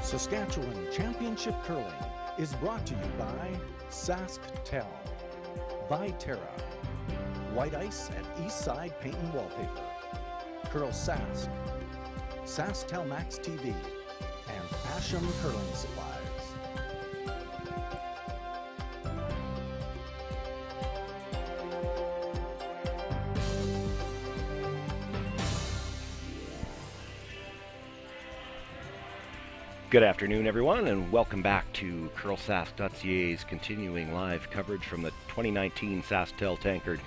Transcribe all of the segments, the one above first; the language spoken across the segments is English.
Saskatchewan Championship Curling is brought to you by SaskTel, Viterra, White Ice at Eastside Paint and Wallpaper, CurlSask, SaskTel Max TV, and Asham Curling Supplies. Good afternoon, everyone, and welcome back to CurlSask.ca's continuing live coverage from the 2019 SaskTel Tankard.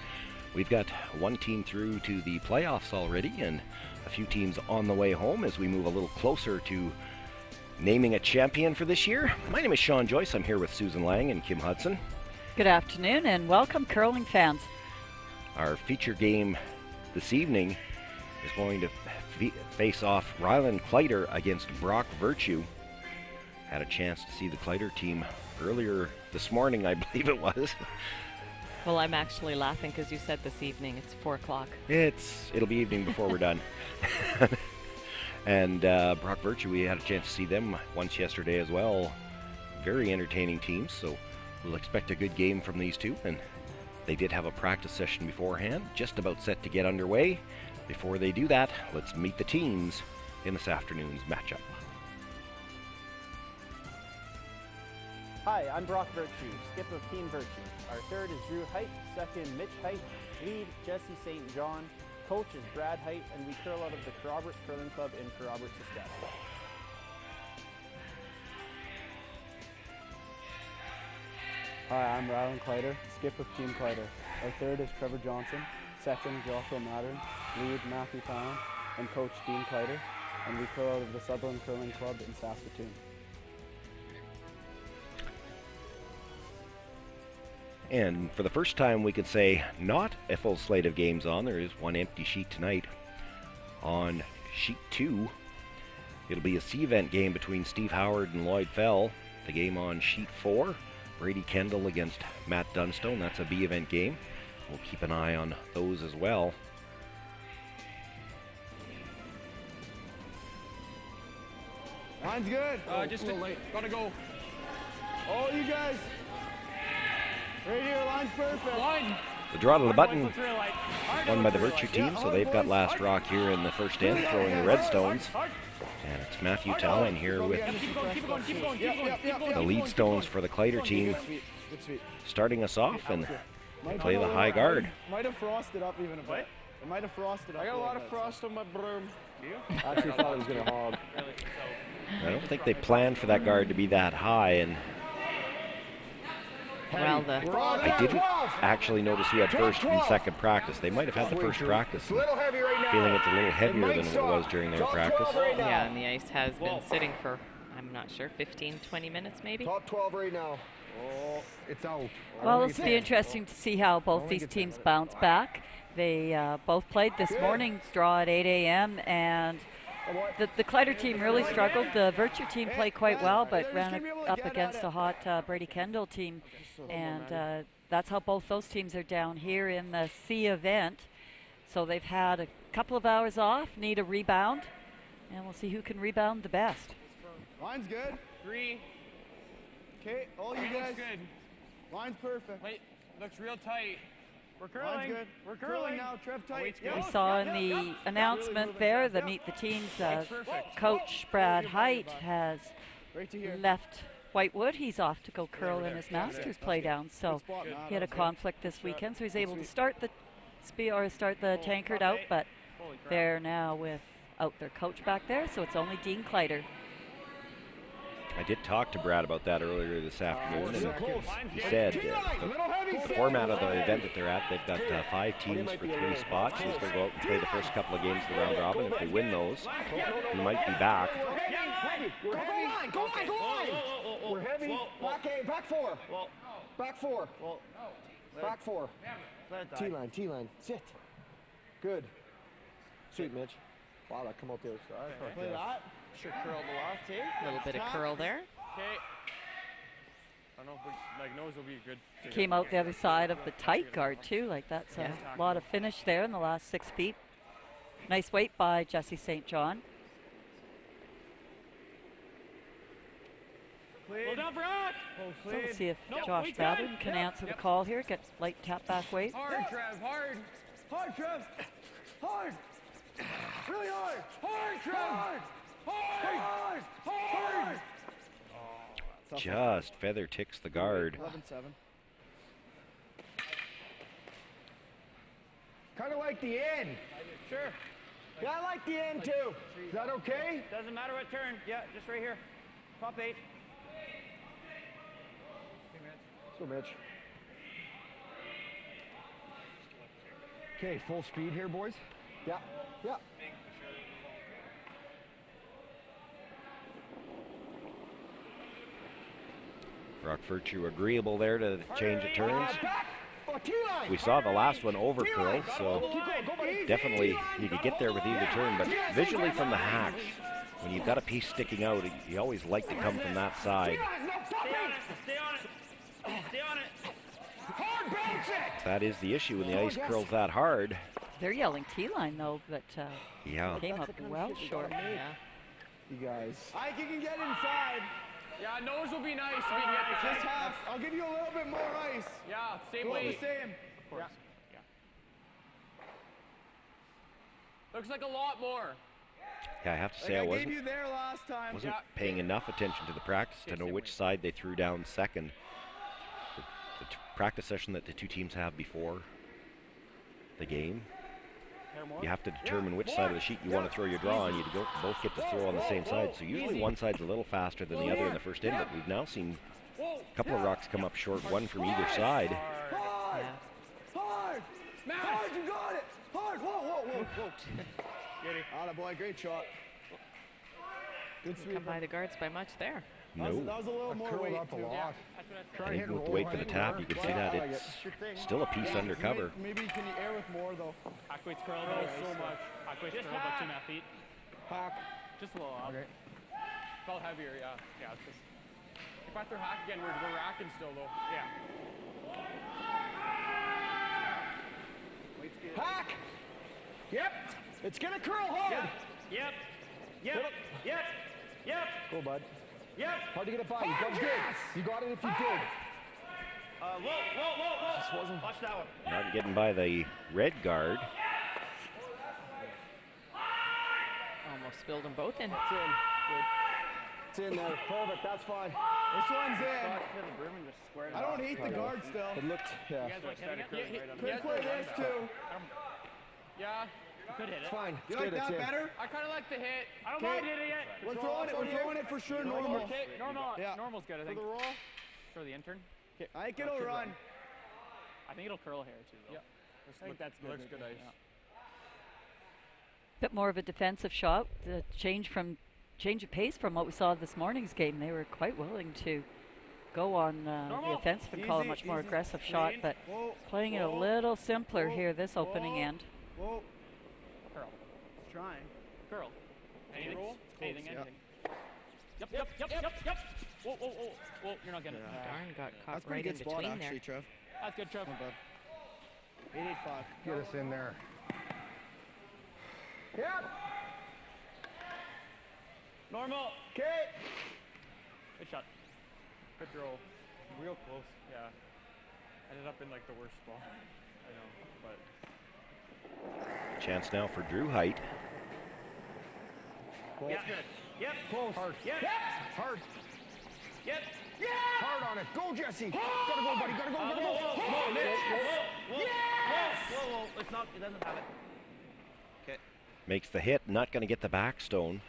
We've got one team through to the playoffs already and a few teams on the way home as we move a little closer to naming a champion for this year. My name is Sean Joyce. I'm here with Susan Lang and Kim Hudson. Good afternoon and welcome, curling fans. Our feature game this evening is going to face off Ryland Kleiter against Brock Virtue. Had a chance to see the Kleiter team earlier this morning, I believe it was. Well, I'm actually laughing because you said this evening. It's 4 o'clock. It'll be evening before we're done. And Brock Virtue, we had a chance to see them once yesterday as well. Very entertaining teams, so we'll expect a good game from these two. And they did have a practice session beforehand, just about set to get underway. Before they do that, let's meet the teams in this afternoon's matchup. Hi, I'm Brock Virtue, skip of Team Virtue. Our third is Drew Height, second Mitch Height, lead Jesse St. John, coach is Brad Height, and we curl out of the Kerrobert Curling Club in Kerrobert, Saskatchewan. Hi, I'm Ryland Kleiter, skip of Team Kleiter. Our third is Trevor Johnson, second Joshua Mattern, lead Matthew Town, and coach Dean Kleiter, and we curl out of the Sutherland Curling Club in Saskatoon. And for the first time, we could say not a full slate of games on. There is one empty sheet tonight. On sheet 2, it'll be a C-event game between Steve Howard and Lloyd Fell. The game on sheet 4, Brady Kendall against Matt Dunstone. That's a B-event game. We'll keep an eye on those as well. Line's good. Just gotta go. Oh, you guys. Right here, line's perfect. Line. The draw to the button won by the Virtue team, so they've got last rock here in the first end, throwing the Redstones. And it's Matthew Talon here with the lead stones for the Kleiter team, starting us off, and they play the high guard. Might have frosted up even a bit. It might have frosted up. I got a lot of frost on my broom. I actually thought it was going to hog. I don't think they planned for that guard to be that high, and Well, I didn't actually notice who had first and second practice. They might have had the first practice. Feeling it's a little heavier than it was during their practice. yeah, and the ice has been sitting for, I'm not sure, 15, 20 minutes maybe? Top 12 right now. Oh, it's out. Well, it'll be interesting to see how both these teams bounce back. They both played this morning's draw at 8 a.m. and the Kleiter team really struggled. The Virtue team played quite well, but ran up against a hot Brady Kendall team. And that's how both those teams are down here in the C event. So they've had a couple of hours off, need a rebound, and we'll see who can rebound the best. Line's good. 3. Okay, all you guys. Good. Line's perfect. Wait, looks real tight. We're Line's curling. good. We're curling now, Trev tight. We saw in the announcement there, the Meet the Teams, Coach Brad Height has Right to here. left Whitewood. He's off to go curl in his Masters play down. So he had a conflict this weekend, so he's able to start the Tankard out, but they're now without their coach back there, so it's only Dean Kleiter. I did talk to Brad about that earlier this afternoon, and he said the format of the event that they're at, they've got 5 teams for 3 spots. He's going to go out and play the first couple of games of the round robin. If they win those, he might be back. Go line. We're heavy. Back 4. Back 4. Back 4. T-line. Sit. Good. Sweet, Mitch. Wow, that come out the other side. Play that. Sure curl the loft, too. A little bit of curl there. Okay. I don't know if like nose will be good. Came out the other side of the tight guard too, like that's a lot of finish there in the last 6 feet. Nice weight by Jesse St. John. Hold down for Hack. So we'll see if Josh Batten can answer the call here. Get light tap back weight. Hard, Trev, hard. Hard, Trev. Hard. Really hard. Hard, Trev. Hard. Hard. Hard. Just feather ticks the guard. 11-7. Kind of like the end. Sure. Yeah, I like the end too. Is that okay? Doesn't matter what turn. Yeah, just right here. Pop 8. So, Mitch. Okay, full speed here, boys. Yeah, yeah. Brock Virtue agreeable there to change of turns. We saw the last one over curl, so definitely you could get there with either turn, but visually from the hacks, when you've got a piece sticking out, you always like to come from that side. Stay on it. Stay on it. Hard bounce it. That is the issue when the ice curls that hard. They're yelling T-line though, but Yeah. came up well short. Yeah. You guys. I think you can get inside. Yeah, nose will be nice if we can get the Just half. I'll give you a little bit more ice. Yeah, same Go weight. the same. Of course. Yeah. Looks like a lot more. Yeah, I have to say Like I I wasn't gave you there last time. wasn't paying enough attention to the practice to know which side they threw down second. The practice session that the two teams have before the game, you have to determine which side of the sheet you want to throw your draw on. You both get to throw on the same side. So usually one side's a little faster than the other in the first inning, but we've now seen a couple of rocks come up short, one from either side. Hard. Yeah. Hard. Hard. You got it. Hard. Whoa, whoa, whoa, whoa. Atta boy, great shot. Good Didn't sweep. come by the guards by much there. That No. was a little more weight too. And even with the weight for the tap, you can see that it's still a piece under cover. Maybe can you air with more though? Hackweight's curl so much. Hackweight's curl about 2.5 feet. Hack. Just a little up. Okay. Felt heavier, yeah. Yeah, it's just. If I throw hack again, we're racking still though. Yeah. Hack. Yep. It's gonna curl hard. Yep. Yep. Yep. Yep. Go, bud. Yep. Hard to get it by. You got good. You got it if you did. Whoa. Just wasn't. Watch that one. Not getting by the red guard. Almost spilled them both in. It's in. Good. It's in there. Perfect. That's fine. This one's in. I don't hate the guard still. It looked. Yeah. You guys like hitting it? Could play this too. Yeah. Could hit It's it. fine. You It's like good. It's that in. better? I kind of like the hit. I don't mind hitting it. We're throwing it for sure. Normal. Okay, normal. Yeah. Normal's good, I For think. the roll. For the intern. I think it'll run. I think it'll curl hair too, though. I think that's good. Looks good ice. Bit more of a defensive shot. The change of pace from what we saw this morning's game. They were quite willing to go on the offensive and call a much more aggressive shot, but playing it a little simpler here this opening end. Whoa. Curl. It's trying. Curl. Anything? roll? Anything, Yeah. anything. Yep. Whoa. You're not getting it. Darn, got caught That's right pretty in good spot between actually, there. Trev. That's good, Trev. Not bad. 885. Get us in there. Yep. Normal. Okay. Good shot. Good throw. Real close. Yeah. Ended up in like the worst spot. I know, but. Chance now for Drew Height. Close. Yep. Yep. Close. Hard. Yep. Hard. Yep. Hard on it. Go, Jesse. Gotta go, buddy. Gotta go. Gotta go. Whoa. It's not. It doesn't have it. Okay. Makes the hit, not going to get the backstone.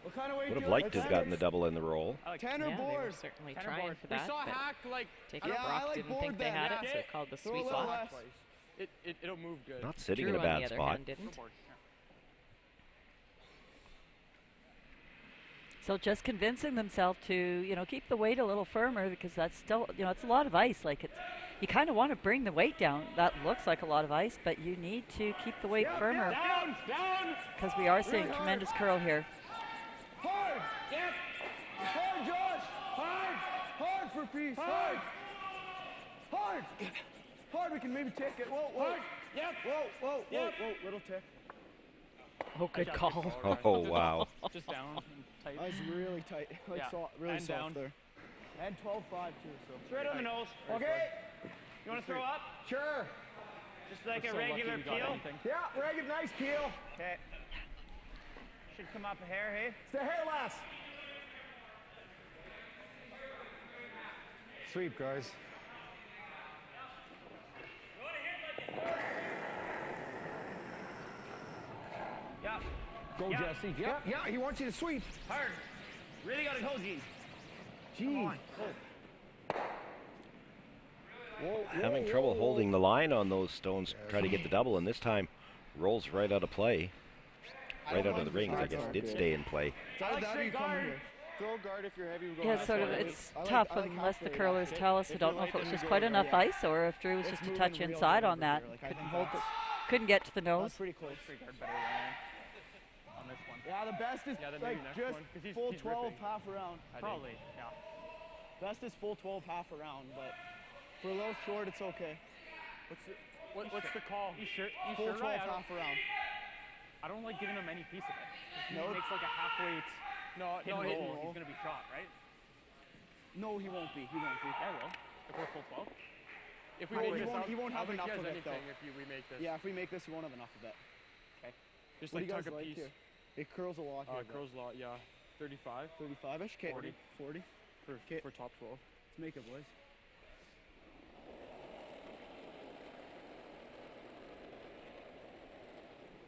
What kind of weight Would do have you liked to have like? gotten the double in the roll. Tenor Yeah, they were board. certainly Tenor trying board. for We that. saw but hack like. Taking Yeah, I Brock like didn't board think they then, had yeah. it, so called the Throw a sweet little spot. less. It'll move good. Not sitting Drew, in a on the bad other spot. hand, didn't. So just convincing themselves to, keep the weight a little firmer because that's still, it's a lot of ice. Like you kind of want to bring the weight down. That looks like a lot of ice, but you need to keep the weight firmer Down. because we are seeing tremendous curl here. Hard. Yep. Hard, Josh. Hard for peace. Hard. Hard. We can maybe take it. Whoa. Yep. Whoa. Yep. Little tick. Oh, good call. Oh, wow. Just down and tight. That was really tight. Like Yeah. really And soft down. there. And 12-5 too, so. Straight on the nose. Okay. You want to throw up? Sure. Just like We're a so lucky regular we got peel? anything. Yeah, regular, nice peel. Okay. Should come up a hair, hey? Stay hairless. Sweep, guys. Yeah. Go, Yeah. Jesse. Yeah, yeah, he wants you to sweep. Hard. Really got to go, Gene. Jeez. Whoa, Having trouble holding the line on those stones, try to get the double, and this time rolls right out of play. Right out of the rings, I guess it did stay in play. It's either that or you come guard. here. Throw guard if you're heavy. Go Yeah, this sort of. way. It's I like- tough I like unless the halfway curlers back. tell us. I If don't you know like if it it, was you just go quite there, enough yeah. ice or if Drew was It's just a moving touch real inside good on that. over here. Like, I Couldn't think hold it. that's- Couldn't get to the That's nose. pretty close. Straight guard better than on this one. Yeah, the best is Yeah, then maybe like next just one, 'cause he's- full he's 12 ripping. half around. I think. Probably. Yeah. Best is full 12 half around, but for a little short, it's okay. What's the call? You sure? You Full sure? 12 Right? half around. I don't like giving him any piece of it. No. He makes like a half weight. No, hit and hit and roll. roll. He's gonna be shot, right? No, he won't be. He won't be. Yeah, will. If we're full 12. If we Well, make he this won't- out, he won't I have don't think enough he of has it, though. anything if we make this. Yeah, if we make this, he won't have enough of it. Just What do like you guys tug a like piece. here? It curls a lot here. Curls a lot, yeah. 35 35-ish? Okay. 40. 40. for top 12. Let's make it, boys.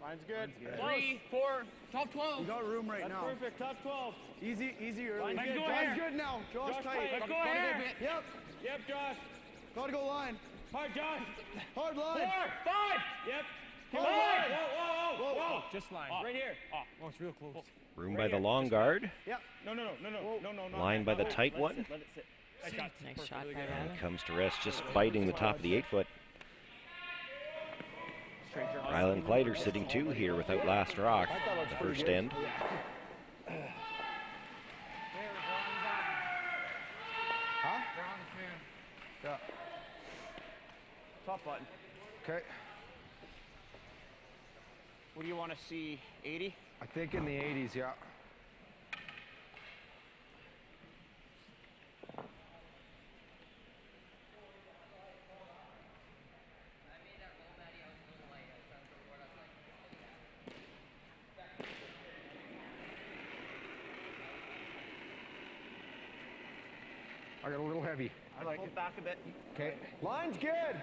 Mine's good. Mine's good. 3, 4, top 12. We got room right now. Perfect, top 12. Easy early. Mine's good. John's good now. Josh tight. Let's go here. Yep. Yep, Josh. Gotta go line. Hard, Josh. Hard 4, line. 5. Yep. Hold Whoa, line. whoa. Just line. Right here. Oh, it's real close. Room by the long guard, Yep. No. line by the tight one. Let it sit. Nice shot. Nice shot by And Rylan. he comes to rest, just biting the top of the 8-foot. Rylan Kleiter sitting 2 here without last rock, the first end. Huh? Yeah. Top button. Okay. What do you want to see? 80? I think in the 80s, yeah. I got a little heavy. I like pull back a bit. Okay. Line's good.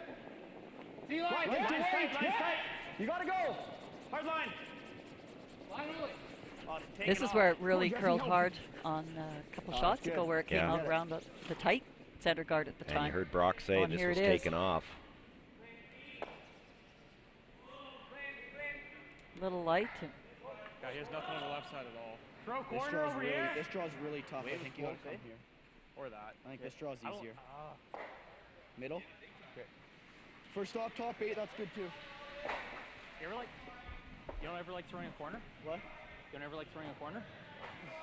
D-line. Line Line's tight, tight. Line's yeah. tight. You gotta go. Hard line. Line early. This is where it really curled hard on a couple shots ago where it came Yeah. out around the tight center guard at the And you time. heard Brock say Oh, and this here was it is. taken off. Little light. And Yeah, he has nothing on the left side at all. Throw This corner draw's over really, here. this draw's really tough. I Wait, think you gotta close, come here. Or that. I think this draw's I don't- easier. Middle. First stop, top 8, that's good too. You don't ever like throwing a corner? What? You don't ever like throwing a corner?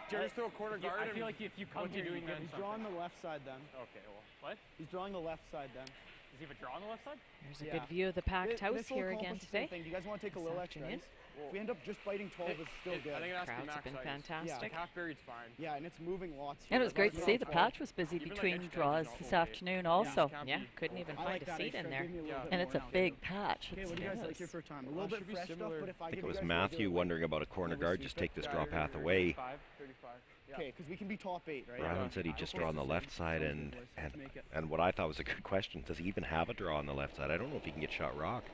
Do you just throw a corner guard? I feel like if you come What's he here, you doing get then? He's something. drawing the left side then. Okay, well, what? He's drawing the left side then. Does he have a draw on the left side? There's a Yeah. good view of the packed house This will here accomplish again the same today. thing. Do you guys want to take a this little extra afternoon. ice? If we end up just biting 12, it's still good. I think it has to be Crowds max have been size. fantastic. Half buried's fine. Yeah, and it's moving lots. And it was here. great to That's see. what The I'm patch was busy Even like between extra draws edge is this not okay. afternoon also. Yeah, couldn't even I find like a that seat extra. in there. Give me a little Yeah. bit And more it's a now. big patch. Okay, It's what do you guys like yes. here for time? A That little bit should be fresh stuff, similar. but if I I think give it you was guys Matthew regular, wondering about a corner guard, just take this draw path away. 35. Yeah. Okay, because we can be top 8, right? Rylan said he'd just draw on the left side, and what I thought was a good question, does he even have a draw on the left side? I don't know if he can get shot rock.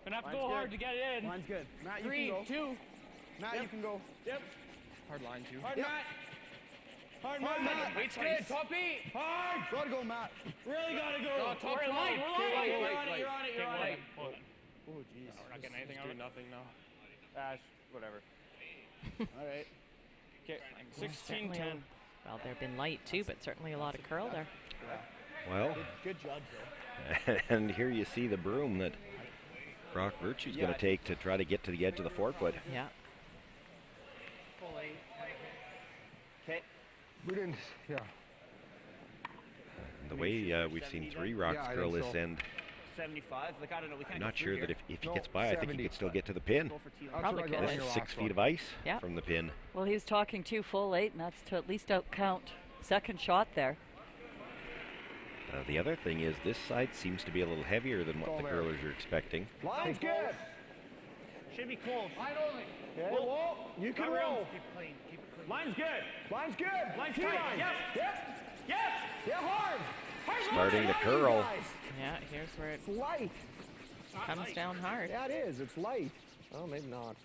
Gonna have to Line's go good. hard to get it in. Line's good. Matt, you 3, can go. 2. Matt, you can go. Yep. Hard line too. Hard Yep. Matt. Hard Hard Matt. Matt. Weight's good. Top 8. Hard. Gotta go, Matt. Really gotta go. No, top We're 12. line. We're Okay, line. wait, You're on it. wait. You're on it. You're on it. Hold on. Oh, jeez. We're not getting anything out of it. Nothing now. Whatever. All right. Okay, Well, 16, certainly 10. Well, they've been light too, but certainly a lot of curl there. Well, Good judge, though. and here you see the broom that Brock Virtue's going to take to try to get to the edge of the 4-foot. Yeah. Okay. We didn't. Yeah. The way we've seen 3 rocks Yeah, I curl think this so. end, 75. Like, I don't know. We can't I'm go not through sure that here. if he gets by, I think he could still get to the pin. Go for T line. Probably could. This is 6 feet of ice Yeah. from the pin. Well, he was talking 2 full 8, and that's to at least outcount second shot there. The other thing is this side seems to be a little heavier than what the curlers are expecting. Line's good. Should be close. Line only. Okay, whoa. You can roll. Keep it clean. Keep it clean. Line's good. Line's good. Line's T-line. tight. Yep. Yep. Yep. Yeah, hard. Starting to curl. Yeah, here's where it It's light. comes down hard. Yeah, it is. It's light. Oh, maybe not.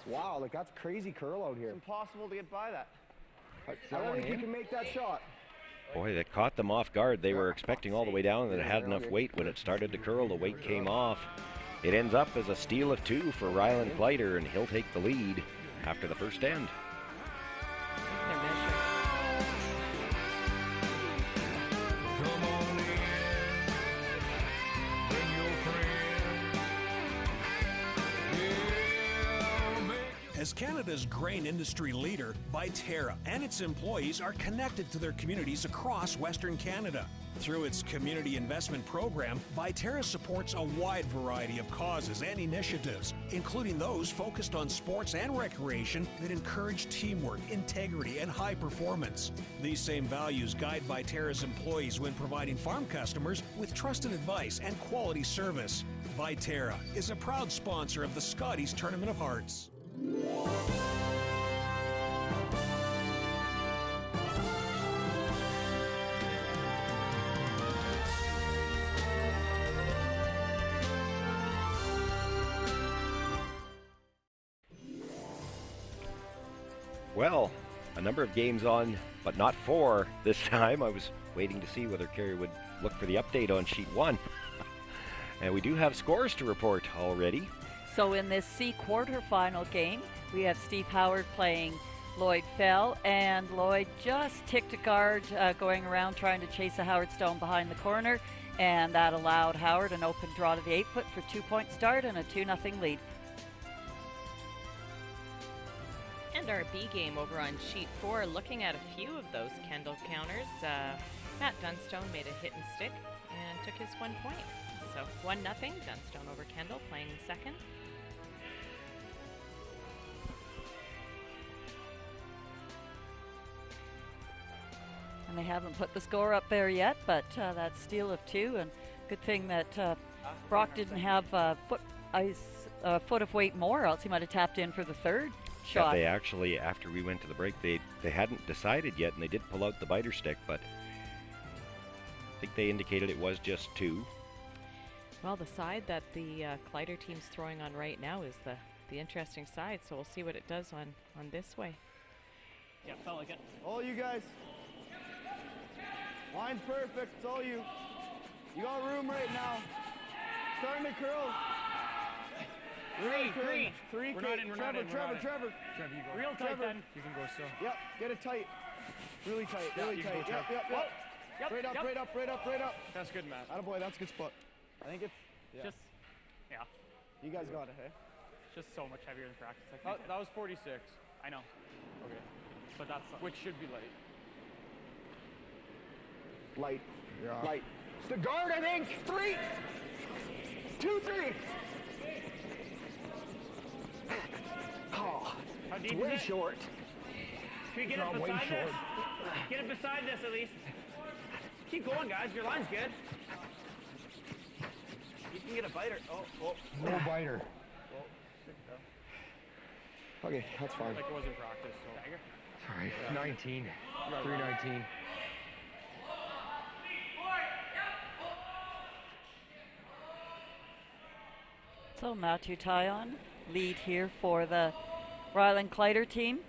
Wow, like that's crazy curl out here. Impossible to get by that. I don't think you can make that shot. Boy, that caught them off guard. They were expecting all the way down that it had enough weight. When it started to curl, the weight came off. It ends up as a steal of 2 for Rylan Kleiter, and he'll take the lead after the first end. They're measured. As Canada's grain industry leader, Viterra and its employees are connected to their communities across Western Canada. Through its community investment program, Viterra supports a wide variety of causes and initiatives, including those focused on sports and recreation that encourage teamwork, integrity, and high performance. These same values guide Viterra's employees when providing farm customers with trusted advice and quality service. Viterra is a proud sponsor of the Scotties Tournament of Hearts. Well, a number of games on, but not 4 this time. I was waiting to see whether Kerry would look for the update on sheet 1. And we do have scores to report already. So in this C quarterfinal game, we have Steve Howard playing Lloyd Fell, and Lloyd just ticked a guard going around trying to chase a Howard Stone behind the corner, and that allowed Howard an open draw to the 8-foot for 2-point start and a 2-0 lead. And our B game over on sheet 4, looking at a few of those Kendall counters. Matt Dunstone made a hit and stick and took his 1 point. So 1-0, Dunstone over Kendall playing second. And they haven't put the score up there yet, but that's steal of 2, and good thing that Brock didn't have foot of weight more, else he might have tapped in for the third shot. Yeah, they actually, after we went to the break, they hadn't decided yet, and they did pull out the biter stick, but I think they indicated it was just 2. Well, the side that the Kleiter team's throwing on right now is the interesting side, so we'll see what it does on this way. Yeah, felt like it. All you guys. Line's perfect. It's all you. You got room right now. Starting to curl. Green. We're not in. Trevor, you go. Real tight then. You can go still. Yep, get it tight. Really tight, really you can tight. go, Yep. Yep, Right up, yep. right up. That's good, Matt. Attaboy, that's a good spot. I think it's, Just, yeah. you guys got it, hey? Just so much heavier than practice. Like, that was 46. I know. Okay. But that's which should be light. Light. Light. It's the guard, I think. 3, 2, 3. Oh, How it's deep way is it? short. Can you get Not it way beside short. this? Get it beside this at least. Keep going, guys. Your line's good. You can get a biter. Oh. No biter. Okay, that's fine. Like it was in practice. So. All right, 19. 319. So Matthew Tyon, lead here for the Ryland Kleiter team.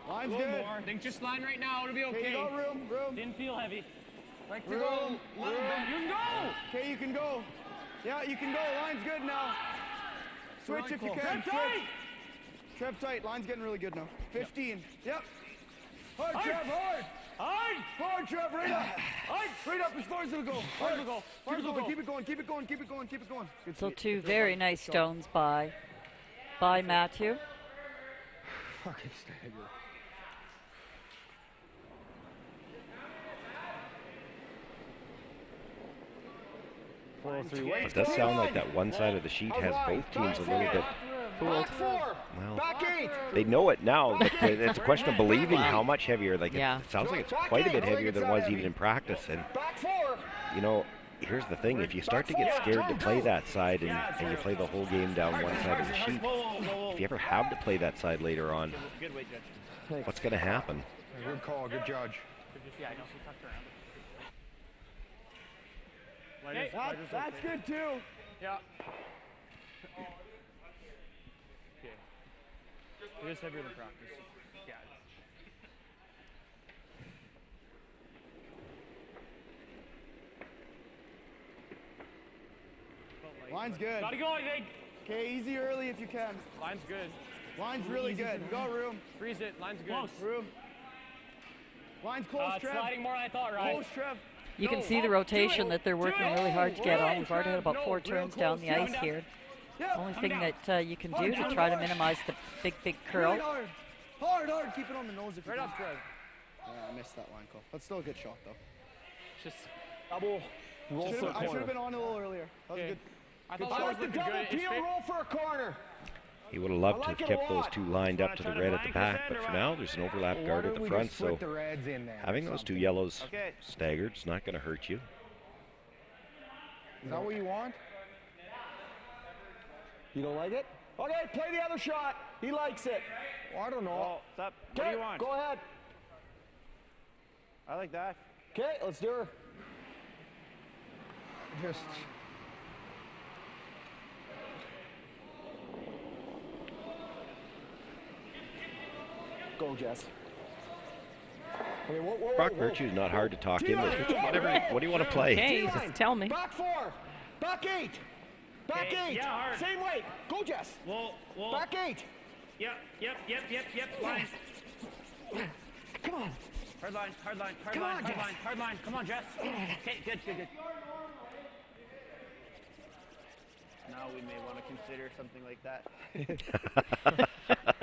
Line's good. I think just line right now. It'll be Okay, okay. you got room. Didn't feel heavy. Like to Room, go. room. You can go. Okay, you can go. Yeah, you can go. Line's good now. Switch if you can. Trev Switch. tight. Trev tight. Line's getting really good now. 15. Yep. Hard, Hard. Trev, hard. Hard. Hard, Trev, right up. Hard. Right up as far as it'll go. Hard to go. Keep it Hard to going, go. keep it going, keep it going, keep it going, keep it going. Good So sweep. 2 Good very shot. nice Shot. stones by Matthew. Fucking stagger. It does sound like that one side of the sheet has both teams a little bit fooled. Well, they know it now, but it's a question of believing how much heavier. Like it sounds like it's quite a bit heavier than it was even in practice. And you know, here's the thing: if you start to get scared to play that side and you play the whole game down one side of the sheet, if you ever have to play that side later on, what's going to happen? Good call, good judge. That's good too. Yeah. Okay. It is heavier than practice. Yeah. Line's good. Gotta go, I think. Okay, easy early if you can. Line's good. Line's really good. You got room. Freeze it. Line's good. Close. Room. Line's close, Trev. Sliding more than I thought, right? Close, Trev. You can see the rotation that they're working really hard to get on. We've already had about 4 turns down the ice here. The only thing that you can do to try to minimize the big curl. Really hard. Hard. Keep it on the nose if you can. Right up, Trev. Yeah, I missed that line call. That's still a good shot, though. Just double roll for a corner. I should have been on a little earlier. That was good. I thought I like the double peel roll for a corner. He would have loved to have kept those two lined up to the red at the back, but for now there's an overlap guard at the front, so having those two yellows staggered is not going to hurt you. Is that what you want? You don't like it? Okay, play the other shot. He likes it. Well, I don't know. What do you want? Go ahead. I like that. Okay, let's do her. Just go, Jess. Okay, whoa, Brock Virtue's not hard to talk in. Whatever. What do you want to play? Okay, just tell me. Back 4. Back 8. Back 8. Yeah, hard. Same weight. Go, Jess. Whoa. Back 8. Yep. Line. Come on. Hard line. Come on, Jess. Okay, good. Now we may want to consider something like that.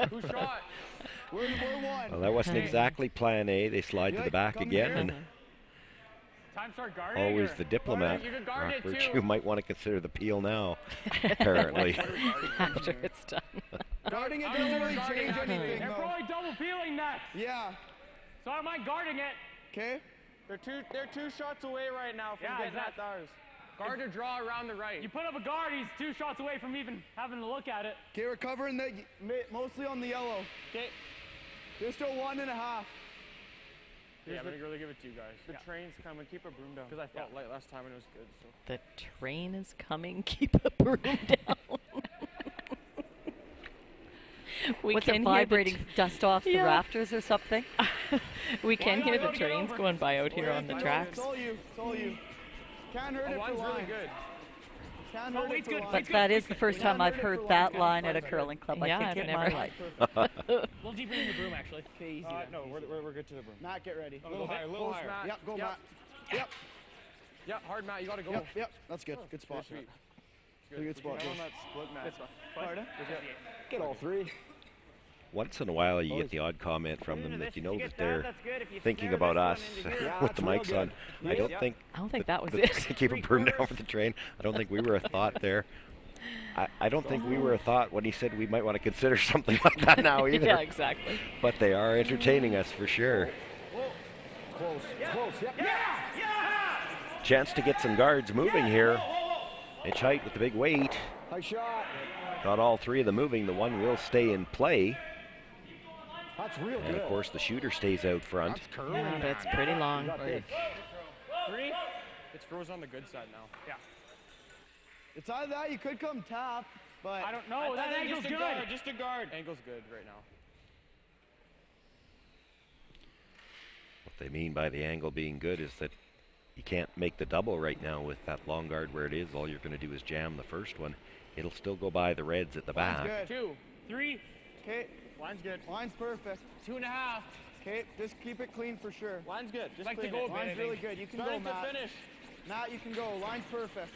Who shot? We're 1. Well, that wasn't exactly plan A. They slide to the back again, and time start guarding. always the diplomat. Brock Virtue might want to consider the peel now, apparently. After it's done. Guarding it doesn't really change anything, They're though. probably double peeling that. Yeah. So I don't mind guarding it. Okay. They're two shots away right now from getting at ours. Guard or draw around the right. You put up a guard, he's 2 shots away from even having to look at it. Okay, we're covering the mostly on the yellow. Okay. Just a 1.5. Yeah, I'm gonna really give it to you guys. The train's coming. Keep a broom down. Because I felt light last time and it was good. So. The train is coming. Keep a broom down. What's it vibrating? Dust off the rafters or something? We can hear the trains going by out here on the tracks. It's all you. Can't hurt it for line. Really good. Can't hurt it for line. But that is the first time I've heard that line at a curling club. Yeah, I think I've in my never. life. A little deeper in the broom, actually. Okay, easy. No, we're good to the broom. Matt, get ready. A little higher, a little higher. Matt. Yep, go, Matt. Yep. Yeah, hard, Matt. You gotta go. Yep. That's good. Good spot. Sweet. Good spot. On that split, Matt. Pardon? Get all 3. Once in a while, you get the odd comment from them that you know that they're thinking about us with the mics on. I don't think that was it. Keep a broom down for the train. I don't think we were a thought there. I don't think we were a thought when he said we might want to consider something like that now either. Yeah, exactly. But they are entertaining us for sure. Close. Yep. Chance to get some guards moving here. Hitch height with the big weight. High shot. Got all 3 of them moving. The one will stay in play. That's real good. And of course the shooter stays out front. Yeah, but it's pretty long. 3. It's froze on the good side now. Yeah. It's either that, you could come tap, but I don't know. That angle's good. Just a guard. Angle's good right now. What they mean by the angle being good is that you can't make the double right now with that long guard where it is. All you're going to do is jam the first one. It'll still go by the reds at the back. Good. 2, 3. Okay. Line's good. Line's perfect. 2.5. Okay, just keep it clean for sure. Line's good. Just Like clean to go, it. Line's really good. You can Starting go, Matt. to finish. Matt, you can go. Line's perfect.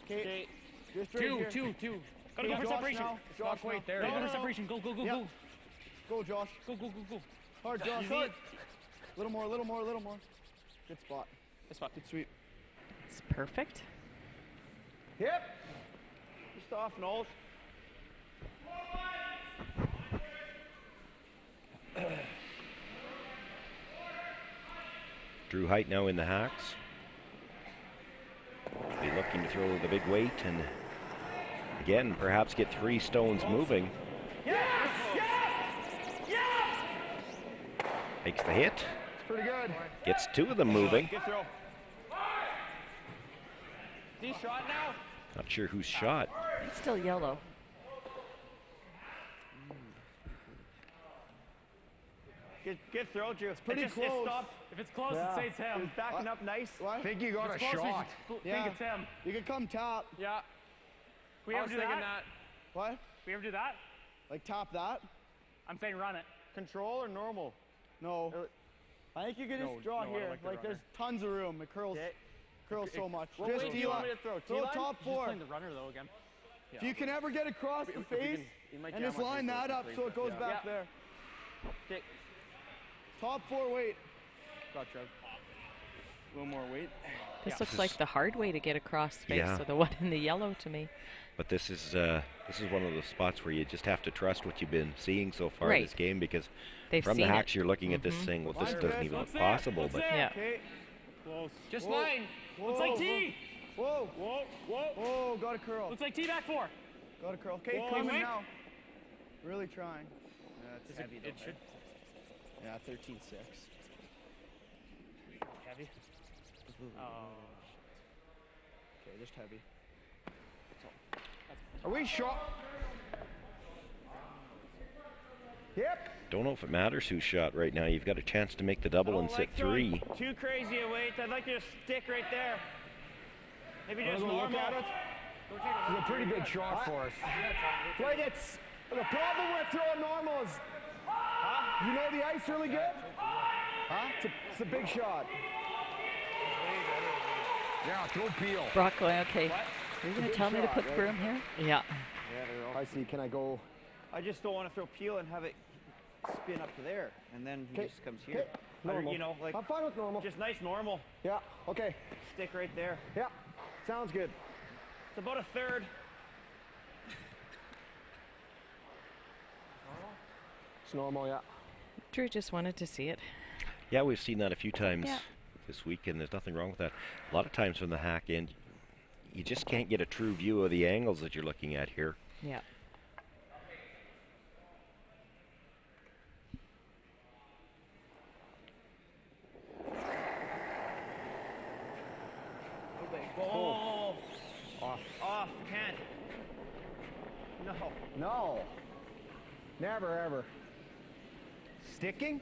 Okay. Just right here. 2. Gotta go for Josh separation. now. It's not quite there. Gotta go No. for separation. Go. Yep. Go, Josh. Go. Hard, Josh. Hard. Little more. Good spot. It's fine. Good sweep. It's perfect. Yep. Just off, Knowles. Drew Height now in the hacks. Be looking to throw the big weight and again perhaps get 3 stones moving. Makes the hit. It's pretty good. Gets 2 of them moving. Good throw. Is he shot now? Not sure who's shot. It's still yellow. Good throw, Drew. It's pretty close. If it's close, Yeah. it say it's him. He's backing up nice. What? Think you got If a it's close, shot. Yeah. think it's him. You can come top. Yeah. We I ever was do thinking that? What? We ever do that? Like top that? I'm saying run it. Control or normal? No. I think you can just draw no, I here. like the Like there's runner. tons of room. It curls. Okay. Curls so much. What Just weight do you want me to throw T-line? top Just 4. playing the runner though again. If you can ever get across the you face can- you might and jam just on line face that though, up so it goes yeah. back Yeah. there. Okay. Top 4 weight. Got Trev. A little more weight. This looks like the hard way to get across space, Yeah. so the one in the yellow to me. But this is one of the spots where you just have to trust what you've been seeing so far Right. this game, because They've from the seen hacks it. you're looking at this saying, well, this doesn't even look possible. But Yeah. Okay. Close. Just Whoa. line. Looks Whoa. like T. Whoa. Whoa, whoa. Whoa. Got a curl. Looks like T back 4. Got a curl. Okay, Whoa, coming wink. now. Really trying. Yeah, it's heavy It should. Yeah, 13.6. Heavy. Okay, just heavy. Are we shot? Yep. don't know if it matters who's shot right now. You've got a chance to make the double and sit 3. Too crazy a weight. I'd like you to stick right there. Maybe just Wanna go look normal. at it? It's a pretty good shot for us. Like it's the problem with throwing normal is, you know the ice really good. It's a big shot. Yeah, throw peel. Brock going, okay. Are you going to tell me to put broom here? Yeah. I see. Can I go? I just don't want to throw peel and have it spin up to there, and then he just comes here. Normal. You know, like I'm fine with normal. just nice normal. Yeah. Okay. Stick right there. Yeah. Sounds good. It's about a third. It's normal. Yeah. Drew just wanted to see it. Yeah, we've seen that a few times Yeah. this week, and there's nothing wrong with that. A lot of times from the hack end, you just can't get a true view of the angles that you're looking at here. Yeah. Oh. Off. Can't. No. No. Never ever. Sticking?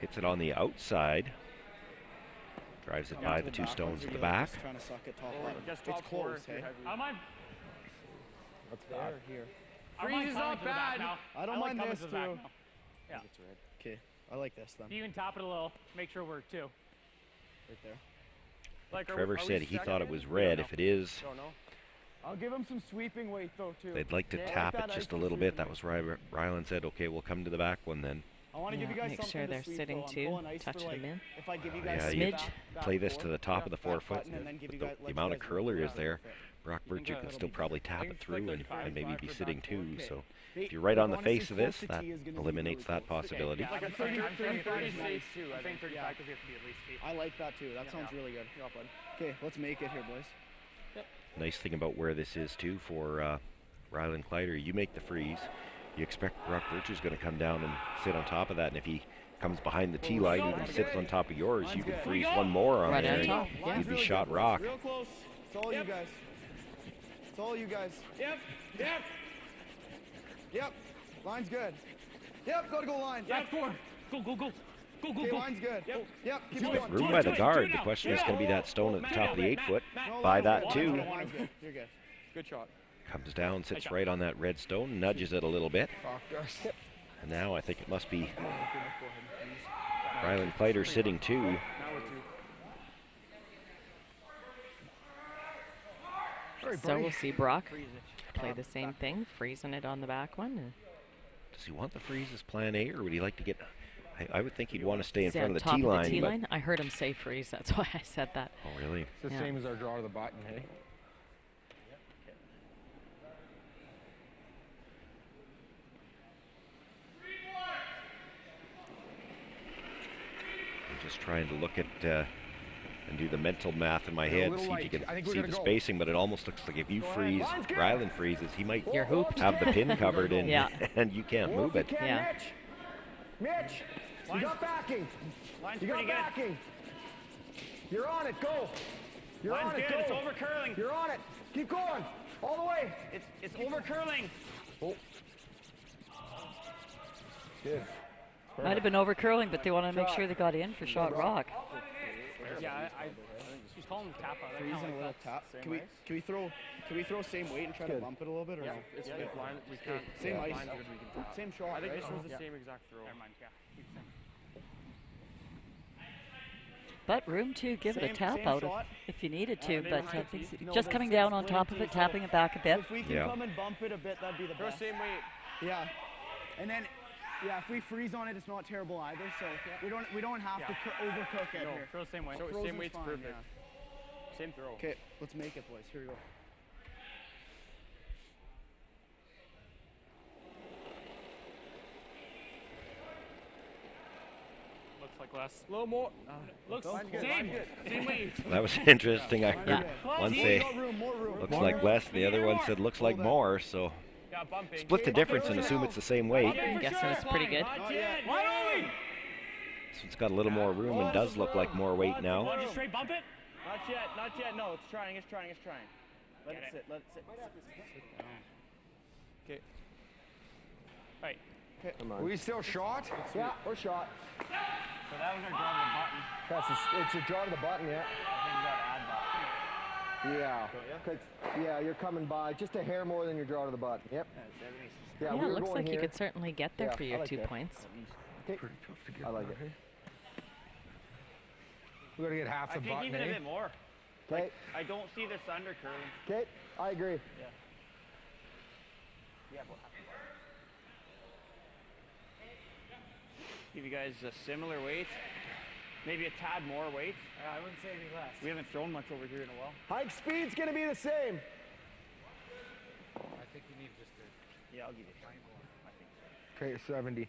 Hits it on the outside. Drives it by the 2 stones at the back. Trying to suck it top Oh, right. just It's top four close. is too Hey. heavy. I don't mind. What's there here? I don't mind Freeze is coming not to the back bad. now. I don't like mind coming this to the back too. now. Yeah. It's red. Okay. I like this then. You can tap it a little. Make sure we're 2. Right there. Like, Trevor said he thought it was red. If it is, Don't know. I'll give him some sweeping weight though too. they'd like to Yeah, I tap like it that just a ice little sweeping bit. That weight. was Ryland said, okay, we'll come to the back one then. I want to give you guys Make something sure to they're sweep, sitting though. I'm too, pulling ice for, touching like, them in. If I give you guys Yeah, some you back play this four, to the top of the back 4 foot. button, and then give With you the, guys- let the you amount of guys curler work is there. around it. Brock Virtue can still probably tap it through and maybe be sitting 2. So They- if you're right on the honestly, face of close this, to that T is gonna be eliminates really that close. possibility. Like a 30, 35 is nice. too. I think 35 because we have to be at least T. I like that too. That sounds really good. Okay, let's make it here, boys. Nice thing about where this is too for Ryland Kleiter, you make the freeze. You expect Brock Virtue's going to come down and sit on top of that, and if he comes behind the tee line and he sits on top of yours, you can freeze one more on Right there. on and top, Line's You'd be really shot good, boys. rock. Real close. It's all you guys. It's all you guys. Yep. Yep. Line's good. Yep. Go to goal line. Back 4. Go, go, go. Go, go, Okay, go. line's good. Yep. Keep You've going. got room by the guard. The question is going to be that stone at the top of the 8 foot. No, By line's that good. too. Line's good. You're good. Good shot. Comes down, sits right on that red stone, nudges it a little bit. And now I think it must be Ryland Kleiter sitting 2. Now we're 2. So we'll see Brock play the same thing, freezing it on the back one. And Does he want the freeze as plan A, or would he like to get I would think he'd want to stay in Is he front on of the top tee line. the tee line? I heard him say freeze. That's why I said that. Oh, really? It's the Yeah. same as our draw to the button, hey? I'm just trying to look at and do the mental math in my They're a head, little see if you light. can I think we're see the gonna go. spacing, but it almost looks like if you freeze, Line's good. Ryland freezes, he might You're hooped. have the pin covered and, Yeah. and you can't Well, move if it. you can, Yeah. Mitch, you got backing. Line's You got pretty good. backing. You're on it. Go. You're Line's on it. good. It's Go. over curling. You're on it. Keep going. All the way. It's over curling. Good. Might have been over curling, but they want to make sure they got in for shot rock. Yeah, she's calling the tap out. Freeze and a little tap. Can we throw same weight and try to bump it a little bit, or no? It's good. Line, we can't. Same ice. Line's good, we can tap. Same shot, I think right? this was the same exact throw. Never mind. Yeah. Keep the same. But room to give it a Same- tap same out shot. if you needed they to, were but high I think feet. No, just they're coming same down on weight top of too, it, so tapping it back a bit. If we can Yeah. come and bump it a bit, that'd be the Throw best. same weight. Yeah. And then, yeah, if we freeze on it, it's not terrible either. So we don't have to overcook it No, here. throw the same way. So Frozen's same weight's fine, perfect. yeah. Same throw. Okay, let's make it, boys. Here we go. Looks like less. A little more. Looks Line's good, same. line's good. Same weight. That was interesting. I heard Yeah. one More say room, more room. looks like less, and the other one said looks like more. So Yeah, bumping. split the difference and assume it's the same weight. I'm guessing it's pretty good. Not yet. So it's got a little more room and does look like more weight now. Want to straight bump it? Not yet, not yet. No, it's trying, it's trying, it's trying. Let it sit, let it sit. Okay. Right. Are we still shot? Yeah, we're shot. So that was our draw to the button. It's a draw to the button, yeah. I think we got to add that. Yeah. 'Cause, yeah, you're coming by just a hair more than your draw to the button. Yep. Yeah, Yeah, we it were looks going like here. you could certainly get there Yeah, for I your like 2 that. points. Okay. I like it. We gotta get half I the think button, even a eh? bit more. Okay. I don't see this under curling. Okay. I agree. Give you guys a similar weight. Maybe a tad more weight. I wouldn't say any less. We haven't thrown much over here in a while. Hike speed's gonna be the same. I think you need just a... Yeah, I'll give you a more. I think so. Okay, 70.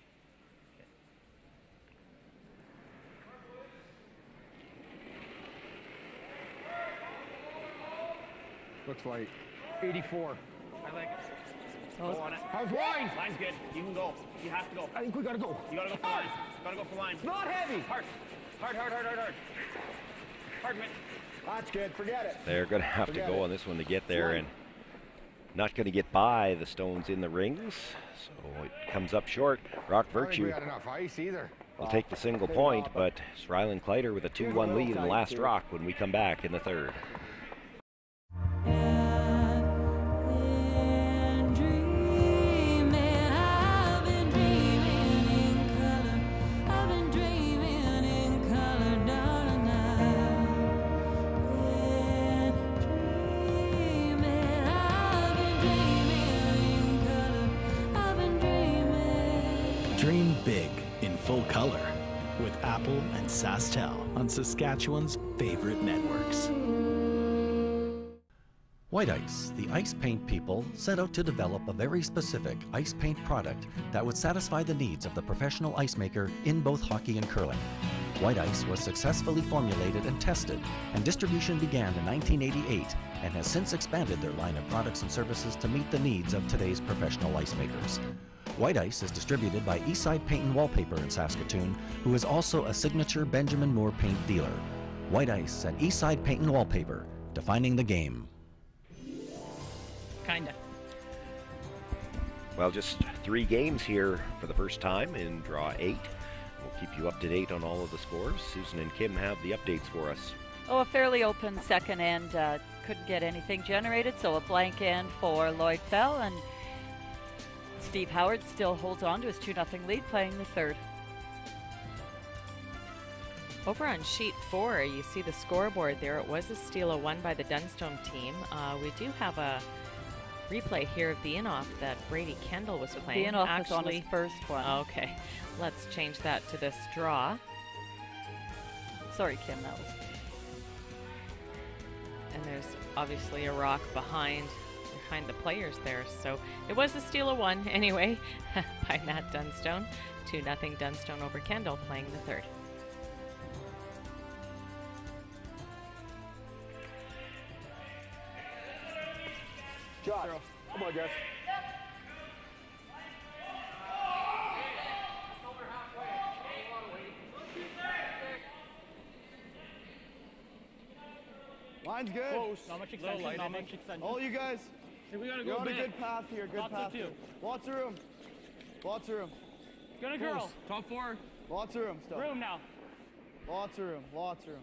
Looks like 84. I like it. Oh, Go on it. How's line? Line's good. You can go. You have to go. I think we gotta go. You gotta go for line. Gotta go for line. It's not heavy. Hard. Hard, hard, hard, hard, hard. Hard, Mitch. That's good. Forget it. They're going to have to Forget go it. on this one to get there, and not going to get by the stones in the rings. So it comes up short. Rock I don't think we Virtue got enough ice either. will take the single point, but it's Ryland Kleiter with a 2-1 lead in the last rock when we come back in the third. Dream big in full color with Apple and SaskTel on Saskatchewan's favorite networks. White Ice, the ice paint people, set out to develop a very specific ice paint product that would satisfy the needs of the professional ice maker in both hockey and curling. White Ice was successfully formulated and tested, and distribution began in 1988 and has since expanded their line of products and services to meet the needs of today's professional ice makers. White Ice is distributed by Eastside Paint and Wallpaper in Saskatoon, who is also a signature Benjamin Moore paint dealer. White Ice and Eastside Paint and Wallpaper, defining the game. Kinda. Well, just 3 games here for the first time in Draw 8. We'll keep you up to date on all of the scores. Susan and Kim have the updates for us. Oh, a fairly open second end. Couldn't get anything generated, so a blank end for Lloyd Fell, and Steve Howard still holds on to his 2-0 lead, playing the third. Over on sheet 4, you see the scoreboard there. It was a steal of 1 by the Dunstone team. We do have a replay here of the in-off that Brady Kendall was playing. The in-off was on his first one. Okay, let's change that to this draw. Sorry, Kim, that was... And there's obviously a rock behind the players there. So it was a steal of 1 anyway by Matt Dunstone. 2-0 Dunstone over Kendall playing the third. Shot. Come on, Jess. Line's good. Close. Not much extension. Not much extension. All you guys. Hey, we gotta You're go on a big. good path here. Good Lots path of two. here. Lots of room. Lots of room. Gonna girl. Top 4. Lots of room still. Room now. Lots of room. Lots of room.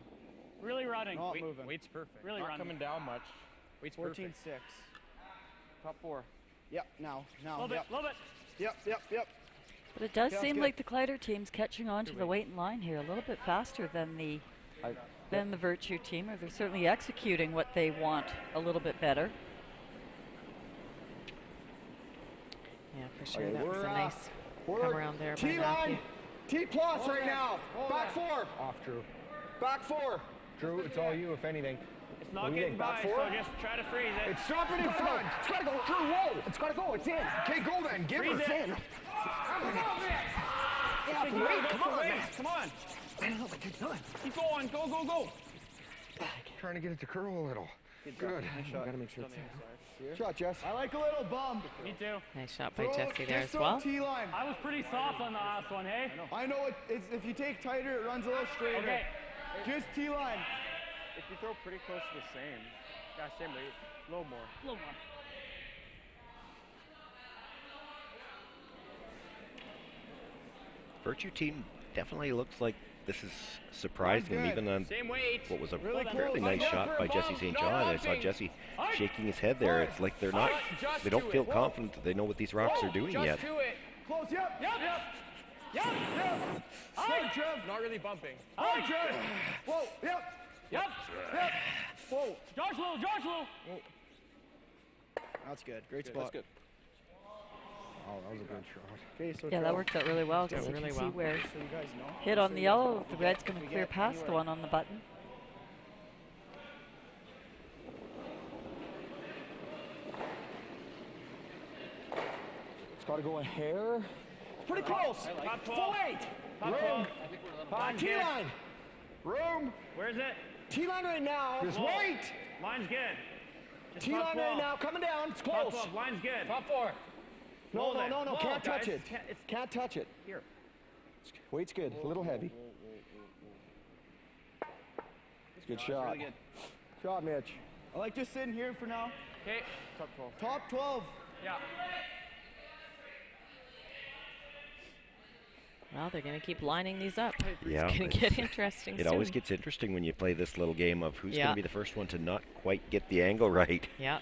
Really running. Not moving. Weight's perfect. Really Not running. coming down much. Weight's 14-6. perfect. Top 4. Yep. Now. Little bit. Little bit. Yep. But it does Feels seem good. like the Kleiter team's catching on to the weight and line here a little bit faster than the Virtue team, or they're certainly executing what they want a little bit better. Yeah, for sure. That was a nice come around there by T-line. Matthew. T-plus right now. Back 4. Off, Drew. Back 4. Drew, it's all you, if anything. It's not getting by, so just try to freeze it. It's stopping in front. It's gotta go. Drew, whoa. It's gotta go. It's in. Okay, go then. Give Freeze her. it. In. Yeah, wait, come on, man. Come on. I don't know what you're doing. Keep going. Go, go, go. Trying to get it to curl a little. Good. Gotta make sure it's in. Shot, Jess. I like a little bump. Me too. Nice shot by Throw- Jesse there just as throw well. T-line. I was pretty soft on the last one, hey? I know it's if you take tighter, it runs a little straighter. Okay. Just T-line. If you throw pretty close to the same, same rate, a little more. A little more. Virtue team definitely looks like this is surprising them, even on Same weight. what was a Really fairly close. nice shot by Jesse St. John. I saw Jesse shaking his head there. It's like they're not, they don't feel confident that they know what these rocks are doing yet. To it. Close. Yep. Yep. Trev. Not really bumping. Hey, Trev. Whoa. Yep. Yep. Whoa. Josh Lou. That's good. Great spot. That's good. Oh, that was a good shot. Okay, so Yeah, that Trev, worked out really well because Yeah, you really can see well. where so you guys know. hit on So the you yellow, don't the forget red's if going to we clear get past the anywhere. one on the button. It's gotta go a hair. Pretty close. Top 12. Full weight. Top 12. T-line. Room. Where's it? T-line right now. Just wait. Line's good. Just T-line top right 12. now. Coming down. It's Top close. 12. Line's good. Top 4. No. Whoa, Can't touch guys. it. It's Can't touch it. here. Weight's good. A little heavy. Good shot. Really good. Shot, Mitch. I like just sitting here for now. Okay. Top 12. Top 12. Yeah. Well, they're going to keep lining these up. Yeah, It's going to get interesting It soon. always gets interesting when you play this little game of who's going Yeah. to be the first one to not quite get the angle right. Yeah.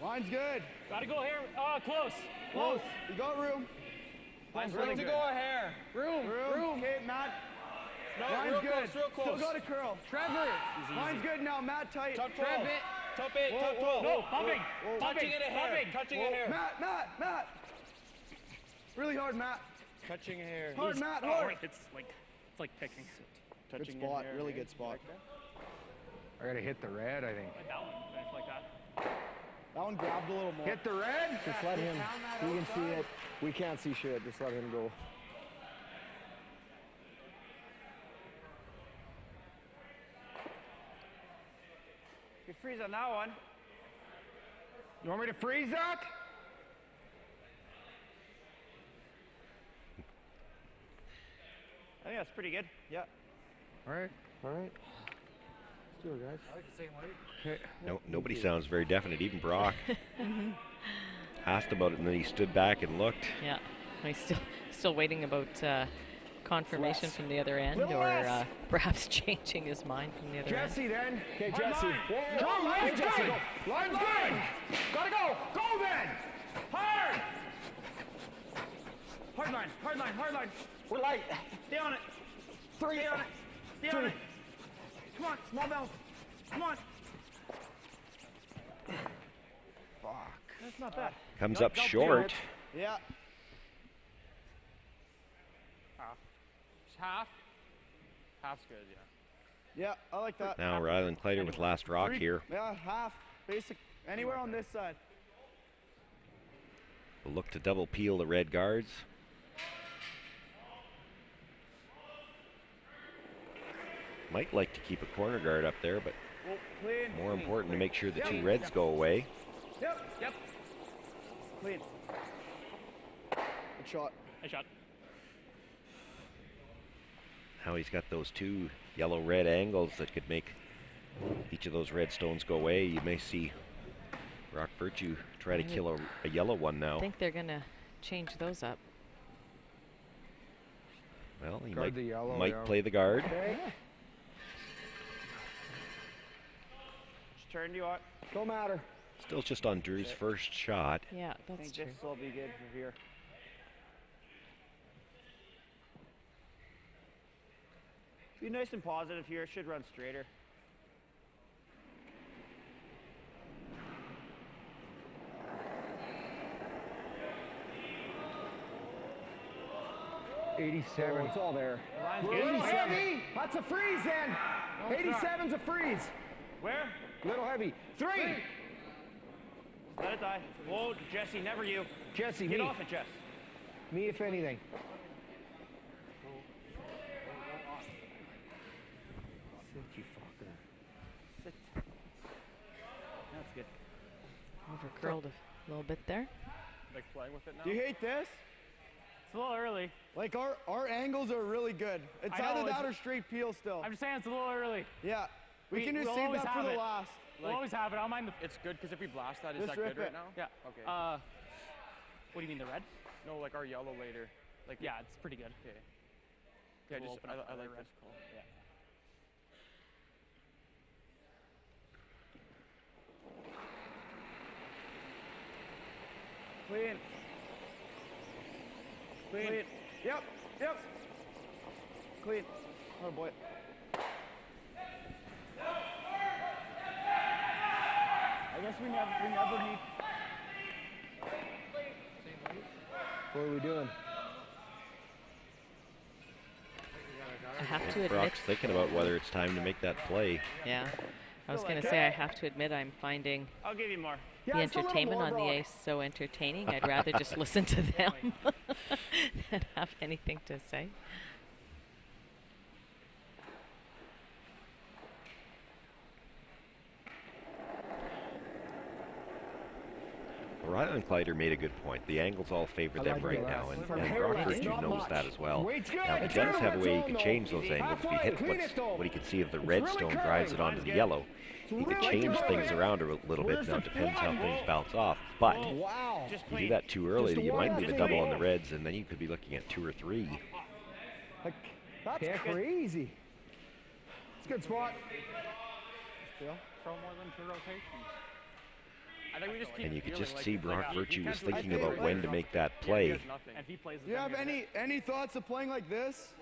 Line's good. Gotta go here. Close. Close. You got room. Line's Room really to good. go a hair. Room. Okay, Matt. No, Line's real good. close, real close. Still got a curl. Trevor. Line's good now. Matt tight. Top 12. Trev it. Top 8. Whoa, Top whoa, 12. No, pumping. Touching it a hair. Pumping. Touching a hair. Matt. Really hard, Matt. Touching a hair. Hard, Matt. Oh, Hard. it's like picking. Good Touching spot. a hair. Really good spot. I gotta hit the red, I think. That one. Finish like that. That one grabbed a little more. Hit the red. Just let him. He can see it. We can't see shit. Just let him go. You freeze on that one. You want me to freeze that? I think that's pretty good. Yeah. All right. All right. Let's do it, guys. Okay. No, nobody sounds very definite, even Brock. Asked about it and then he stood back and looked. Yeah. He's still waiting about confirmation from the other end, Little or less. perhaps changing his mind from the other end. Jesse then. Okay, Jesse. Whoa, line's good. Line's good. Gotta go. Go then. Hard. Hard line. Hard line. Hard line. We're light. Stay on it. Three. Stay on it. Stay on it. Come on. Small bounce. Come on. not bad. Comes up short. Yeah. Half. Half's good, yeah. Yeah, I like that. Now Ryland Kleiter with last rock here. Yeah, half. Basic. Anywhere on this side. We'll look to double peel the red guards. Might like to keep a corner guard up there, but more important to make sure the two reds go away. Yep. Clean. Good shot. Nice shot. How he's got those two yellow-red angles that could make each of those red stones go away. You may see Brock Virtue try to kill a yellow one now. I think they're going to change those up. Well, he Guard the yellow, might play the guard. Okay. Just turn you on. Don't matter. Still just on Drew's first shot. Yeah, I that's think true. this will be good for here. Be nice and positive here. Should run straighter. Oh, it's all there. Line's We're good. 87. Heavy. That's a freeze then. 87's a freeze. Where? Little heavy. 3. Let it die. Whoa, Jesse, never you. Jesse, Get me. off it, Jess. Me, if anything. Sit, you fucker. Sit. That's good. Over curled a little bit there. Like playing with it now? Do you hate this? It's a little early. Like our angles are really good. It's I know, either that it's- or straight peel still. I'm just saying it's a little early. Yeah. We can just we'll save always that for have the it. last. We'll always have it. I don't mind the. It's good because if we blast that, is Just that rip good right it. now? Yeah. Okay. What do you mean, the red? No, like our yellow later. Like Yeah, it's pretty good. Okay. Yeah, We'll just open up I the like red. this call. Yeah. Clean. Clean. Yep. Yep. Clean. Oh boy. I guess we never need. What are we doing? I have to admit, Brock's thinking about whether it's time to make that play. yeah. I was going to say, I have to admit, I'm finding I'll give you more. the entertainment on the ice so entertaining. I'd rather just listen to them than have anything to say. Ryland Kleiter made a good point. The angles all favor them right now, and Brock Virtue knows that as well. Now, he does have a way he can change those angles. If he hits what he can see of the red stone, drives it onto the yellow, he could change things around a little bit. Now, it depends how things bounce off. But if you do that too early, you might leave a double on the reds, and then you could be looking at 2 or 3. Like, that's crazy. It's a good spot. Still throw more than 2 rotations. I think we just keep And you could feeling just like see like Brock he Virtue was can't thinking really about do when it. to make that Yeah, he play. has nothing. If he plays Do you have any thoughts of playing like this?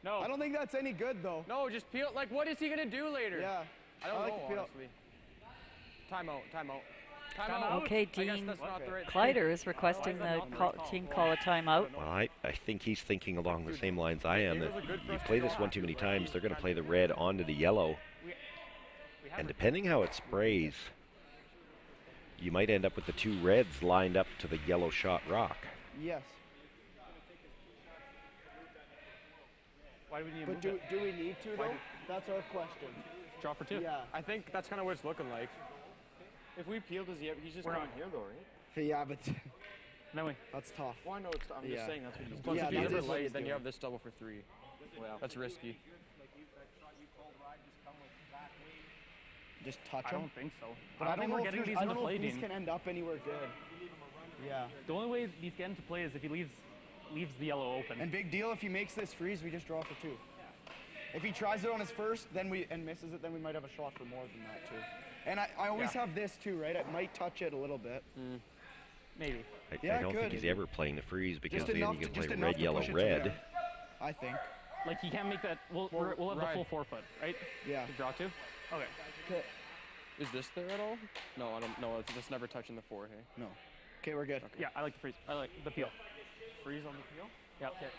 No. I don't think that's any good though. No, just peel. Like, what is he gonna do later? Yeah. I don't I like know, to peel. honestly. Timeout. Okay, I guess Dean that's not the right Kleiter is requesting the team call a timeout. Well, I think he's thinking along the same lines I am, that you play this one too many times, they're going to play the red onto the yellow. And depending how it sprays, you might end up with the 2 reds lined up to the yellow shot rock. Yes. Why do we need to But move do it? we need to though? That's our question. Draw for 2. Yeah. I think that's kind of what it's looking like. If we peel, he's just coming here though, right? Yeah, but No, that's tough. Well, I know I'm Yeah. just saying that's what he's Plus, doing. if If he he's does ever what late, he's then you doing. have this double for 3. Well, that's risky. Just touch I them. don't think so. But I don't think know we're if getting there's- these I into don't know play, if these Dean. can end up anywhere good. Yeah. The only way these get into play is if he leaves the yellow open. And big deal if he makes this freeze, we just draw for 2. If he tries it on his first, then and misses it, then we might have a shot for more than that too. And I always have this too, right? I might touch it a little bit. Maybe. Yeah, I don't good. think he's ever playing the freeze because Just then enough you to- can just play enough red, to yellow, push it to red. there, I think. Like he can't make that. We'll have the full 4 foot, right? Yeah. To draw 2. Okay. Okay. Is this there at all? No, I don't know. It's just never touching the 4, hey? No. Okay, we're good. Yeah, I like the freeze. I like the peel. Freeze on the peel? Yeah. Okay.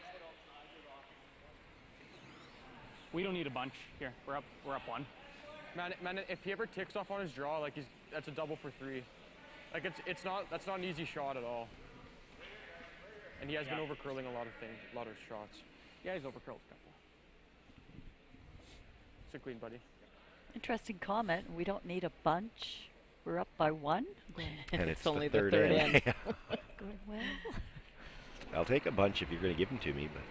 We don't need a bunch. Here, we're up 1. Man, if he ever ticks off on his draw, like that's a double for 3. Like that's not an easy shot at all. And he has been over curling a lot of shots. Yeah, he's over curled a couple. So clean, buddy. Interesting comment. We don't need a bunch. We're up by 1. And it's only the the third third end. end. Going well. I'll take a bunch if you're going to give them to me, but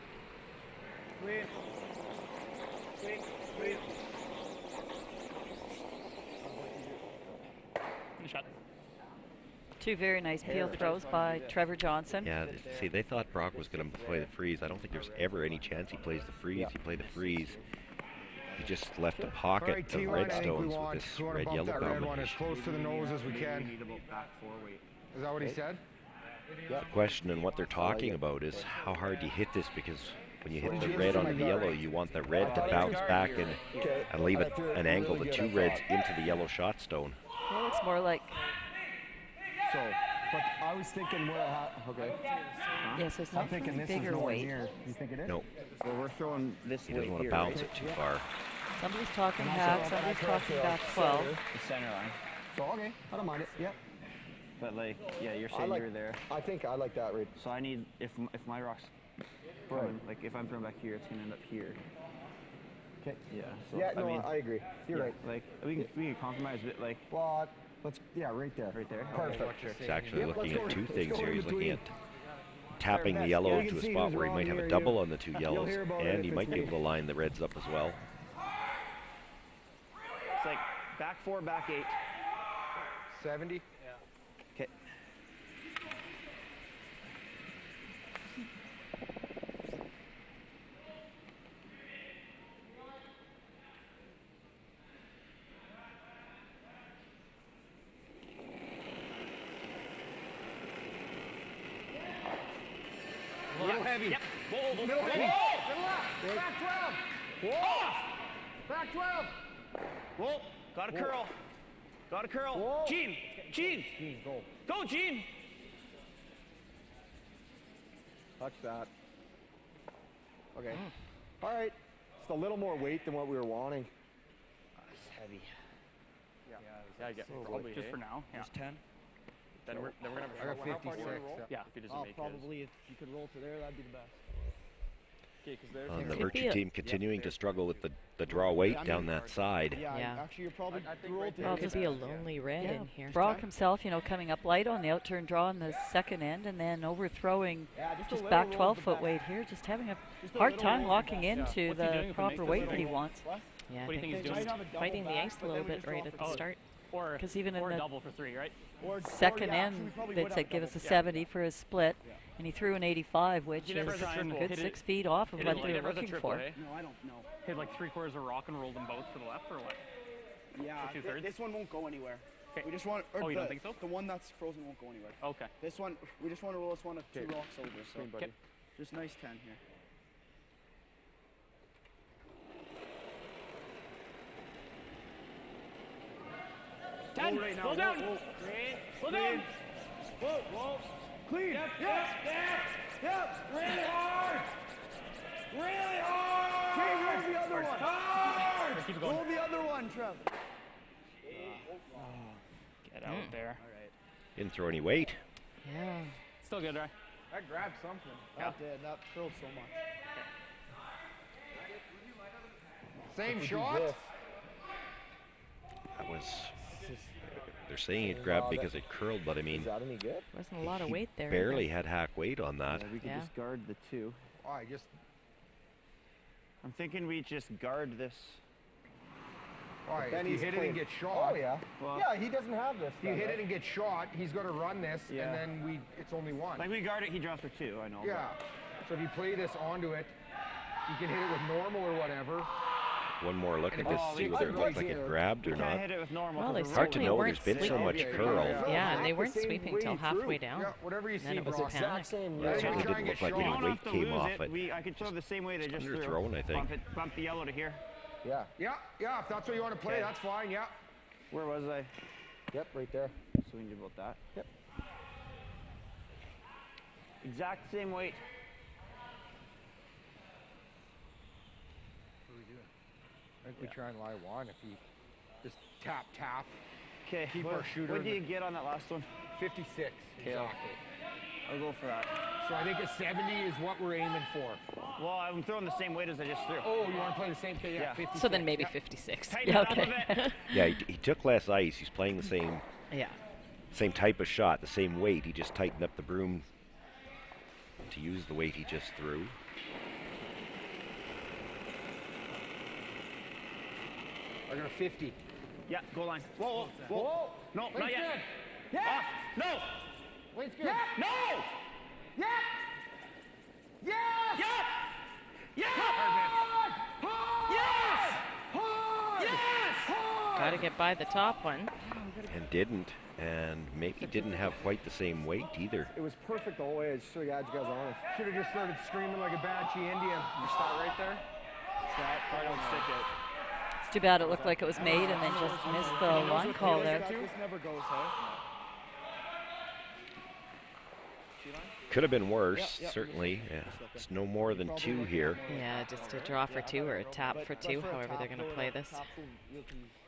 Shot. 2 very nice peel throws by Trevor Johnson. yeah, see, they thought Brock was going to play the freeze. I don't think there's ever any chance he plays the freeze. He played the freeze. He just left a pocket of red stones with this red-yellow combination. As close to the nose as we can. Is that what he said? The question and what they're talking about is how hard you hit this, because when you hit the red onto the yellow, you want the red to bounce back and leave it an angle, the 2 reds into the yellow shot stone. It looks more like... So, but I was thinking okay. Yes, it's I'm not thinking this is bigger nowhere weight. near. You think it is? No, Well, we're throwing this he doesn't want to bounce it too far. Somebody's talking half, somebody's talking back 12. The center line. So, okay, I don't mind it. Yeah. But like, yeah, you're saying you're there. I think I like that read. So I need, if my rock's coming, like if I'm throwing back here, it's gonna end up here. Okay. Yeah. So, Yeah, no, I mean, I agree. You're right. Like we can compromise a bit, like. But let's, yeah, right there. Right there. Perfect. He's actually Yep, looking let's at go. 2 Let's things go here. in He's looking between. at tapping the Yeah, yellow you into can a see spot who's where he wrong might have here, a double you. on the 2 You'll yellows, hear about it and if he it's might be me. able to line the reds up as well. It's like back 4, back 8. 70? Okay. A little heavy. Yep. Whoa. Middle heavy. Back 12. Whoa. Back 12. Whoa. Got a curl. Got a curl. Whoa. Gene. Gene, go. Go, Gene. Touch that. Okay. All right. Just a little more weight than what we were wanting. It's heavy. Yeah, I get probably Just for now. Yeah. Just 10. Then we're gonna have I got 56. Yeah. if he doesn't make Probably if you could roll to there, that'd be the best. Okay, because there's On the Could be Virtue a- team continuing to struggle with the draw weight down that side. Yeah. Actually, you're probably Well, Could be a lonely red in here. Brock himself, coming up light on the outturn draw in the second end, and then overthrowing just back 12-foot weight here, just having a hard time locking into What's he doing the if he proper makes this weight that he roll? wants. Yeah, What do you think he's they're doing? just fighting the ice a little bit right at the start. Or Because even in or a the double for 3, right? second end, they said give us a 70 for his split, and he threw an 85, which He never is has a a triple. good Hit it- 6 feet off of Hit what it they were never has a looking triple, for. eh? No, I don't know. Hit like 3/4 of rock and rolled them both to the left, or what? Yeah, For 2/3? this one won't go anywhere. Okay. We just want. Oh, you don't think so? The one that's frozen won't go anywhere. Okay. This one, we just want to roll this one at 2 rocks over. So Clean, buddy. just nice 10 here. Ten. Right now. Slow down. Whoa, Slow down. whoa. Clean. Yep. Really hard. Really hard. Okay, roll the other one. Hard. Keep it going. Roll the other one, Trev. Get out there. Didn't throw any weight. Yeah. Still good, right? I grabbed something. That did. That curled so much. Same shot? That was. They're saying it grabbed because it curled, but I mean, Is that any good? Wasn't a lot of he weight there. barely had hack weight on that. we could Yeah. just guard the 2. Oh, I just. I'm thinking we just guard this. All right, Then if you he's hit it clean. and get shot. Oh, yeah. Well- Yeah, he doesn't have this. If you then, hit right? it and get shot, he's going to run this, Yeah. and then it's only 1. Like we guard it, he draws for 2. I know. but- Yeah. So if you play this onto it, you can hit it with normal or whatever. One more look at Oh, this, see whether it looked like it grabbed or You can't not. hit it with normal. Well, 'cause they the Hard to certainly know. weren't There's been so much sweeping. curl. Yeah, and they Exact weren't the same sweeping way till he threw. halfway down. Yeah, whatever you Then see, it was Brock. a panic. Exact same. Yeah, it way. certainly try and didn't get look like shot. any You don't weight have to came lose off it. it. I could throw the same way they just underthrown, threw. I think. Bump the yellow to here. Yeah. Yeah, if that's what you want to play, Okay. that's fine, yeah. Where was I? Yep, right there. So we can do about that. Yep. Exact same weight. What are we doing? I think we try and lie one if he just tap. Okay. Keep our shooter. What did you get on that last one? 56. Okay, Exactly. I'll go for that. So I think a 70 is what we're aiming for. Well, I'm throwing the same weight as I just threw. Oh, you want to play the same thing? Yeah. 56. So then maybe 56. Yeah, okay. Yeah, he took less ice. He's playing the same. Yeah. Same type of shot, the same weight. He just tightened up the broom to use the weight he just threw. We're going to 50. Yeah, goal line. Whoa. No, Weight's not yet. good. Yeah. Off. No. Weight's good. Yeah. No. Yeah. Yes. Yeah. Yeah. Hard. Yes. Hard. Yes. Got to get by the top one. And didn't. And maybe didn't have quite the same weight either. It was perfect all the way. I just should have had you guys on it. Should have just started screaming like a Banshee Indian. You start right there. Stop. Probably don't stick it. It's too bad it looked like it was made and then just missed the line call there. This never goes, huh? Could have been worse, certainly. Yeah. It's no more than 2 here. Yeah, just a draw for 2 or a tap for 2, however they're going to play this.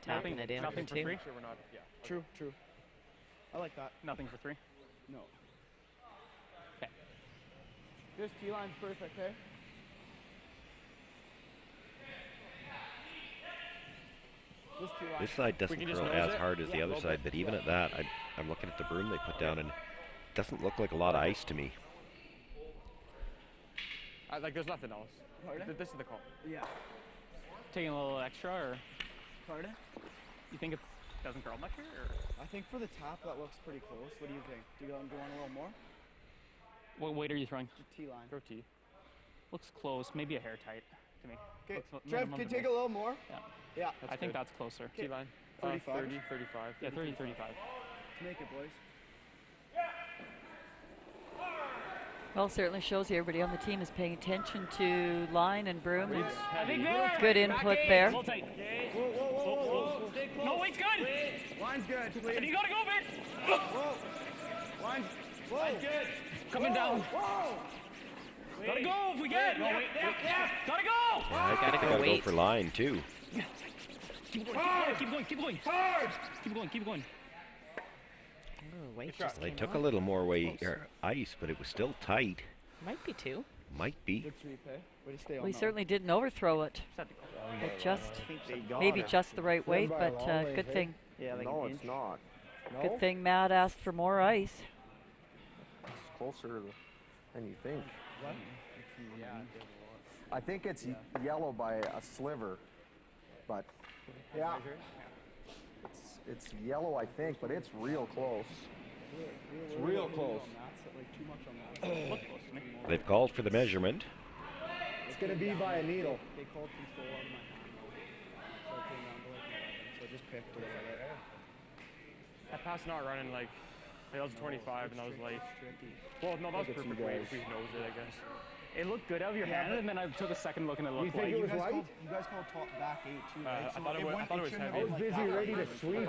Tapping it in for 2. True. I like that. Nothing for 3? No. Okay. This T-line's perfect, eh? This side doesn't curl as hard as the other side, but even at that, I'm looking at the broom they put down, and it doesn't look like a lot of ice to me. Like, there's nothing else. This is the call. Yeah. Taking a little extra, or Pardon? you think it doesn't curl much here? Or? I think for the top, that looks pretty close. What do you think? Do you want to go on a little more? What weight are you throwing? T-line. Throw T. Looks close, maybe a hair tight to me. Okay, Looks Trev, can you take a little more? Yeah. Yeah. I think that's closer. T-line. 35. 30, 35. Yeah, 30, 35. Let's make it, boys. Well, it certainly shows you everybody on the team is paying attention to line and broom. And Heavy. good input there. Hold tight. Whoa. No, weight's good. Line's good. And you gotta go, man. Line's good. Coming down. Whoa. Gotta go if we get. No, wait. Gotta go. Yeah, I think I gotta go for line, too. Keep going. Hard. Keep going. Oh, weight just Well, they came took off. a little more weight ice, but it was still tight. Might be 2. Might be. Good sweep, eh? Way to stay on Well, he that certainly didn't overthrow it. It just, maybe just the right weight, but good thing. Yeah, like No, an it's inch. not. No? Good thing Matt asked for more ice. It's closer than you think. What? Yeah, I think it's yellow by a sliver, but yeah, it's yellow, I think, but it's real close. It's real close. They've called for the measurement. It's going to be by a needle. They called control out of my hand. So it came down to like 11. So I just picked it. That pass not running like that was 25 and I was like, well, no, that was perfect weight if we knows it, I guess. It looked good out of your hand, and then I took a second look and it looked think like. it was right? You guys called top back 8 too, right? I thought it was heavy. I was busy ready to sweep.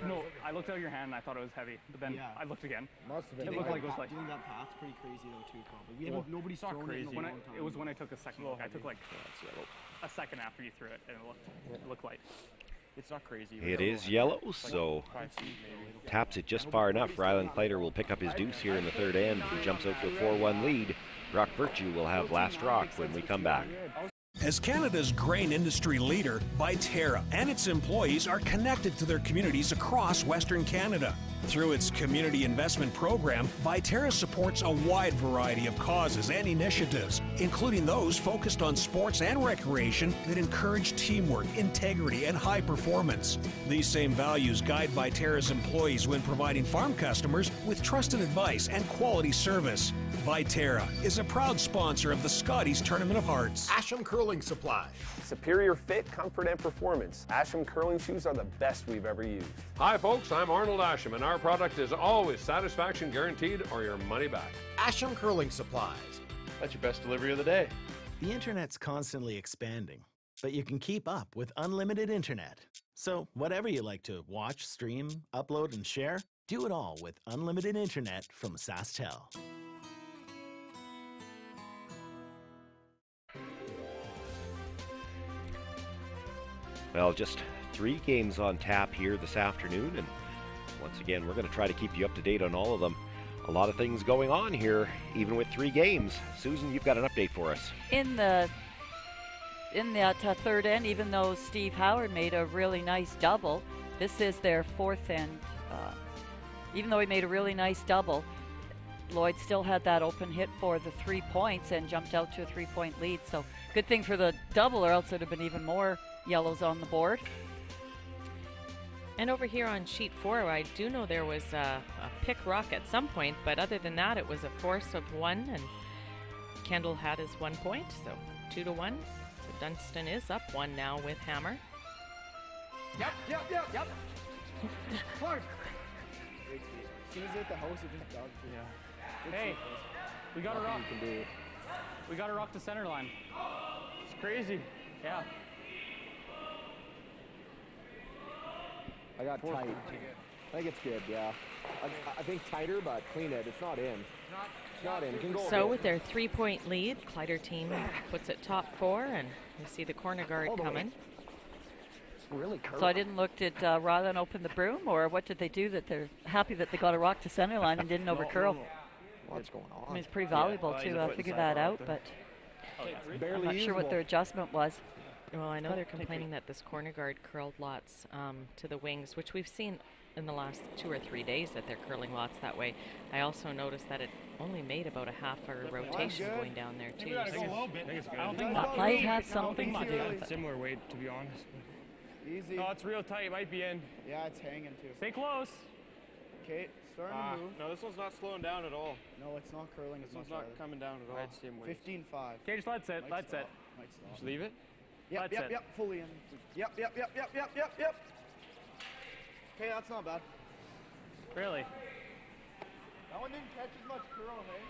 No, I looked out of your hand and I thought it was heavy, but then I looked again. Must have It looked like it was like. Doing that path's pretty crazy though too, probably. Nobody's not thrown crazy. it in a long time. It was when I took a second look. I took like a second after you threw it, and it looked light. It's not crazy. It is yellow, so taps it just far enough. Rylan Kleiter will pick up his deuce here in the third end. He jumps out to a 4-1 lead. Rock Virtue will have last rock when we come back. As Canada's grain industry leader, Viterra and its employees are connected to their communities across Western Canada. Through its community investment program, Viterra supports a wide variety of causes and initiatives, including those focused on sports and recreation that encourage teamwork, integrity, and high performance. These same values guide Viterra's employees when providing farm customers with trusted advice and quality service. Viterra is a proud sponsor of the Scotties Tournament of Hearts. Asham Curling Supply. Superior fit, comfort, and performance. Asham curling shoes are the best we've ever used. Hi folks, I'm Arnold Asham, and our product is always satisfaction guaranteed or your money back. Asham Curling Supplies. That's your best delivery of the day. The internet's constantly expanding. but you can keep up with unlimited internet. So whatever you like to watch, stream, upload, and share, do it all with unlimited internet from SaskTel. Well, just 3 games on tap here this afternoon, and once again, we're going to try to keep you up to date on all of them. A lot of things going on here, even with 3 games. Susan, you've got an update for us. In that third end, even though Steve Howard made a really nice double, this is their 4th end. Even though he made a really nice double, Lloyd still had that open hit for the 3 points and jumped out to a 3-point lead. So good thing for the double, or else there'd have been even more yellows on the board. And over here on sheet 4, I do know there was a pick rock at some point, but other than that, it was a force of 1, and Kendall had his 1 point, so 2-1. So Dunston is up 1 now with Hammer. Yep. Clark. As soon as it hit the house, it just dug. Yeah. Hey, we got to rock. You can do it. We got to rock the center line. It's crazy. Yeah. I got tight. I think it's good, yeah. I think tighter, but clean it. It's not in. It's not in. It can go So with their 3-point lead, Kleiter team puts it top 4, and you see the corner guard coming. Really so I didn't look, did Ryland open the broom, or what did they do that they're happy that they got a rock to center line and didn't over curl? What's going on? I mean, it's pretty valuable to figure that out, but I'm not sure what their adjustment was. Well, I know they're complaining that this corner guard curled lots to the wings, which we've seen in the last 2 or 3 days that they're curling lots that way. I also noticed that it only made about a half-hour rotation going down there, too. That might have something to do with it. Similar weight, to be honest. Easy. Oh, it's real tight. It might be in. Yeah, it's hanging, too. Stay close. Okay, starting to move. No, this one's not slowing down at all. No, it's not curling as much. This one's not coming down at all. 15-5. Okay, just let it sit. Let it sit. Just leave it. Yep, fully in. Yep. Okay, that's not bad. Really? That one didn't catch as much curl, hey?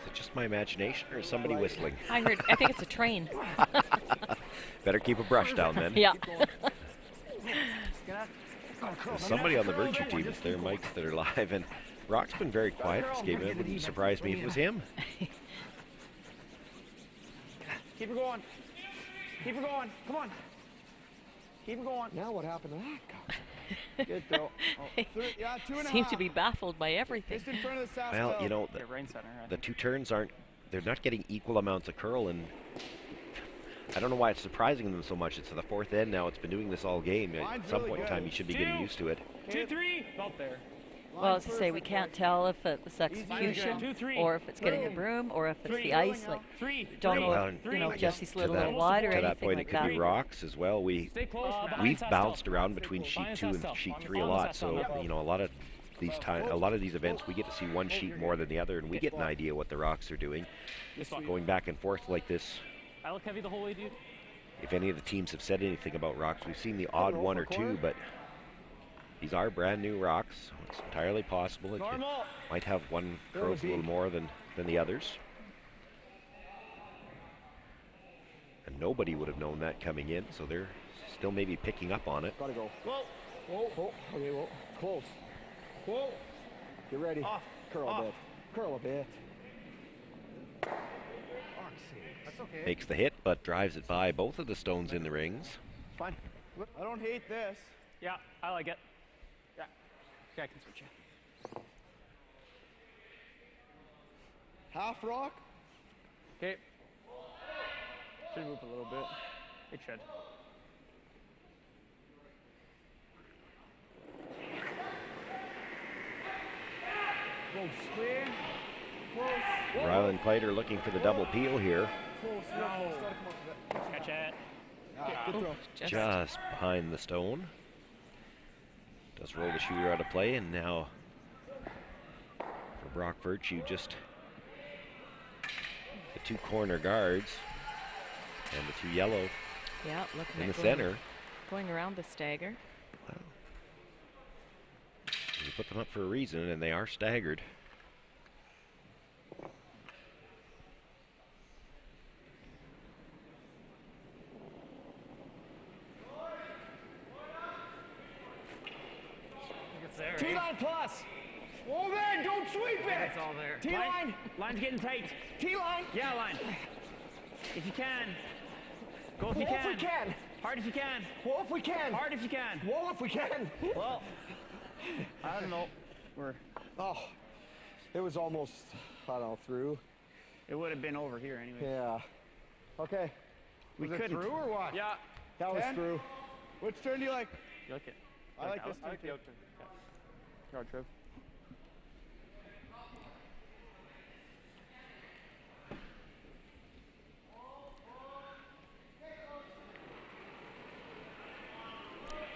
Is it just my imagination, or is somebody whistling? I think it's a train. Better keep a brush down then. Yeah. There's somebody on the Virtue team, it's their mics that are live, and Rock's been very quiet this game. It wouldn't surprise me if it was him. Keep her going. Keep her going. Come on. Keep her going. Now what happened to that guy? Good throw. Oh, yeah, 2.5. Seem to be baffled by everything. Just in front of the Well, you know, the 2 turns they're not getting equal amounts of curl, and I don't know why it's surprising them so much. It's the 4th end now. It's been doing this all game. At some point in time, you should be getting used to it. 2-3. Out there. Well, as I say, we can't tell if it's execution, or if it's getting the broom, or if it's the ice. Like, don't know if Jesse slid a little wide or anything like that. To that point, it could be rocks as well. We've bounced around between sheet 2 and sheet 3 a lot, so you know, a lot of these events, we get to see one sheet more than the other, and we get an idea what the rocks are doing. Going back and forth like this. I look heavy the whole way, dude. If any of the teams have said anything about rocks, we've seen the odd 1 or 2, but these are brand new rocks. So it's entirely possible that you might have one curls a little more than the others. And nobody would have known that coming in, so they're still maybe picking up on it. Gotta go. Whoa. Okay, whoa. Close. Whoa. Get ready. Off. Curl a bit. Curl a bit. Okay. Makes the hit, but drives it by both of the stones in the rings. Fine. I don't hate this. Yeah, I like it. Yeah. Okay, I can switch you. Half rock. Okay. Should move a little bit. It should. Go clear. Close. Ryland Kleiter looking for the double peel here. Catch it. Good throw. Just behind the stone. Does roll the shooter out of play, and now for Brock Virtue, just the 2 corner guards and the 2 yellow Yeah, looking in the at center. going around the stagger. Wow. You put them up for a reason, and they are staggered. T-line plus. Move in, don't sweep it. It's all there. T-line. Line's getting tight. T-line. Yeah, line. If you can. Go if you Whoa, can. if we can. Hard if you can. Whoa, if we can. Hard if you can. Whoa, if we can. Well, I don't know. Oh, it was almost, I don't know, through. It would have been over here anyway. Yeah. Okay. We Was it couldn't. through or what? Yeah. That was 10? through. Which turn do you like? You like it? I like this I like turn. the out turn. Go on, Trev.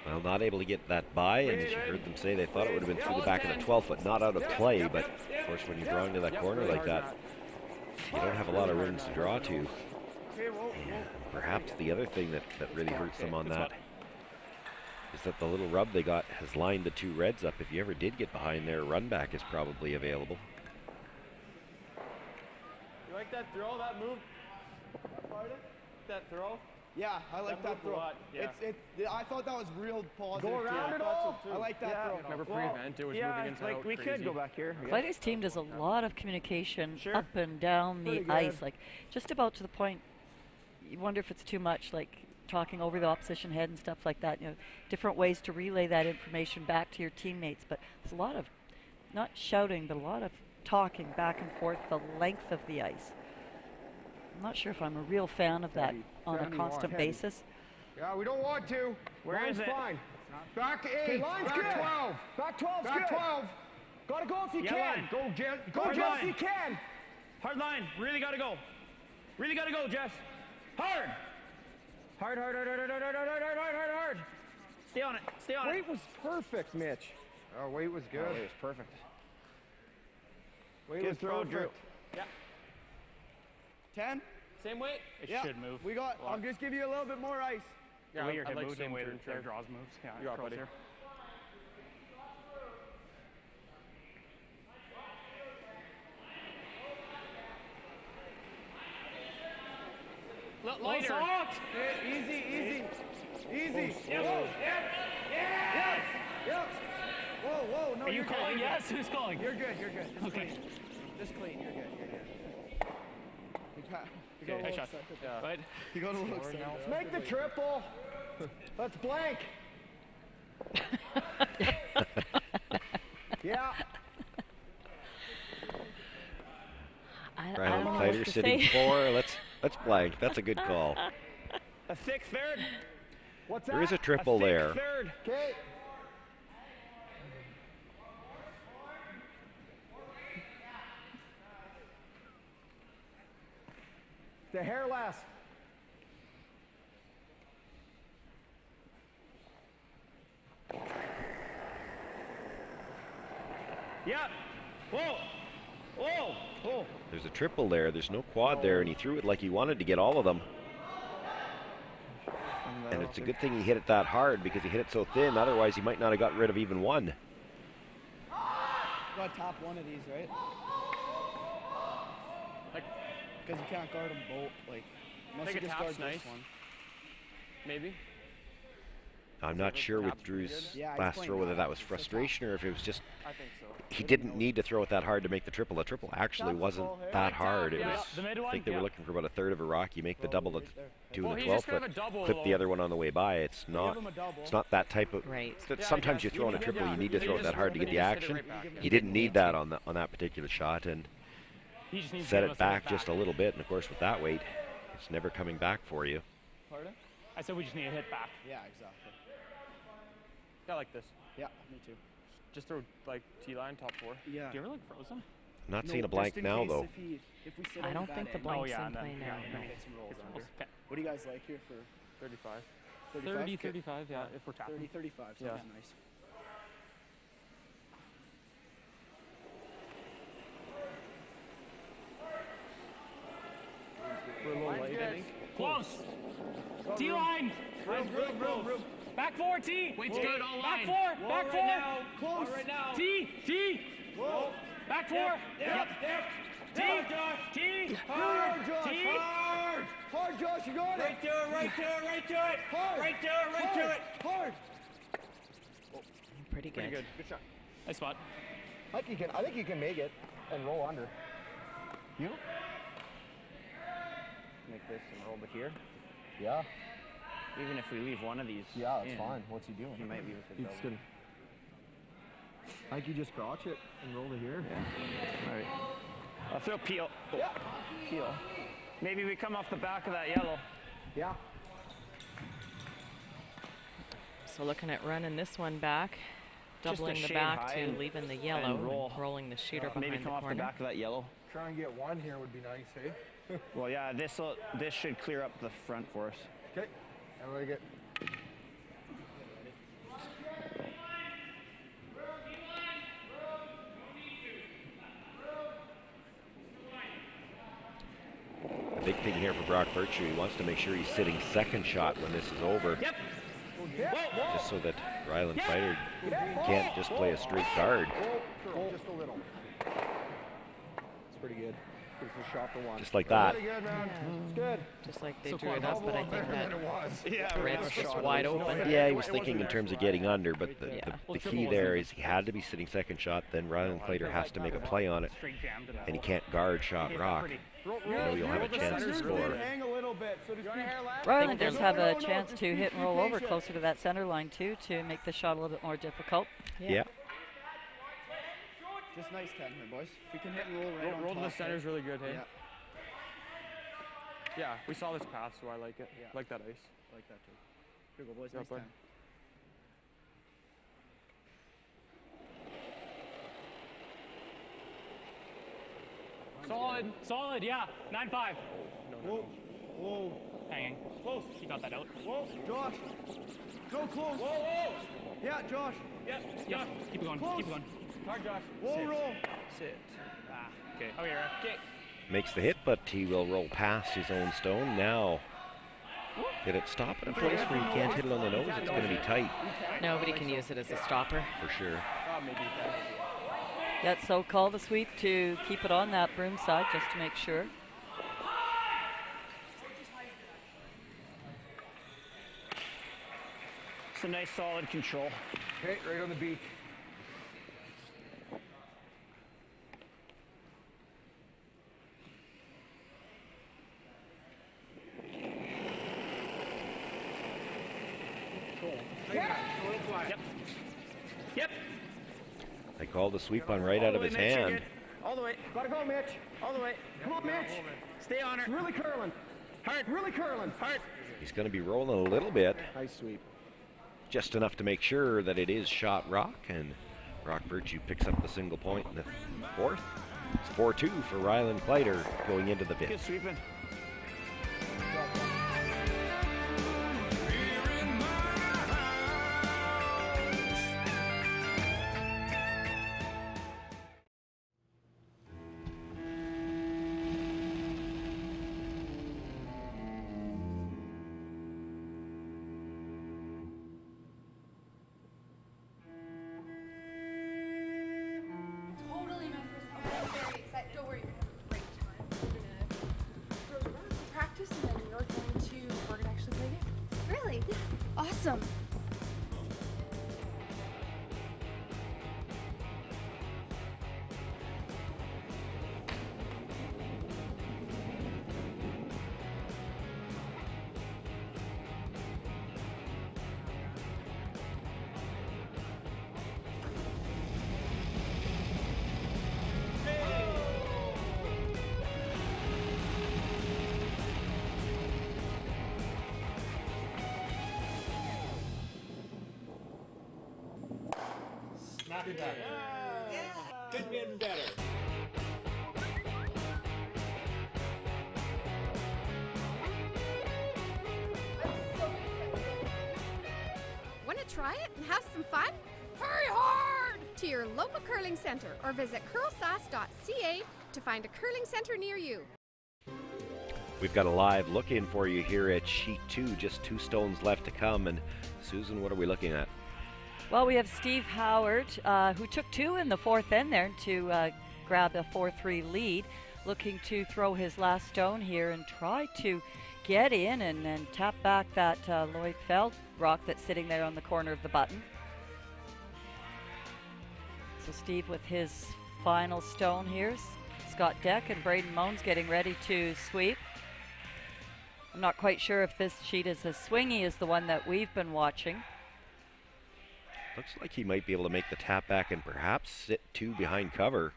Well, not able to get that by, and as you heard them say, they thought it would have been through the back of the 12 foot, not out of play, but of course when you draw into that corner like that, you don't have a lot of rooms to draw to. And perhaps the other thing that really hurts them on that is that the little rub they got has lined the two reds up. If you ever did get behind there, run back is probably available. You like that throw, that move? That throw? Yeah, I like that moved a throw. lot, yeah. I thought that was real positive. Go around too. it all. I like that throw. Remember prevent, it was yeah, moving inside like out we crazy. could go back here. Clayter's team does a lot of communication Sure. up and down the Pretty ice, good. like just about to the point you wonder if it's too much, like talking over the opposition head and stuff like that. You know, different ways to relay that information back to your teammates. But there's a lot of, not shouting, but a lot of talking back and forth the length of the ice. I'm not sure if I'm a real fan of that on a 71. constant basis. Yeah, we don't want to. Where Line's is it? fine. Back 8. Okay, line's back good. 12. Back 12's Back good. 12. Gotta go if you Yeah, can. line. Go, Jen. Go, Hard Jeff, line. if you can. Hard line. Really gotta go. Really gotta go, Jeff. Hard. Hard, hard, hard, hard, hard, hard, hard, hard, hard, hard, hard, hard. Stay on it. Stay on it. Weight was perfect, Mitch. Oh, weight was good. It was perfect. Weight Good was throw, perfect. Drew. 10? Same weight? It Yeah. should move. We got, I'll just give you a little bit more ice. The way your I head like moves same and weight their, in their Trev. draws moves. Yeah, You got, curls buddy. here. Lighter. Soft. Easy, easy. Easy. Yep. Yes. Yep. Whoa, whoa. No, Are you you're calling? good. Yes. Who's calling? You're good. You're good. Just Okay. clean. Just clean. You're good. You're good. You Okay, nice shot. Right. You go to look. Let's make the triple. Let's blank. Yeah. I Right don't on know what Kleiter to sitting say. 4. Let's blank. That's a good call. A thick third. What's There is a that? triple a thick there. Third. Okay. The hair last. Yep. Whoa. Whoa. Whoa. There's a triple there. There's no quad there, and he threw it like he wanted to get all of them. And it's a good thing he hit it that hard because he hit it so thin. Otherwise, he might not have got rid of even one. Got to top one of these, right? Because you can't guard them both. Like, unless Think you a just tap's guard nice. this one. Maybe. I'm not sure with Drew's Yeah, he's last playing throw whether that. that was It's a frustration or if it was just I think so. he didn't need to throw it that hard to make the triple. The triple actually wasn't that hard. It was, The mid I one? think they were Yeah. looking for about a third of a rock. You make the double that's doing Well, the he's 12 just gonna foot, have a double, clip the though. other one on the way by. It's not. him a double. It's not that type of. Right. that Yeah, I sometimes guess. you throw in a Yeah, triple, you need to you throw it just- that hard to get you the just hit it action. right back. He didn't need that on that particular shot, and He just needs set to it back just a little bit. And of course, with that weight, it's never coming back for you. Pardon? I said we just need to hit back. Yeah, exactly. Yeah, like this. Yeah, me too. Just throw like T-line, top 4. Yeah. Do you ever like frozen? I'm not No, seeing a just blank in now case though. If we sit I on don't that think the end, blank's yeah, in no, play yeah, now. we're gonna get some rolls It's under. almost What do you guys like here for 35. 35? 30, Okay. 35, yeah, if we're tapping. 30, 35 sounds Yeah. nice. We're a little Mine's late, I good. think. Close. T-line. Room. Back 4, T. Wait's good, all Back line. 4, back 4. Right now. Close. Right now. T. Whoa. Back 4. Yep. T. Josh. T. Hard, Josh. T. Hard. Hard, Josh. You got it. Right to it. Hard. Right to it. Hard. Pretty good. Good shot. Nice spot. I think you can make it and roll under. You? Make this and roll to here. Yeah. Even if we leave one of these. Yeah, that's in, fine. What's he doing? He might be with it. He's gonna. I think you just crotch it and roll to here. Yeah. All right. I'll throw peel. Oh. Yeah. Peel. Maybe we come off the back of that yellow. Yeah. So looking at running this one back, doubling the back to leaving the yellow, and rolling the shooter behind maybe come the off corner. the back of that yellow. Try and get one here would be nice, hey? Well, yeah, this should clear up the front for us. Okay. Everybody get. The big thing here for Brock Virtue, he wants to make sure he's sitting second shot when this is over. Yep. Just so that Ryland Kleiter can't just play a straight card. Just a little. It's pretty good. It's a shot for one. Just like that. Pretty good, man. It's good. Just like they drew it up, but I think that Yeah, red was just wide open. Yeah, he was thinking in terms of getting under, but the key there is he had to be sitting second shot, then Ryland Kleiter has to make a play on it, and he can't guard shot rock. You know you'll have a chance to score. Hang a little bit. So does Ryland does have a chance to hit and roll over closer to that center line too to make the shot a little bit more difficult. Yeah. Just nice 10 here, boys. If we can hit and roll right on Roll to top, the center's really good, hey? Yeah. Yeah, we saw this path, so I like it. Yeah. Like that ice. I like that too. Here we go, boys. Yeah, Nice bud. 10. Solid, yeah. 9-5. Whoa. Hanging. Close. He got that out. Whoa. Josh. Go close. Whoa. Yeah, Josh. Yep. Keep it going. Close. Keep it going. Hard, Josh. Whoa, roll. Sit. Okay. Oh, yeah. Okay. Makes the hit, but he will roll past his own stone. Now, did it stop in a place where he can't hit it on the nose? It's going to be tight. Nobody can use it as a stopper. For sure. That's so call the sweep to keep it on that broom side just to make sure. It's a nice solid control. Okay, right on the beak. Yep. They called the sweep on right out of his hand. All the way. Gotta go, Mitch. All the way. Come on, Mitch. Stay on it. Really curling. Hard. Really curling. Hard. He's going to be rolling a little bit, Nice sweep. just enough to make sure that it is shot rock, and Brock Virtue picks up the single point in the fourth. It's 4-2 for Ryland Kleiter going into the Good fifth. sweeping. Totally my first time. I'm very excited. Don't worry, you're gonna have a great time. We're gonna go to work, practice, and then we're gonna actually play games. Really? Yeah. Awesome. Not better. Could be better. Want to try it and have some fun? Hurry hard to your local curling center or visit CurlSask.ca to find a curling center near you. We've got a live look in for you here at sheet 2, just 2 stones left to come. And Susan, what are we looking at? Well, we have Steve Howard, who took 2 in the 4th end there to grab a 4-3 lead, looking to throw his last stone here and try to get in and tap back that Lloyd Feld rock that's sitting there on the corner of the button. So Steve with his final stone here. Scott Deck and Braden Moans getting ready to sweep. I'm not quite sure if this sheet is as swingy as the one that we've been watching. Looks like he might be able to make the tap back and perhaps sit 2 behind cover.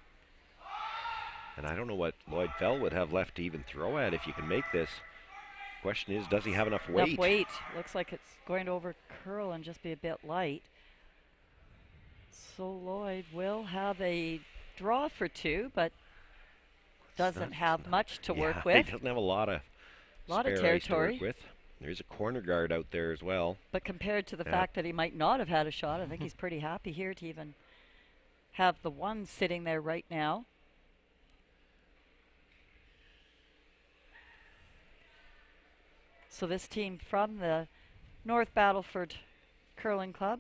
And I don't know what Lloyd Fell would have left to even throw at if you can make this. Question is, does he have enough weight? Enough weight. Looks like it's going to over curl and just be a bit light. So Lloyd will have a draw for 2, but doesn't have much to work with. He doesn't have a lot of territory to work with. There's a corner guard out there as well. But compared to the fact that he might not have had a shot, I think he's pretty happy here to even have the 1 sitting there right now. So this team from the North Battleford Curling Club,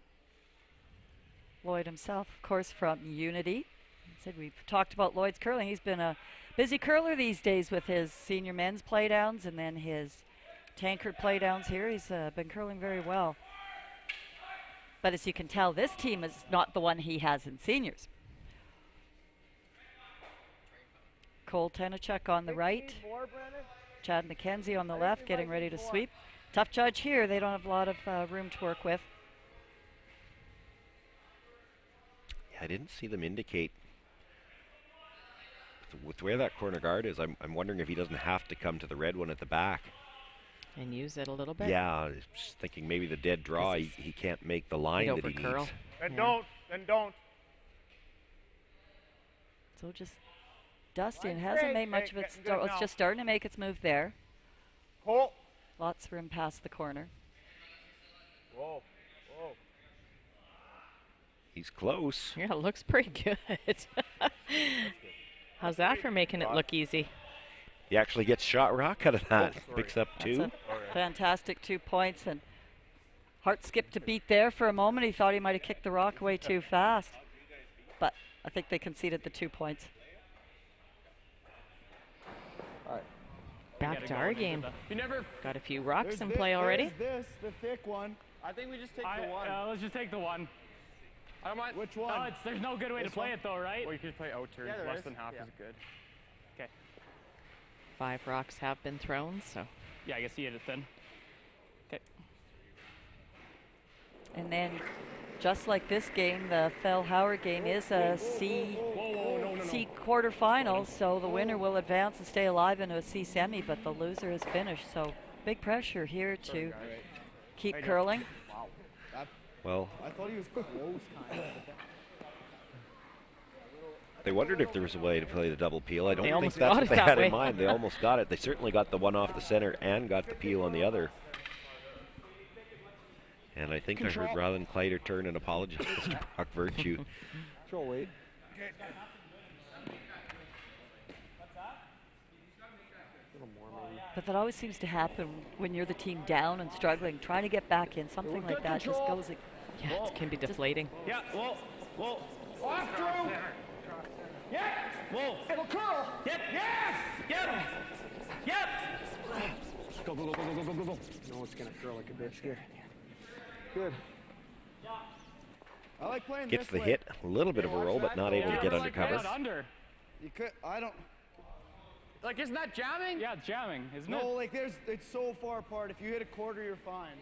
Lloyd himself, of course, from Unity. We've talked about Lloyd's curling. He's been a busy curler these days with his senior men's playdowns and then his Tankard playdowns here. He's been curling very well. But as you can tell, this team is not the one he has in seniors. Cole Tenachuk on the right. Chad McKenzie on the left, getting ready to sweep. Tough judge here. They don't have a lot of room to work with. Yeah, I didn't see them indicate with where that corner guard is. I'm wondering if he doesn't have to come to the red one at the back and use it a little bit. Yeah, I was just thinking maybe the dead draw. He can't make the line that he needs. And don't. So just Dusty, and hasn't made much of it. It's just starting to make its move there. Pull. Lots of room past the corner. Whoa. He's close. Yeah, it looks pretty good. How's that for making it look easy? He actually gets shot rock out of that. Picks up 2. Fantastic 2 points, and Hart skipped a beat there for a moment. He thought he might have kicked the rock away too fast, but I think they conceded the 2 points. Back to our game. Got a few rocks in play already. This, the thick one. I think we just take the 1. Let's just take the 1. I don't mind. Which one? There's no good way to play it though, right? Well, you could play out turn. Yeah, Less than half is good. Okay. 5 rocks have been thrown, so. Yeah, I guess he hit it then. Okay. And then, just like this game, the Fell Howard game is a C quarterfinal, so the winner will advance and stay alive into a C semi, but the loser is finished. So big pressure here to keep curling. Well, I thought he was close, kind of. They wondered if there was a way to play the double peel. I don't think almost that's got what it they that had way. in mind. They almost got it. They certainly got the one off the center and got the peel on the other. And I think I heard Rylan Kleiter turn and apologize to Brock Virtue. Control weight. But that always seems to happen when you're the team down and struggling, trying to get back in. Something like that just goes. Yeah, it can be deflating. Yeah, whoa. Off through. Yep. Whoa. It'll curl. Yep. Yes. Yep. Go. No, it's going to curl like a bitch here. Good. I like playing Gets this the way. hit, a little bit of a roll, but not able to get under cover. You could, I don't. Like, isn't that jamming? Yeah, it's jamming, isn't it? No, like it's so far apart. If you hit a quarter, you're fine.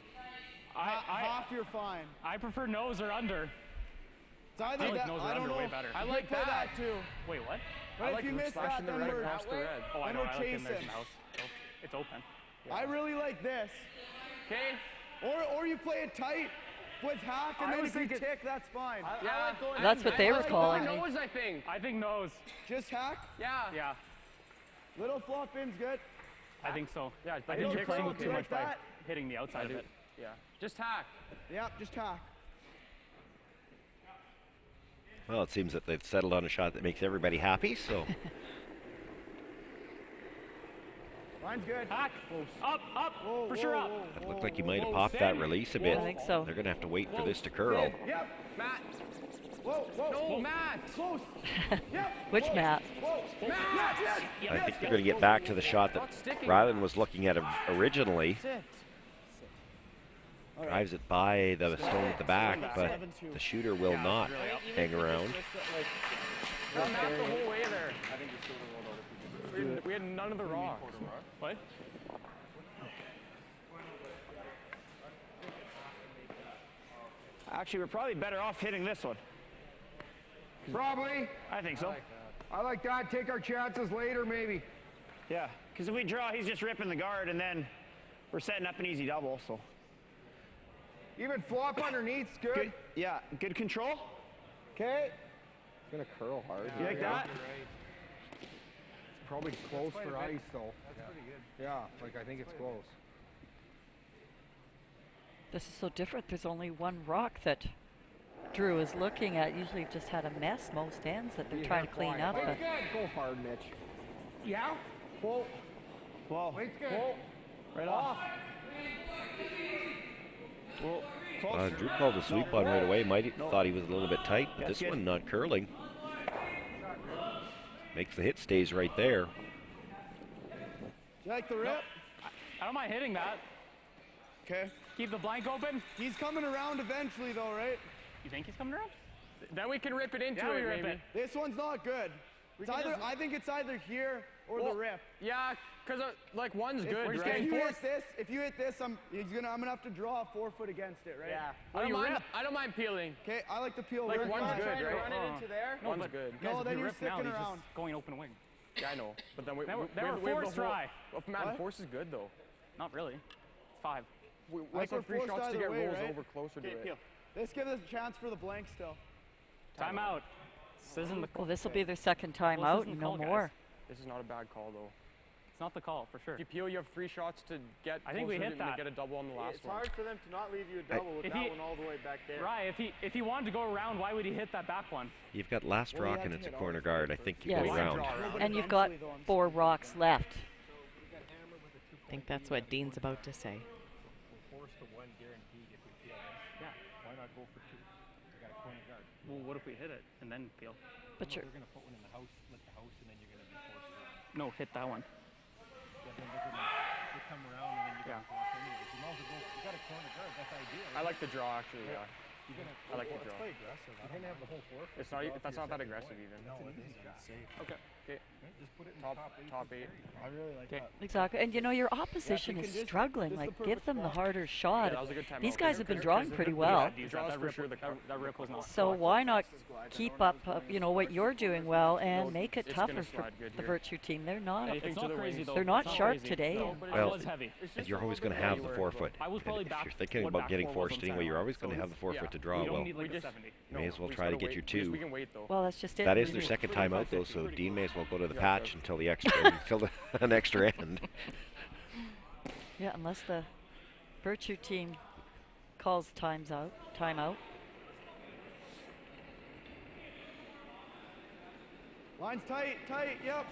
Half, you're fine. I prefer nose or under. It's either I like that. nose or I don't under know. way better. I like that too. Wait, what? But if you miss that, then we're across the red. Oh, I then know. we're I like in there's chasing. mouse. So it's open. I really like this. Okay. Or you play it tight with hack, and then if you tick, that's fine. Yeah. That's what they were calling. Nose, I think. I think nose. Just hack. Yeah. Little flop in's good. I think so. Yeah, I don't think you're play playing with too it much like by that. hitting the outside of it. Yeah. Just hack. Yep, just hack. Well, it seems that they've settled on a shot that makes everybody happy, so. Line's good. Hack. Up, up. Whoa, for sure up. That looked like he might have popped that release a bit. I think so. They're going to have to wait for this to curl. Yep. Matt. Whoa, whoa. No, Matt. Close. Yep. Which Matt? Whoa. Matt. Yes. I think they're going to get back to the shot that Ryland was looking at originally. Drives it by the stone at the back, but the shooter will not hang around. Matt the whole way there. I think we had none of the rocks. What? Actually, we're probably better off hitting this one. Probably. I think so. I like that. Take our chances later, maybe. Yeah, because if we draw, he's just ripping the guard, and then we're setting up an easy double, so. Even flop underneath's good. Yeah, good control. Okay. It's going to curl hard. You like that? It's probably close for ice, though. That's pretty good. Yeah, like I think it's close. This is so different. There's only one rock that Drew is looking at. Usually just had a mess most ends that they're trying to clean up. But Go hard, Mitch. Yeah. Whoa. Whoa. Weight's good. Whoa. Right off. Whoa. Drew called a sweep on right away. Might thought he was a little bit tight, but this one not curling. Makes the hit, stays right there. Do you like the rip? I don't mind hitting that. Okay. Keep the blank open. He's coming around eventually, though, right? You think he's coming around? Then we can rip it into it, maybe. This one's not good. It's either, I think it's either here or the rip. Yeah, because like one's good, If right? you hit this, I'm gonna have to draw a 4 foot against it, right? Yeah. I don't mind peeling. Okay, I like the peel. Like one's good, right? Run it into there. One's good. No, then you're sticking around. Going open wing. Yeah, I know. But then we force try. Matt, force is good though. Not really. It's 5. Like for 3 shots to get rolls over closer to it. Let's give us a chance for the blank still. Time out. This isn't the call. well, this will be their second time out and no more. This is not a bad call though. It's not the call for sure. If you peel, you have 3 shots to get. I think we hit that. Get a double on the last one. It's hard for them to not leave you a double with that one all the way back there. Right. If he wanted to go around, why would he hit that back one? You've got last rock and it's a corner guard. I think you go around. And you've got 4 rocks left. I think that's what Dean's about to say. Force to 1 guaranteed if we peel. Yeah. Why not go for 2? We got a corner guard. Well, what if we hit it and then peel? But we're going to put one in the house, split the house, and then you're going to be forced to. No, hit that one. Yeah, then they come around and then you got to block anyways. You might as well go. You got a corner guard. That's ideal. I like the draw actually. Yeah. I like the draw. It's quite aggressive. You're going to have the whole 4. It's not. That's not that aggressive even. No, it is. It's safe. Okay. Okay. Just put it in top 8. I really like that. Exactly. And you know, your opposition is struggling. Like, give them the harder shot. Yeah, that was a good time These out. guys have been drawing pretty well. That rip was not. So why not keep up, you know, what you're doing well and make it tougher for the Virtue team? They're not. It's not crazy though. They're not sharp today. Well, you're always going to have the 4 foot. And if you're thinking about getting forced anyway, you're always going to have the 4 foot to draw. Well, may as well try to get your 2. Well, that's just it. That is their second time out though, so Dean may as well go to the patch until the extra and fill an extra end. Yeah, unless the Virtue team calls timeout. Line's tight, yep.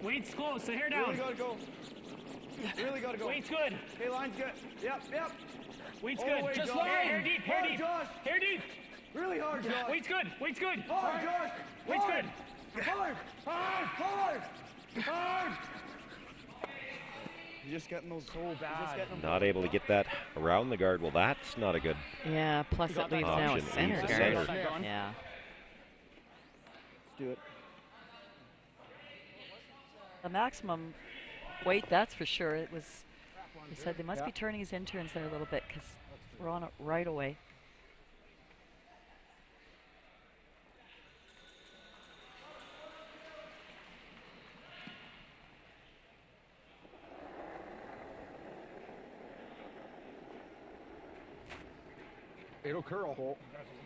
Weight's close, so hair down. Really gotta go. Really gotta go. Weight's good. Okay, line's good. Yep. Weight's good. Just line. Hair deep. Hair deep. Really hard, Josh. Weight's good. Hard, Josh. Weight's good. Hard. You're just getting those so bad. Not able to get that around the guard. Well, that's not a good Yeah, plus it leaves now a center guard. Yeah. Let's do it. The maximum weight, that's for sure. It was, he said they must be turning his interns there a little bit because we're on it right away. It'll curl.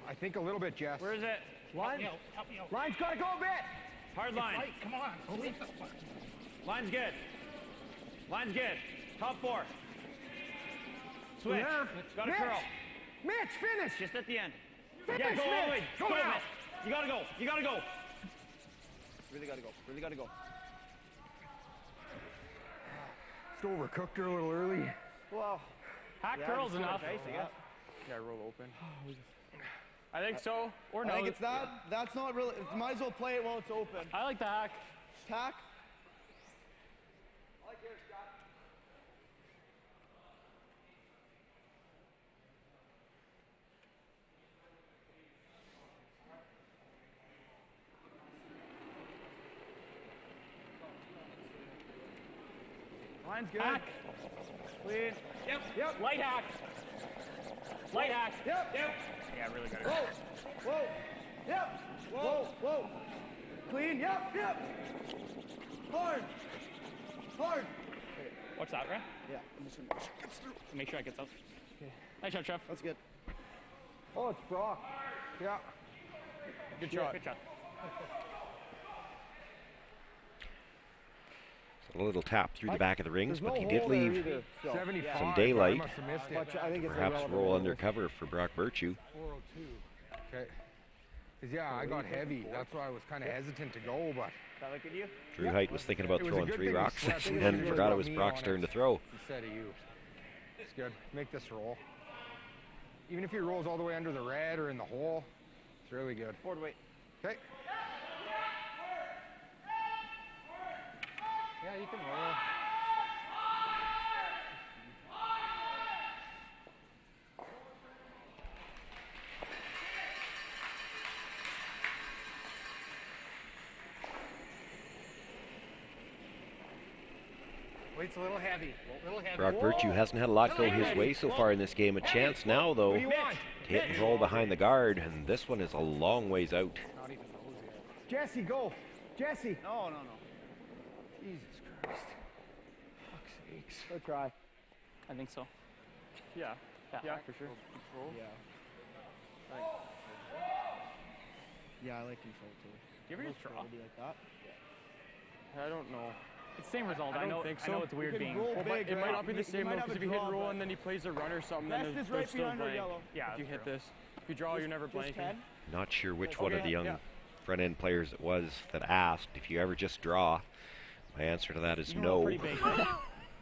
I think a little bit, Jess. Where is it? Line. Help me out. Line's gotta go a bit. Hard line. Come on. Line's good. Top 4. Switch. Yeah. Gotta curl. Mitch, finish. Just at the end. Finish, yeah, go all the way. Go now. Mitch. You gotta go. Really gotta go. Just overcooked her a little early. Well, Hack yeah, curls just enough. face, I guess. Yeah, roll open. I think so. Or I no. think it's that. That's not really. Might as well play it while it's open. I like the hack. Hack. Line's good. Hack. Clean. Yep. Yep. Light hack. Light hack. Yep. Yep. Yeah, really good. Whoa. Whoa. Yep. Whoa. Whoa. Clean. Yep. Yep. Hard. Hard. Watch that, right? Yeah. I'm just gonna get through. Make sure I get out. Okay. Nice shot, Trev. That's good. Oh, it's Brock. Yeah. Good shot. Good shot. A little tap through the back of the rings, but he did hole there leave either, so, some daylight. I missed it. I think it's Perhaps roll undercover for Brock Virtue. 402. Okay. 'Cause yeah, I got heavy. That's why I was kind of hesitant to go, but. That look at you? Drew Height was thinking about It was a throwing good 3 thing he rocks slept. and It then was forgot it about was me Brock's on turn it to throw. Instead of you. It's good. Make this roll. Even if he rolls all the way under the red or in the hole, it's really good. Forward weight. Okay. Yeah, you can roll. Weight's a little heavy. Brock Virtue hasn't had a lot go his way so far in this game. A chance now, though, to hit and roll behind the guard, and this one is a long ways out. Jesse, go. Jesse. No, no, no. Jesus Christ. Fuck's sakes. Go try. I think so. Yeah. Yeah, for sure. Yeah. Yeah, I like control too. Do you ever just draw? Be like that. I don't know. It's the same result. I don't think so. I know it's weird You can being. roll Well, big, it might right? not be the same though, might have because a if you hit draw, roll but- and then he plays a run or something, Best then is they're right still behind our blank. yellow. Yeah, if you hit this. If you draw, you're never Just blanking. 10. Not sure which one of the young yeah. front end players it was that asked if you ever just draw. My answer to that is You roll no. pretty big, right?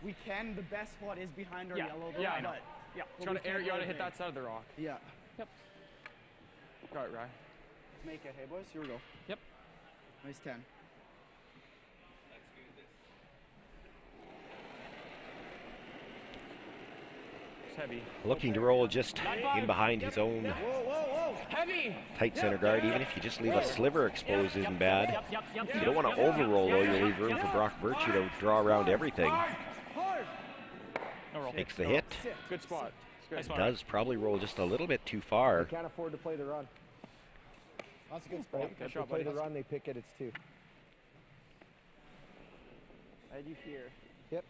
We can. The best spot is behind our Yeah, yellow. Though, yeah, I know. but- Yeah, but you we gotta, can't you gotta roll hit big. that side of the rock. Yeah. Yep. Got it, Rye. Let's make it. Hey, boys. Here we go. Yep. Nice 10. It's heavy. Looking to roll just in behind his own Whoa, whoa, whoa. Heavy! tight center guard. Even if you just leave a sliver exposed isn't bad. You don't want to overroll though. You leave room for Brock Virtue to draw around everything. Hard. No roll. Takes the hit. Good spot. It's good. Does probably roll just a little bit too far. Can't afford to play the run. That's a good spot. Good If shot, they play buddy. the run, they pick it. It's 2. I do here. Yep.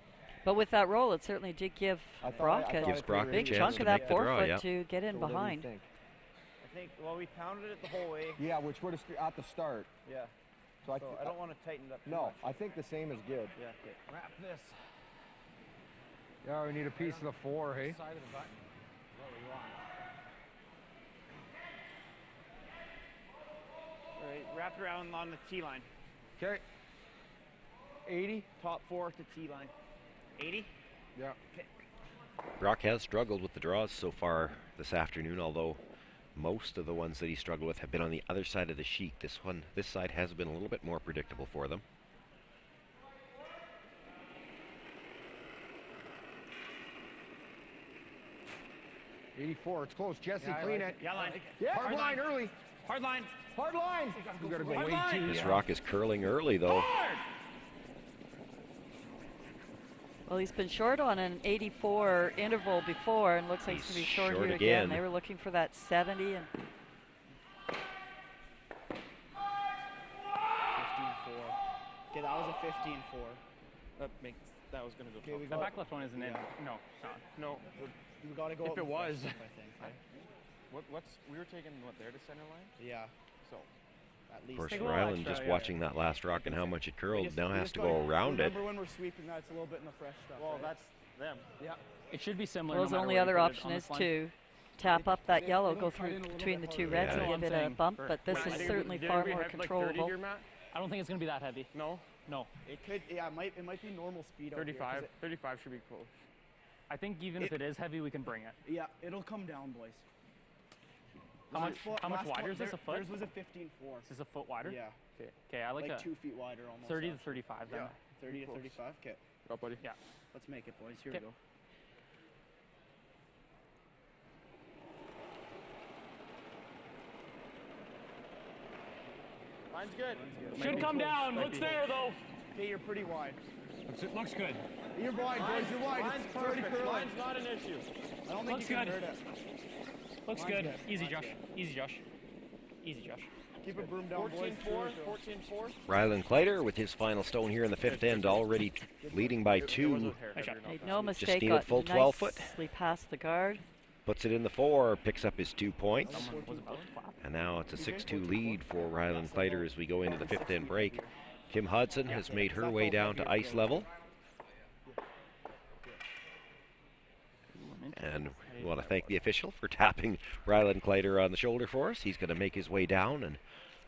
But with that roll, it certainly did give Brock a Gives Brock a big chance chunk to of that make the draw, forefoot yeah. to get in behind. I think, well, we pounded it the whole way. Yeah, which would have at the start. Yeah. So I don't want to tighten it up too much. I think the same is good. Yeah, okay. Wrap this. Yeah, we need a piece of the 4, hey? Side of the button. What we want. All right, wrap around on the T line. Okay. 80. Top 4 to T line. 80? Yeah. Okay. Brock has struggled with the draws so far this afternoon, although most of the ones that he struggled with have been on the other side of the sheet. This side has been a little bit more predictable for them. '84. It's close. Jesse, Yeah, I clean like it. Yeah, line. Yeah. Hard line early. Hard line. Hard line. You gotta go Hard way line. too. This rock is curling early though. Hard. Well, he's been short on an 84 interval before, and looks like he's going to be short, short here again. They were looking for that 70, and 15-4. Okay, that was a 15-4. That was gonna go. Okay, we The got. back left one isn't in. Yeah. No, it's not. No. We got to go. If up it with was. stuff, I think. Right? We were taking what there to center line. Yeah. So. At Of least. course, Take a little Ryland extra, just yeah. watching that last rock and how much it curled now We has just to gotta go around it. Remember when we're sweeping that, it's a little bit in the fresh stuff. Well, right? that's them. Yeah. It should be similar. well, his no matter only where you other put it option on is this line. to tap up that yellow, go through between the two reds Yeah. and give it a bump, but this is certainly far more controllable. I don't think it's going to be that heavy. No. No. It could. Yeah, it might be normal speed. 35. 35 should be close. I think even if it is heavy, we can bring it. Yeah, it'll come down, boys. How much wider is this? A foot? Theirs was a 15.4. Is this a foot wider? Yeah. Okay, I like 2 feet wider almost. 30 to 35 then. Yeah, 30 to 35. Okay. Up, buddy. Yeah. Let's make it, boys. Here we go. Line's good. Should come down. Looks there though. Okay, you're pretty wide. Looks good. You're wide, boys. You're wide. Line's It's 30 perfect. curling. Line's not an issue. I don't think Looks you can good. hurt it. Looks Line's good. good. Easy, Line's Josh. good. Easy, Josh. Easy, Josh. Keep it broom down, boys. 14-4. 14-4. Rylan Kleiter with his final stone here in the fifth end, already leading by 2. Made no Just mistake. needed Got full 12 foot. nicely past the guard. Puts it in the 4, picks up his 2 points. And now it's a 6-2 lead for Rylan Kleiter as we go into the fifth end break. Kim Hudson has made her way down to ice level. And we want to thank the official for tapping Rylan Kleiter on the shoulder for us. He's going to make his way down, and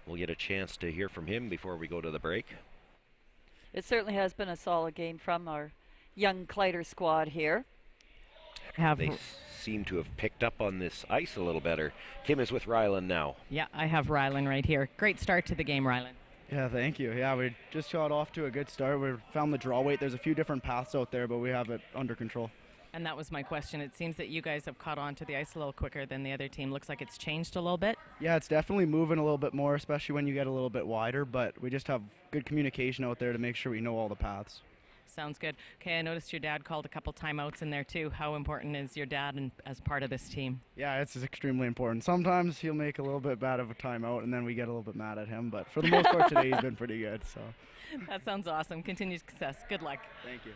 we'll get a chance to hear from him before we go to the break. It certainly has been a solid game from our young Kleiter squad here. They seem to have picked up on this ice a little better. Kim is with Rylan now. Yeah, I have Rylan right here. Great start to the game, Rylan. Yeah, thank you. Yeah, we just got off to a good start. We found the draw weight. There's a few different paths out there, but we have it under control. And that was my question. It seems that you guys have caught on to the ice a little quicker than the other team. Looks like it's changed a little bit. Yeah, it's definitely moving a little bit more, especially when you get a little bit wider, but we just have good communication out there to make sure we know all the paths. Sounds good. Okay, I noticed your dad called a couple timeouts in there too. How important is your dad as part of this team? Yeah, it's extremely important. Sometimes he'll make a little bit bad of a timeout, and then we get a little bit mad at him, but for the most part today he's been pretty good. So. That sounds awesome. Continued success. Good luck. Thank you.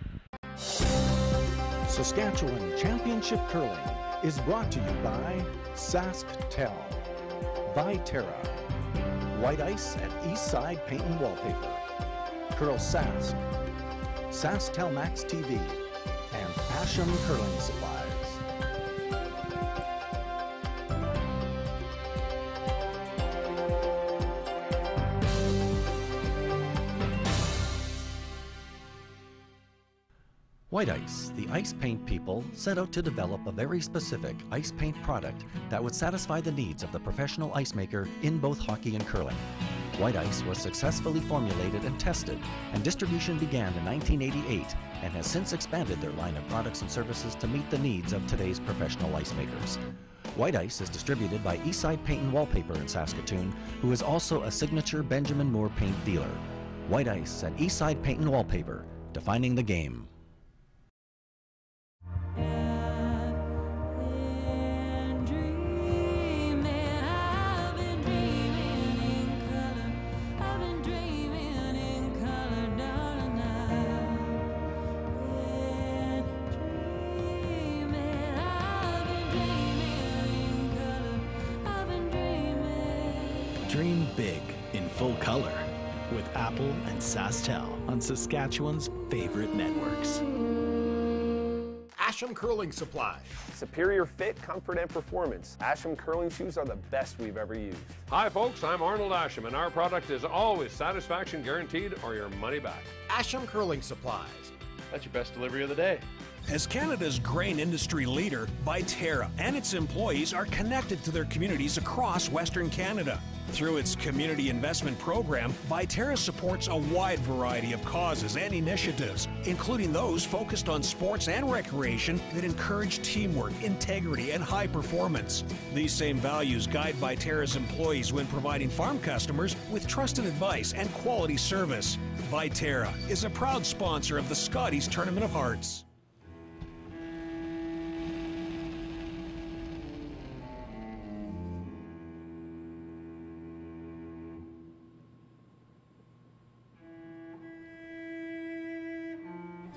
Saskatchewan Championship Curling is brought to you by SaskTel, Viterra, White Ice at Eastside Paint and Wallpaper, CurlSask, SaskTel Max TV, and Asham Curling Supplies. White Ice, the ice paint people, set out to develop a very specific ice paint product that would satisfy the needs of the professional ice maker in both hockey and curling. White Ice was successfully formulated and tested, and distribution began in 1988 and has since expanded their line of products and services to meet the needs of today's professional ice makers. White Ice is distributed by Eastside Paint and Wallpaper in Saskatoon, who is also a signature Benjamin Moore paint dealer. White Ice and Eastside Paint and Wallpaper, defining the game. Dream big in full color with Apple and SaskTel on Saskatchewan's favorite networks. Asham Curling Supply. Superior fit, comfort, and performance. Asham curling shoes are the best we've ever used. Hi folks, I'm Arnold Asham, and our product is always satisfaction guaranteed or your money back. Asham Curling Supplies. That's your best delivery of the day. As Canada's grain industry leader, Viterra and its employees are connected to their communities across Western Canada. Through its community investment program, Viterra supports a wide variety of causes and initiatives, including those focused on sports and recreation that encourage teamwork, integrity, and high performance. These same values guide Viterra's employees when providing farm customers with trusted advice and quality service. Viterra is a proud sponsor of the Scotties Tournament of Hearts.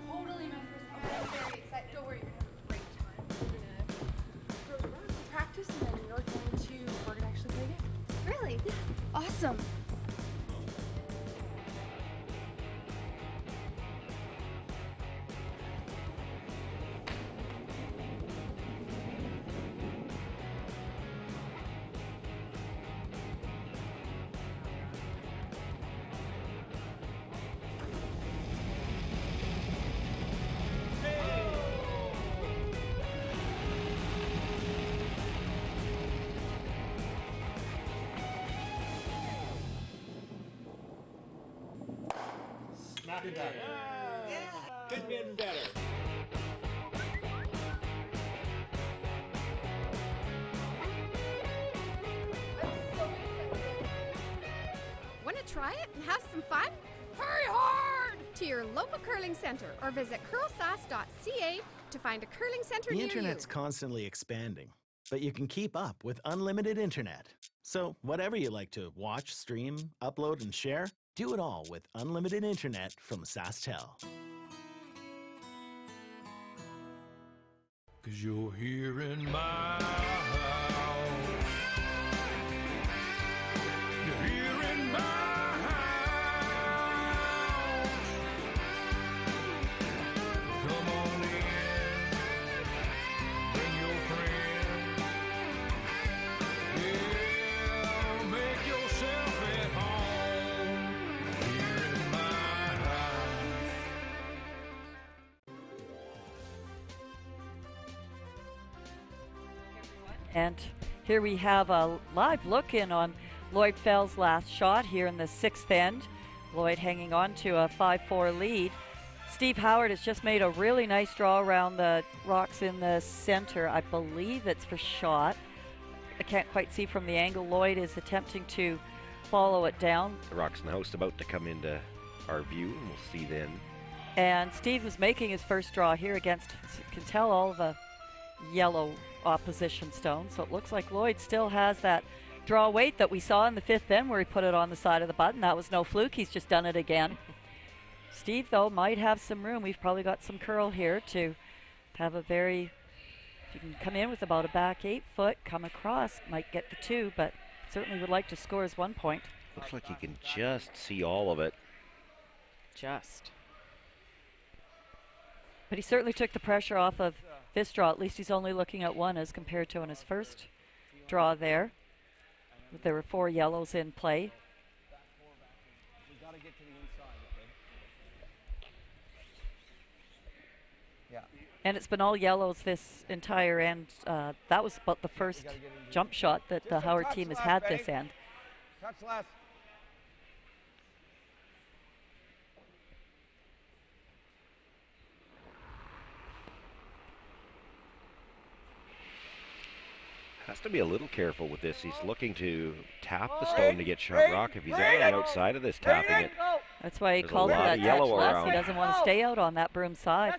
Totally my first. Okay, I'm very excited. Don't worry, you're gonna have a great time. We're gonna go to practice, and then we're gonna actually play a game. Really? Yeah. Awesome. be better. Could be better. Want to try it and have some fun? Hurry hard to your local curling center or visit CurlSask.ca to find a curling center The near internet's you. constantly expanding, but you can keep up with unlimited internet. So whatever you like to watch, stream, upload, and share, do it all with unlimited internet from SaskTel. 'Cause you're here in my house. You're here in my house. Come on in. Bring your friend. Yeah, make yourself at home. Here in my house. And here we have a live look in on Lloyd Fell's last shot here in the sixth end. Lloyd hanging on to a 5-4 lead. Steve Howard has just made a really nice draw around the rocks in the center. I believe it's for shot. I can't quite see from the angle. Lloyd is attempting to follow it down. The rocks in the house about to come into our view, and we'll see then. And Steve was making his first draw here against, you can tell all the yellow opposition stone. So it looks like Lloyd still has that draw weight that we saw in the fifth end where he put it on the side of the button. That was no fluke. He's just done it again. Steve, though, might have some room. We've probably got some curl here to have a very, you can come in with about a back 8 foot, come across, might get the 2, but certainly would like to score his 1 point. Looks like you can just see all of it. Just. But he certainly took the pressure off of this draw. At least he's only looking at 1 as compared to on his first draw there. There were 4 yellows in play. And it's been all yellows this entire end. That was about the first jump shot that the Howard team has had this end. Touch less. Has to be a little careful with this. He's looking to tap the stone to get shot rock. If he's out on the outside of this, tapping it. That's why he There's called a for lot that of yellow touch less. around. He doesn't want to stay out on that broom side.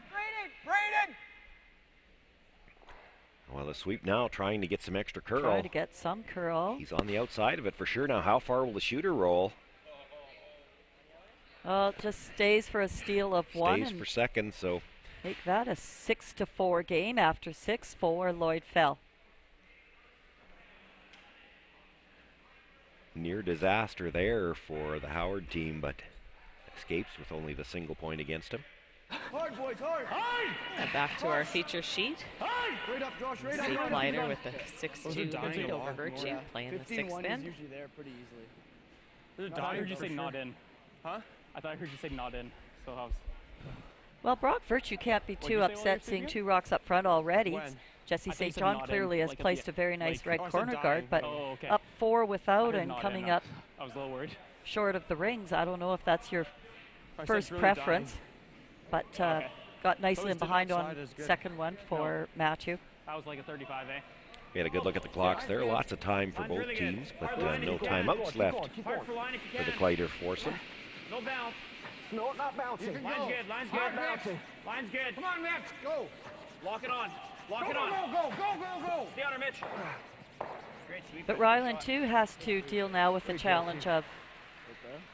Well, the sweep now trying to get some extra curl. Trying to get some curl. He's on the outside of it for sure. Now, how far will the shooter roll? Well, it just stays for a steal of 1. Stays for second, so. Make that a 6-4 game after 6-4. Lloyd fell. Near disaster there for the Howard team, but escapes with only the single point against him. Hard, boys, hard. Back to our feature sheet. Right up, Josh, right up. See right up. Kleiter with the 6-2 lead over Virtue, playing the 6th 15-1 is end. usually there pretty easily. There's a I dime heard you for say sure. not in. Huh? I thought I heard you say not in. So I was. Well, Brock Virtue can't be What'd too you say while you upset were seeing speaking? 2 rocks up front already. When? Jesse I thought you St. said John not in, clearly has like at placed the- a very nice like- red Oh, I said corner dying. guard, but Oh, okay. up 4 I without heard and not in, coming no. up I was a little worried. short of the rings. I don't know if that's your I said first really preference, dying. but Okay. got nicely Those in to the behind on outside is good. second one for Matthew. That was like a 35, eh? We had a good look at the clocks there. Lots of time for both teams, but no timeouts left Hard for line if you for the can. Kleiter foursome. No bounce. No, not bouncing. Line's good. Line's good. Not bouncing. Line's good. Come on, Mitch, go. Lock it on. Lock Go, it go, on. go, go, go, go. Stay on her, Mitch. Great sweep. But Ryland too has to deal now with the challenge of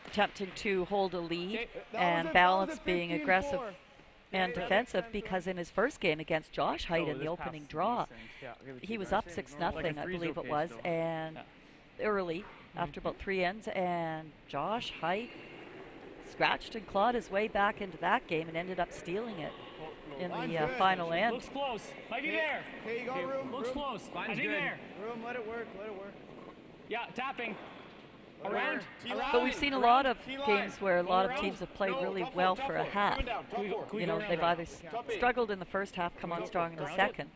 attempting to hold a lead and balance being aggressive and defensive, because in his first game against Josh Height in the opening draw, he was up 6-0, I believe it was, and early after about 3 ends, and Josh Height scratched and clawed his way back into that game and ended up stealing it in the final end. Looks close. Might be there. Hey, you got room. Looks room. close. I Line's think good. there. Room, let it work, let it work. Yeah, tapping. Around. But we've seen a lot of games where a lot of teams have played really well for a half. You know, they've either struggled in the first half, come on strong in the second.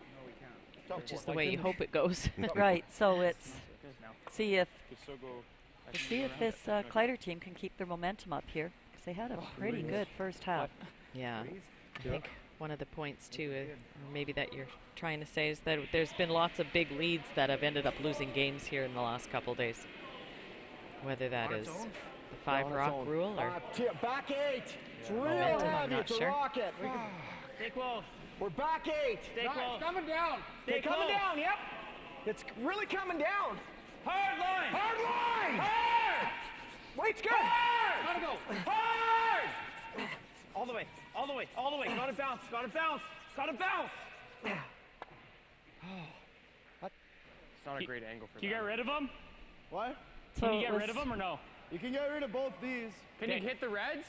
Which is the way you hope it goes. Right, so it's see if this Kleiter team can keep their momentum up here. They had a pretty good first half. Yeah. I think one of the points too, or maybe that you're trying to say, is that there's been lots of big leads that have ended up losing games here in the last couple days. Whether that is the 5-rock rule or back 8. It's really momentum, I'm heavy. not It's a sure. rocket. Stay close. We're back 8. Stay close. Coming down. Stay coming close. down. Yep. It's really coming down. Hard line. Hard line. Hard. Weight's good. Hard. Gotta go. Hard. All the way. All the way. All the way. Gotta bounce. Gotta bounce. Gotta bounce. It's not a great angle for Can you get rid of them? What? Can you get rid of them or no? You can get rid of both these. Can you hit the reds?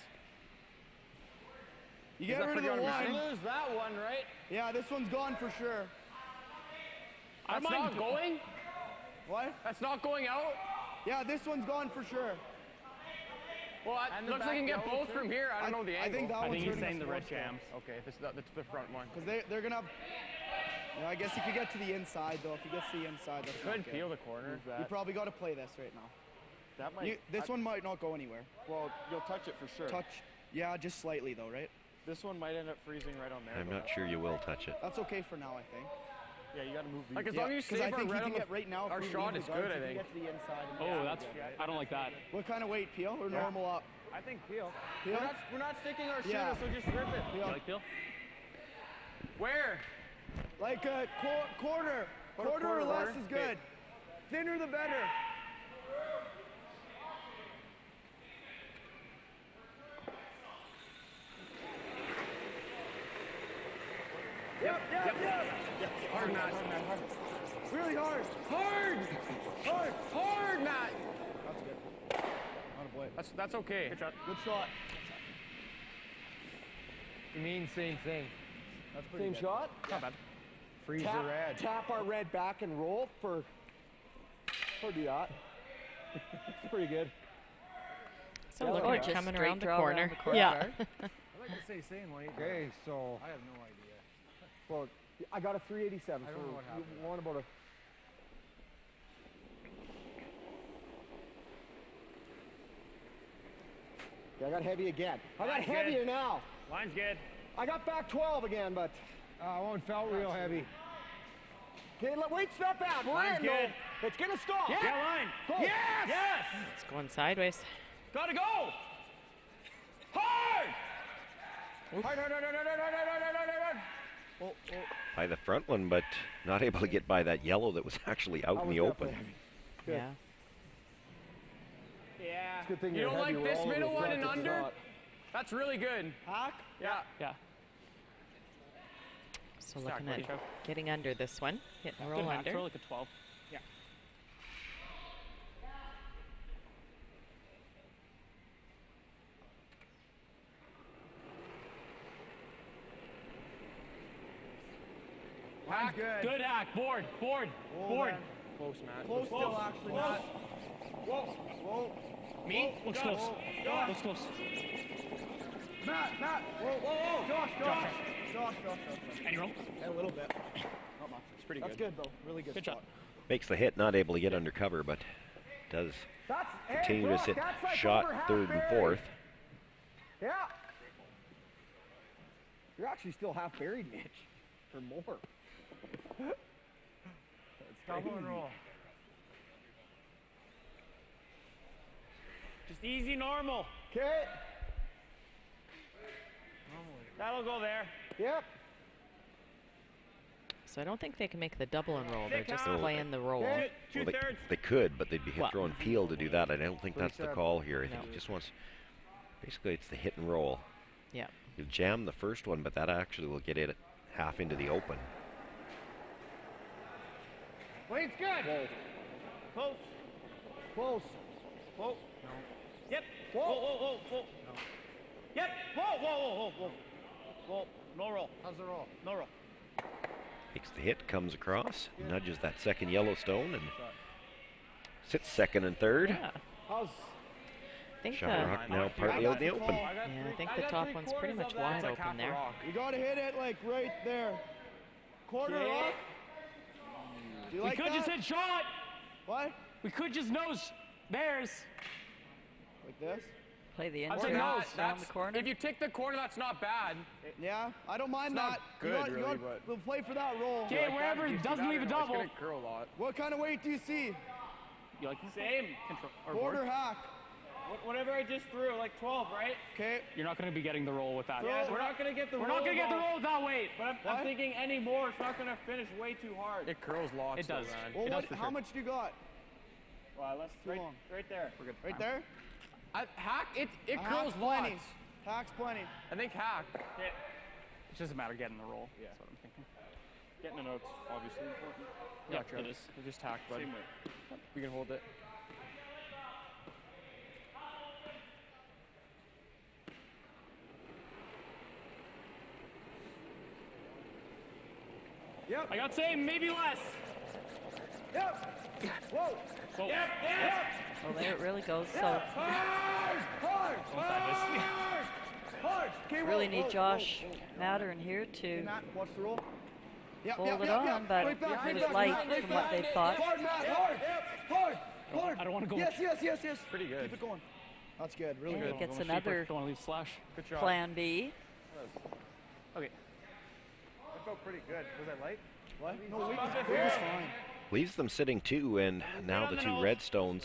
You get rid of the one. Lose that one, right? Yeah, this one's gone for sure. That's not going? What? That's not going out? Yeah, this one's gone for sure. Well, it looks like you can get both from here. I don't know the angle. I think that one's he's hurting saying us the red most, jams. Okay, that's the front one. Because they're going to have... Yeah, I guess he could get to the inside, though. If he gets to the inside, that's not Could good. peel the corner. You probably got to play this right now. That might. This one might not go anywhere. Well, you'll touch it for sure. Touch. Yeah, just slightly, though, right? This one might end up freezing right on there. I'm not sure you will touch it. That's okay for now, I think. Yeah, you got to move these. Like as long as you save I think our red he on can get right now. our if we shot leave is the guards, good, I he can think. get to the inside. And Oh, the that's. outside, right? I don't like that. What kind of weight, peel or normal up? I think peel. Peel? We're not sticking our Yeah. shooter, so just rip it. Peel. You like Bill? Where? Like a quarter. Quarter or less is good. Thinner the better. Yep. Hard, Matt. Really hard. Hard, Matt. That's good. Not a blade. That's okay. Good shot. You mean same thing. That's pretty Same good. shot. Not bad. Freeze the red. Tap our red back and roll for do that. It's pretty good. So looking at just coming straight around the draw corner. around the corner. Yeah. I'd like to say same weight. Okay, so I have no idea. Well, I got a 387. I don't know what so happened. you want about a. Yeah, I got heavy again. I got Line's heavier good. now. Line's good. I got back 12 again, but. one felt real heavy. Okay, weight's not bad. We're Line's in, good. though. It's gonna stop. Yeah, line. Go. Yes. Yes. It's going sideways. Gotta go. Hard. By the front one, but not able to get by that yellow that was actually out in the open. Yeah. Yeah. Good thing You you're don't heavy. like We're this all over middle the one front, and it's under? not. That's really good. Hack? Yeah. Yeah. So Stack looking at ratio. getting under this one. Hitting a roll Good hack. under. Throw like a 12. Yeah. Line's good. Good hack. Board. Board. Board. man. Close, Matt. Close still, actually, Matt. Whoa. Me? Looks close. Looks close. Matt. Whoa. Josh. Any roll? Yeah, a little bit. Not much. It's pretty That's good. good, though. Really good, Good shot. shot. Makes the hit, not able to get under cover, but does continue to sit that's like shot over half third and buried. fourth. Yeah. You're actually still half buried, Mitch. Or more. That's Double and roll. Just easy, normal. Okay. That'll go there. Yep. So I don't think they can make the double and roll. They're Thick just half. playing the roll. Okay. Well, Two-thirds. they could, but they'd be Well- throwing peel to do that. I don't think that's the call here. I think No. he just wants, basically it's the hit and roll. Yeah. You jam the first one, but that actually will get it half into the open. Weight's good. Whoa. Close. Close. Whoa. Yep. Whoa. Whoa. Yep. Whoa. No roll. How's the roll? No roll. Takes the hit, comes across, nudges that second Yellowstone, and sits second and third. Yeah. How's I think Shot the, rock now partly out in the open. yeah, I think the top one's pretty much wide open there. You gotta hit it like right there. Quarter Okay. rock. Do you like we could that? just hit shot. What? We could just nose theirs. Like this? Play the I'm inside saying no, around that's, the corner. if you tick the corner, that's not bad. Yeah, I don't mind It's that. not good, really, but we'll play for that roll. okay, wherever it doesn't leave a double. It's gonna curl a lot. What kind of weight do you see? You like same control or Board or board? hack? Whatever I just threw, like 12, right? Okay. You're not going to be getting the roll with that. Yeah, we're not going to get the roll. We're not going to get the though. roll with that weight. But I'm thinking any more, it's not going to finish way too hard. It curls lots. It does. Well, It does how much do you got? Well, let's Too long. right there. We're good. Right there? Hack, it Hack's curls plenty. lots. Hack's plenty. I think hack. Yeah. It doesn't matter getting the roll. Yeah. That's what I'm thinking. Getting a note's obviously important. Yeah, it is. We just hack, buddy. Same way. We can hold it. Yep. I got same, maybe less. Yep. Whoa. Whoa. Yep. Well, there it really goes. So Hard. Hard. Hard. Okay, really need Josh Matter in here to watch the roll. Yep, hold yep, it yep, on, yep. but Right back, it was right light back, right from what back. they thought. Hard, Matt. Hard. Hard. Hard. I don't want to go. Yes, yes, yes, yes. Pretty good. Keep it going. That's good. Really And good. he gets another Don't want to leave slash. Good job. plan B. Okay. That felt pretty good. Was I light? What? No, it was fine. Leaves them sitting 2, and now the 2 redstones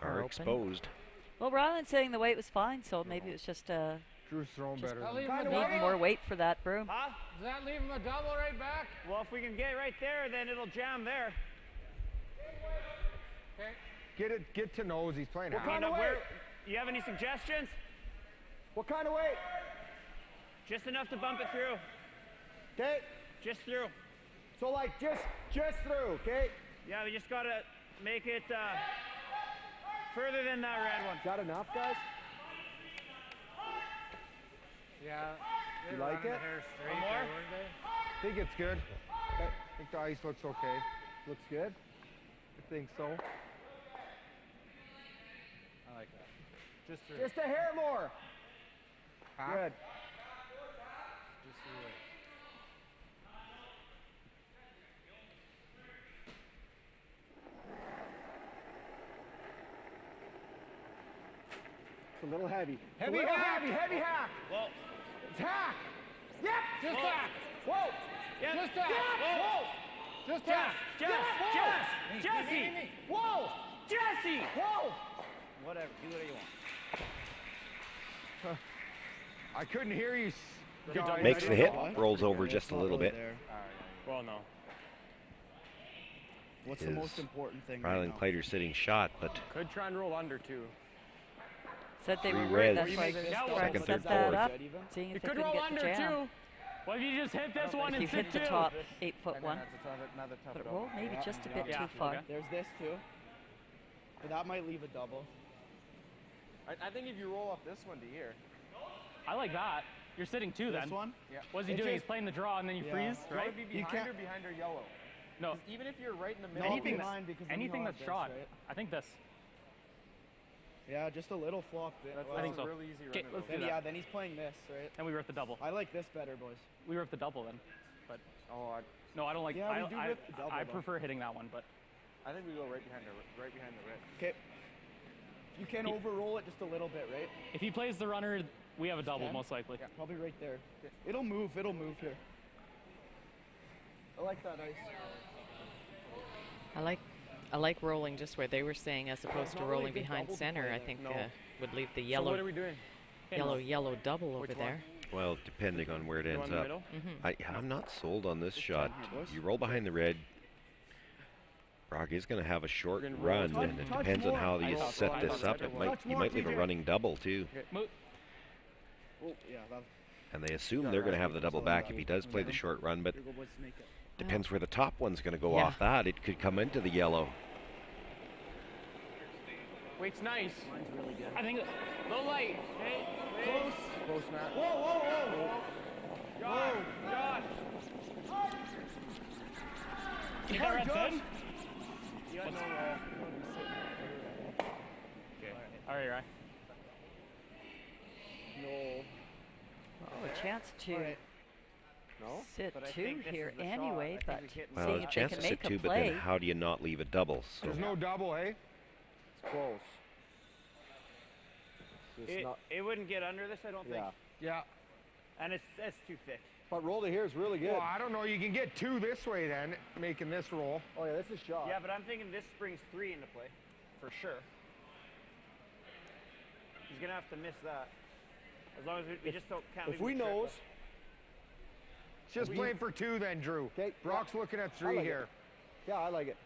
are open. exposed. Well, Ryland's saying the weight was fine, so maybe it was just Drew's throwing better. needing more weight for that broom. Huh? Does that leave him a double right back? Well, if we can get right there, then it'll jam there. Okay. Get to nose. He's playing What half. kind of weight? You have any suggestions? What kind of weight? Just enough to bump it through. Okay. Just through. So like just through, okay? Yeah, we just gotta make it further than that red one. Is that enough, guys? Yeah. You like it? One more? I think it's good. I think the ice looks okay. Looks good. I think so. I like that. Just through. Just a hair more. Half. Good. Just through it. It's a little heavy. Heavy It's a little hack. heavy hack. Whoa. It's hack. Yep. Just Whoa. hack. Whoa. Yeah. Just hack. Yep. Whoa. Just Jess, hack. Jesse! Whoa. Jesse! Whoa. Whatever, do whatever you want. I couldn't hear you. job. Makes the hit, rolls over just a little bit. Well, no. What's the most important thing Ryland right now? Kleiter sitting shot, but Could try and roll under too. Said they were Three worried. reds. That's why Yeah, Frank second, set third, that fourth. up, seeing You if they could couldn't roll get under the jam. too. What if you just hit this one If and you sit hit the two? top 8-foot one, Another tough but it double. rolled maybe just a bit Yeah, too far. okay. There's this too. But that might leave a double. I think if you roll off this one to here. I like that. You're sitting two then. This one? Yeah. What's he It's doing? just- He's playing the draw and then you Yeah. freeze, You want right? to be You behind can't- or behind or yellow? No. 'Cause even if you're right in the middle. Anything behind that's, because then you anything know that's this, shot. right? I think this. Yeah, just a little flop. That's I think so. a really easy Okay, run. let's do Then that. yeah, then he's playing this, right? And we rip the double. I like this better, boys. We rip the double then. But Oh, no, I don't like. Yeah, we I, do I, rip the double, I though. prefer hitting that one, but I think we go right behind the red. Okay. You can overroll it just a little bit, right? if he plays the runner, we have a double Ten? most likely. Yeah, probably right there. It'll move here. I like that ice. I like rolling just where they were saying as opposed to not rolling really good behind double to center. play I there. think No. would leave the So yellow what are we doing? yellow double over Which one? there. well, depending on where it You ends want the up. middle? I'm not sold on this shot. here, boys. You roll behind the red. Brock is going to have a short We're gonna roll run, touch- and it touch depends on more. how I you thought set so. I this thought up. so. It might, Touch you more, might leave a TJ. running double too. Okay, move. Oh, yeah, that. And they assume they're going to have the double back if he does play the short run, but Here go, boys, make it. depends where the top one's going to go Yeah. off that. It could come into the yellow. Weight's nice. Mine's really good. I think low light. Hey, Close. Close, Matt. Whoa. Josh! Is that red Josh. thin? You got no roll. Okay. All right. No. Oh, a chance to No? sit But I two think this here is the shot. anyway, I think but we hit Well, seeing there's a if chance they to can sit make two, a but then play. how do you not leave a double? So There's no double, eh? It's close. It wouldn't get under this, I don't think. Yeah. And it's too thick. But roll to here is really good. Well, I don't know. You can get 2 this way then, making this roll. Oh yeah, this is shot. Yeah, but I'm thinking this brings 3 into play, for sure. He's gonna have to miss that. As long as we just don't count. If we nose. Just playing for 2 then, Drew. Okay. Brock's looking at 3 here. Yeah, I like it.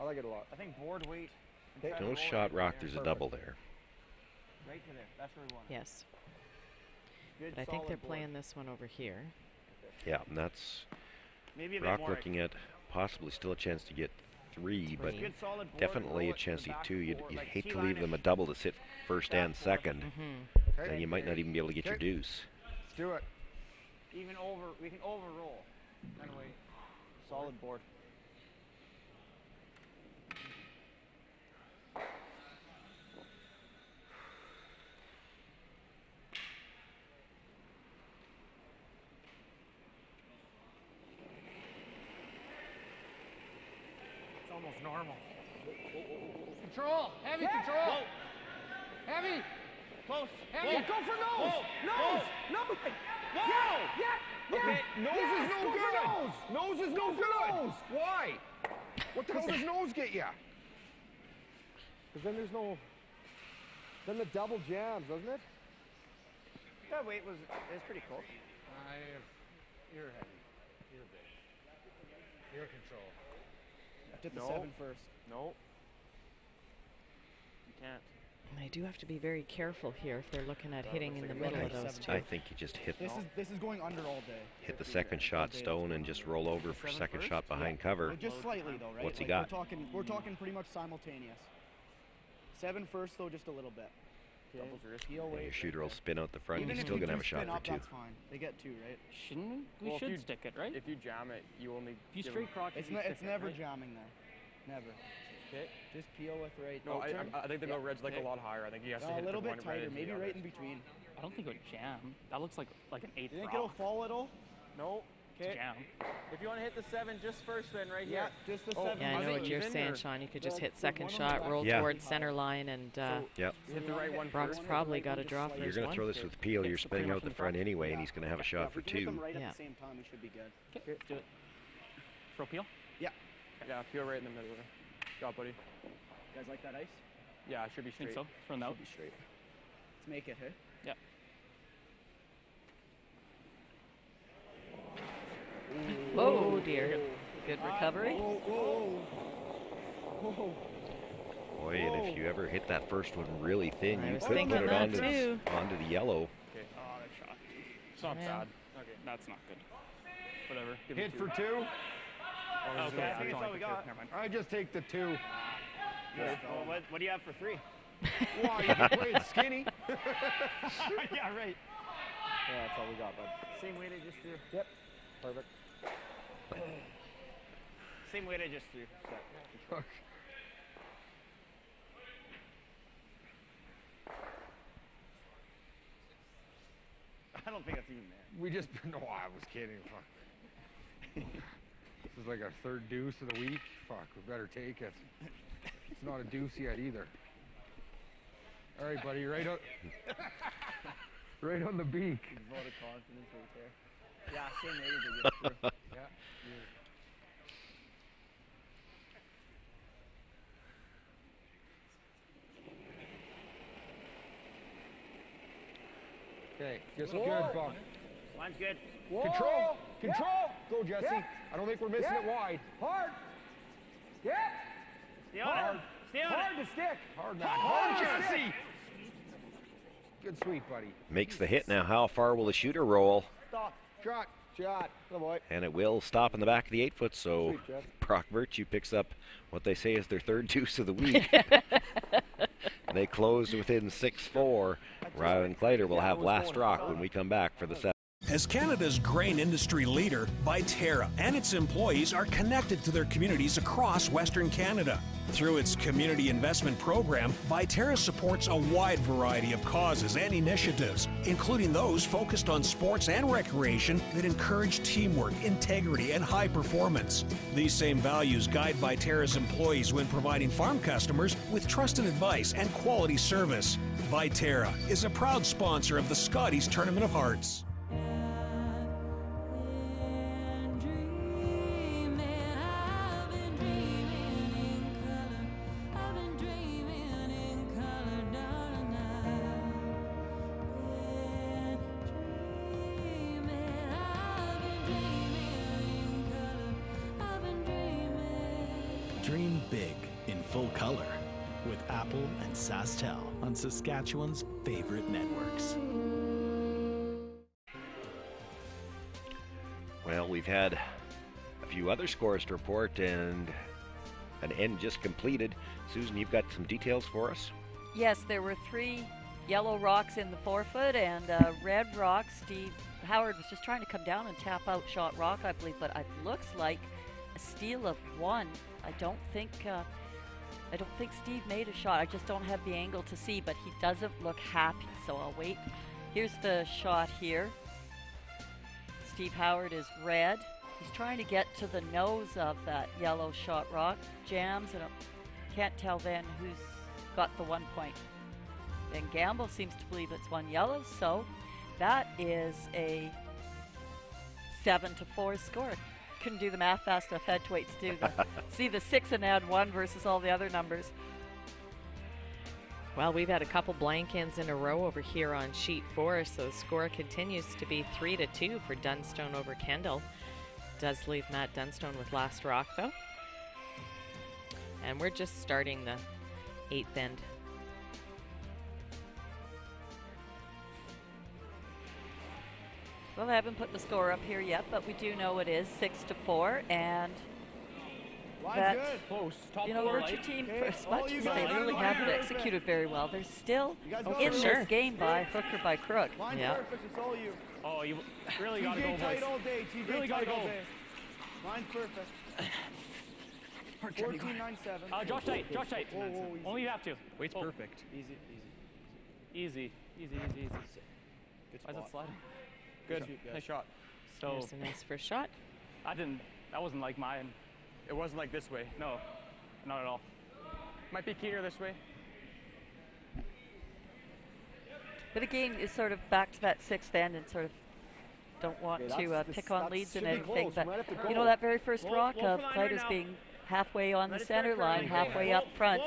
I like it a lot. I think board weight. No shot rock, there's a double there. Right to there. That's where we want it. Yes. Good, But I think they're solid board. playing this one over here. Yeah, and that's Maybe a bit Rock more. looking at possibly still a chance to get 3, but Good solid board, definitely roll a it chance to to the get back 2. You'd four, like hate to leave them a T-line-ish. double to sit first and second. Okay. Then you might not even be able to get your deuce. Let's do it. We can overroll. Anyway, solid board. It's almost normal. Control. Heavy control. Whoa. Heavy. Close. Heavy. Whoa. Go for nose. Whoa. Nose. Whoa. Nose. Yeah. Yeah. Okay. Nose is no good. Nose is no good. Why? What the hell does nose get you? Because then there's no. Then the double jams, doesn't it? That weight was pretty close. You're heavy. You're big. You're control. Did the No. 7 first. No. You can't. And they do have to be very careful here if they're looking at hitting in the middle of those 2. I think you just hit This is going under all day. hit the second shot stone and just roll over for second shot behind cover. Just slightly though, right? What's he Like, got? We're talking pretty much simultaneous. 7 first though, just a little bit. Doubles are risky. Heel Yeah, your weight. shooter will spin out the front. Even He's if still you gonna have do a shot spin for up, 2. that's fine. They get 2, right? Shouldn't we? We Well, if should you- stick it, right? If you jam it, you only. If you give straight him- crock it, It's you not. stick It's it, never right? jamming there. Never. Okay. Just peel with right. No, I turn. think the no Yeah. red's like Okay. a lot higher. I think he has to No, hit a little the bit one right tighter, into maybe the right other. in between. I don't think it would jam. That looks like an 8 You think rock. it'll fall at all? No. Okay. Jam. If you want to hit the 7 just first, then right Yeah, here. just the Oh, 7. Yeah, I Are know they what you're even, saying, or- Sean. You could just hit The second one on shot, the left roll Yeah. towards center line, and Yep. Hit the right one Brock's first. probably got a draw for You're his going to one. throw this with peel. You're Hits the spinning pretty out much the in front front. anyway, and he's going to have a shot Yeah, if for we can hit them 2. right Yeah. at the same time, we should be good. Okay, do it. Throw peel? Yeah. Yeah, peel right in the middle there. Got, buddy. You guys like that ice? Yeah, it should be Think straight. so? From out? Should be straight. Let's make it, hey? Yeah. Oh dear. Good recovery. Whoa. Boy, and if you ever hit that first one really thin, I you was could thinking put it that onto too. onto the yellow. Okay. Oh, that shot. It's not Yeah. bad. Okay, that's not good. Whatever. Give Hit me for 2. two. Okay, I think That's that's all only we for got. Never mind. I just take the 2. Well, what do you have for 3? Wow, you can play it skinny. Yeah, right. Yeah, that's all we got, bud. Same weight I just threw. Yep. Perfect. Same weight I just threw. So. I don't think that's even there. We just, no, I was kidding. Fuck. This is like our 3rd deuce of the week. Fuck, we better take it. It's not a deuce yet either. All right, buddy, right on, right on the beak. Vote of confidence right there. Yeah, same weight as I just threw. Yeah. Okay, just good, Buck. Line's good. Whoa. Control, control. Yeah. Go, Jesse. Yeah. I don't think we're missing Yeah. it wide. Hard. Yep. Stay on it. Stay on Hard it. to stick. Hard, man. Hard, Hard, Jesse. Jesse. Good sweep, buddy. Makes the hit now. How far will the shooter roll? Stop. Shot. Shot. Good boy. And it will stop in the back of the 8-foot, so Sweet, Jeff. Brock Virtue picks up what they say is their 3rd deuce of the week. They closed within 6-4. Ryan Kleiter will have last rock when we come back for the 7th. As Canada's grain industry leader, Viterra and its employees are connected to their communities across Western Canada. Through its community investment program, Viterra supports a wide variety of causes and initiatives, including those focused on sports and recreation that encourage teamwork, integrity, and high performance. These same values guide Viterra's employees when providing farm customers with trusted advice and quality service. Viterra is a proud sponsor of the Scotties Tournament of Hearts. Dream big in full color with Apple and SaskTel on Saskatchewan's favorite networks. Well, we've had a few other scores to report and an end just completed. Susan, you've got some details for us? Yes, there were 3 yellow rocks in the forefoot and a red rock. Steve Howard was just trying to come down and tap out shot rock, I believe, but it looks like a steal of 1. I don't think Steve made a shot. I just don't have the angle to see, but he doesn't look happy, so I'll wait. Here's the shot here. Steve Howard is red. He's trying to get to the nose of that yellow shot rock. Jams, and can't tell then who's got the 1 point. And Gamble seems to believe it's 1 yellow, so that is a 7-4 score. Couldn't do the math fast enough. Had to wait to do see the 6 and add 1 versus all the other numbers. Well, we've had a couple blank ends in a row over here on sheet 4, so the score continues to be 3-2 for Dunstone over Kendall. Does leave Matt Dunstone with last rock, though. And we're just starting the 8th end. Well, I haven't put the score up here yet, but we do know it is 6-4, and that, you know, the Virtue team, for as much as they really haven't executed very well, they're still in this game by hook or by crook. Yeah. It's all you. Oh, you really gotta go, boys. All day. Really gotta go. Mine's perfect. 14-9-7. Josh tight. Josh tight. Only you have to. Weight's perfect. Easy. Good spot. Why is it sliding? Good. Nice shot. So there's a nice first shot. That wasn't like mine. It wasn't like this way. No, not at all. Might be keener this way. But again, is sort of back to that 6th end and sort of don't want to pick on leads and anything. But you know, that very first rock of Kleiter's being halfway on the center line, halfway up front,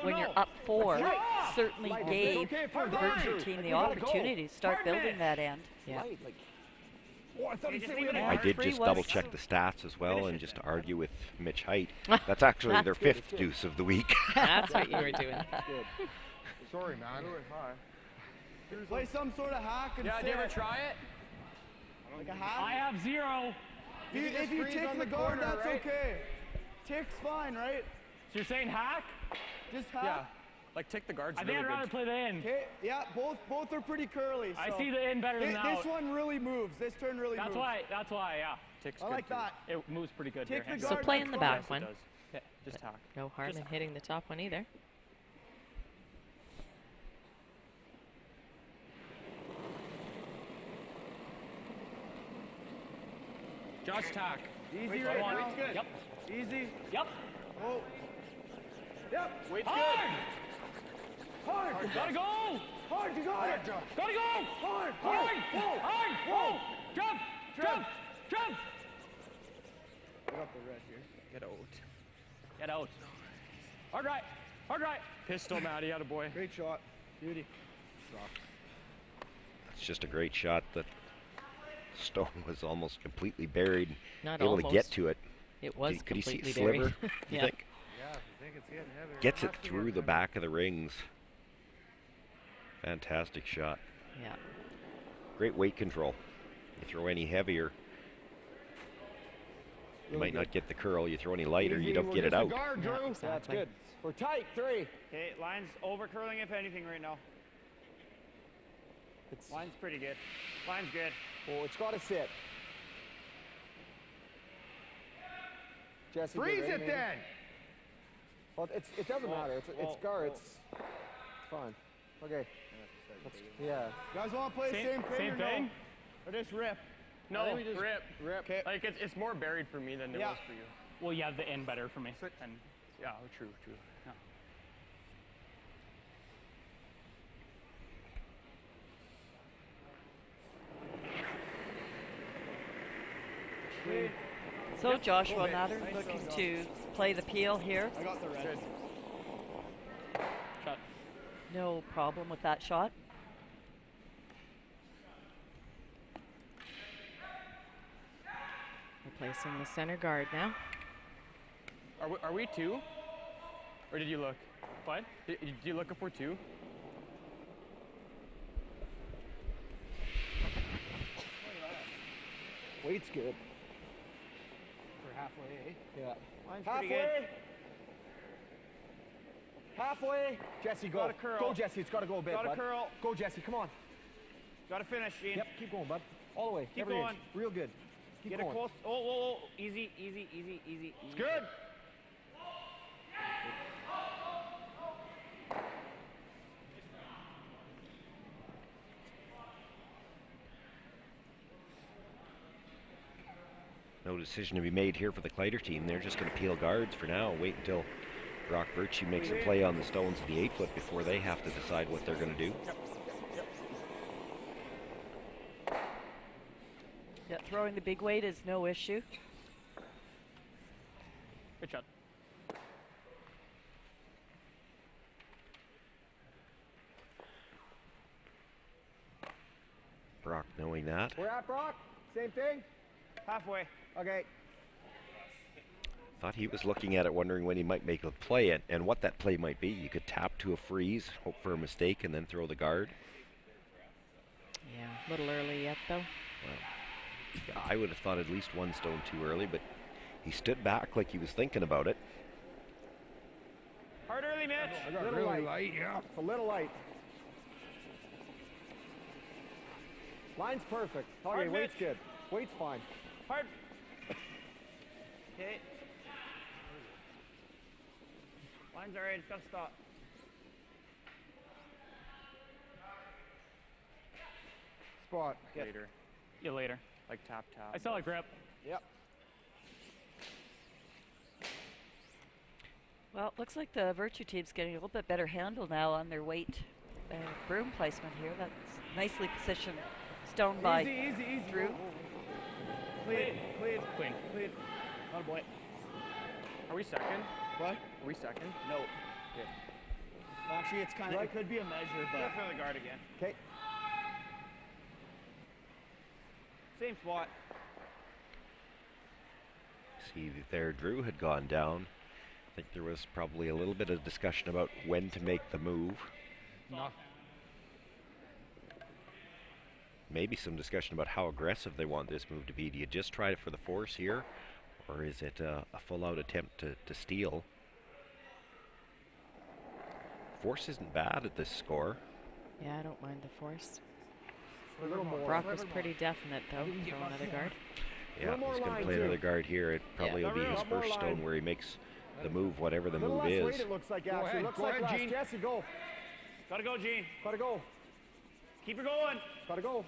when you're up 4, certainly gave the Virtue team the opportunity to start building that end. Yeah. I did just double check the stats as well and just argue with Mitch Height. That's actually their 5th deuce of the week. That's what you were doing. Sorry, man. Play some sort of hack and did you ever try it? Like a hack? I have 0. If you tick the guard, that's okay. Tick's fine, right? So you're saying hack? Just hack? Yeah. Like tick the guards. I think I'd rather play the in. Okay, yeah, both are pretty curly. So I see the in better than out. This one really moves. This turn really moves. That's why, yeah. I like that. It moves pretty good here. So play in the back one. Yeah, just hack. No harm in hitting the top one either. Just tack. Easy right now. Good. Yep. Easy. Yep. Oh. Yep. Weight's Hard. good. Hard. Gotta go. Hard. You got it. Gotta go. Hard. Whoa. Jump. I got the red here. Get out. Hard right. Pistol, Matty. Attaboy. Great shot. Beauty. It's just a great shot. The stone was almost completely buried. Not able almost. to get to it. It was Could you see a completely sliver? buried. You Yeah. think? Yeah, I think it's getting heavier. Gets it through the back of the rings. Fantastic shot. Yeah. Great weight control. You throw any heavier, you might not get the curl. You throw any lighter, you don't get it out. That's good. We're tight. 3. Okay, line's over curling if anything right now. Line's pretty good. Line's good. Oh, it's got to sit. Jesse, Freeze ready, it maybe? then! Well, it doesn't matter. It's guard. It's fine. Okay. Yeah. You guys want to play the same thing or no? Or just rip? No, I think we just rip. Okay. Like it's more buried for me than it was for you. Well, yeah, the end better for me. And yeah, true. Yeah. So Joshua Natter looking to play the peel here. I got the red. Shot. No problem with that shot. Replacing the center guard now. Are we two? Or did you look? What? Did you look for two? Weight's good. For halfway, eh? Yeah. Mine's pretty good. Halfway. Jesse, go. Gotta curl. Go, Jesse. It's got to go a bit, Gotta bud. curl. Go, Jesse. Come on. Gotta finish, Gene. Yep. Keep going, bud. All the way. Keep Every going. inch. Real good. Keep Get going. it close. Oh. Easy. It's good. No decision to be made here for the Kleiter team. They're just going to peel guards for now. Wait until Brock Virtue makes a play on the stones of the 8-foot before they have to decide what they're going to do. Yeah, throwing the big weight is no issue. Good shot. Brock knowing that. We're at Brock. Same thing. Halfway. Okay. Thought he was looking at it, wondering when he might make a play and what that play might be. You could tap to a freeze, hope for a mistake, and then throw the guard. Yeah, a little early yet, though. Well, yeah, I would have thought at least one stone too early, but he stood back like he was thinking about it. Hard early, Mitch. I got really light, yeah. It's a little light. Line's perfect. Okay, Hard, weight's Mitch. good. Weight's fine. Hard. Okay. Line's alright. It's got to stop. Spot. Later. Yeah, later. Like tap. I saw a grip. Yep. Well, it looks like the Virtue team's getting a little bit better handle now on their weight broom placement here. That's nicely positioned stone by Easy. Drew. Clean. Not a boy. Are we second? What? Are we second? No. Okay. Actually, it's kind of, it could be a measure, but. Definitely the guard again. Okay. Same spot. See there, Drew had gone down. I think there was probably a little bit of discussion about when to make the move. No. Maybe some discussion about how aggressive they want this move to be. Do you just try it for the force here, or is it a full-out attempt to steal? Force isn't bad at this score. Yeah, I don't mind the force. A little more. Brock was pretty definite, though. Throw another guard. Yeah, he's going to play another guard here. It probably will be his first stone where he makes the move, whatever the move is. Weight, it looks like, actually. Looks like less. Jesse, go. Gotta go, Gene. Gotta go. Keep her going. Gotta go.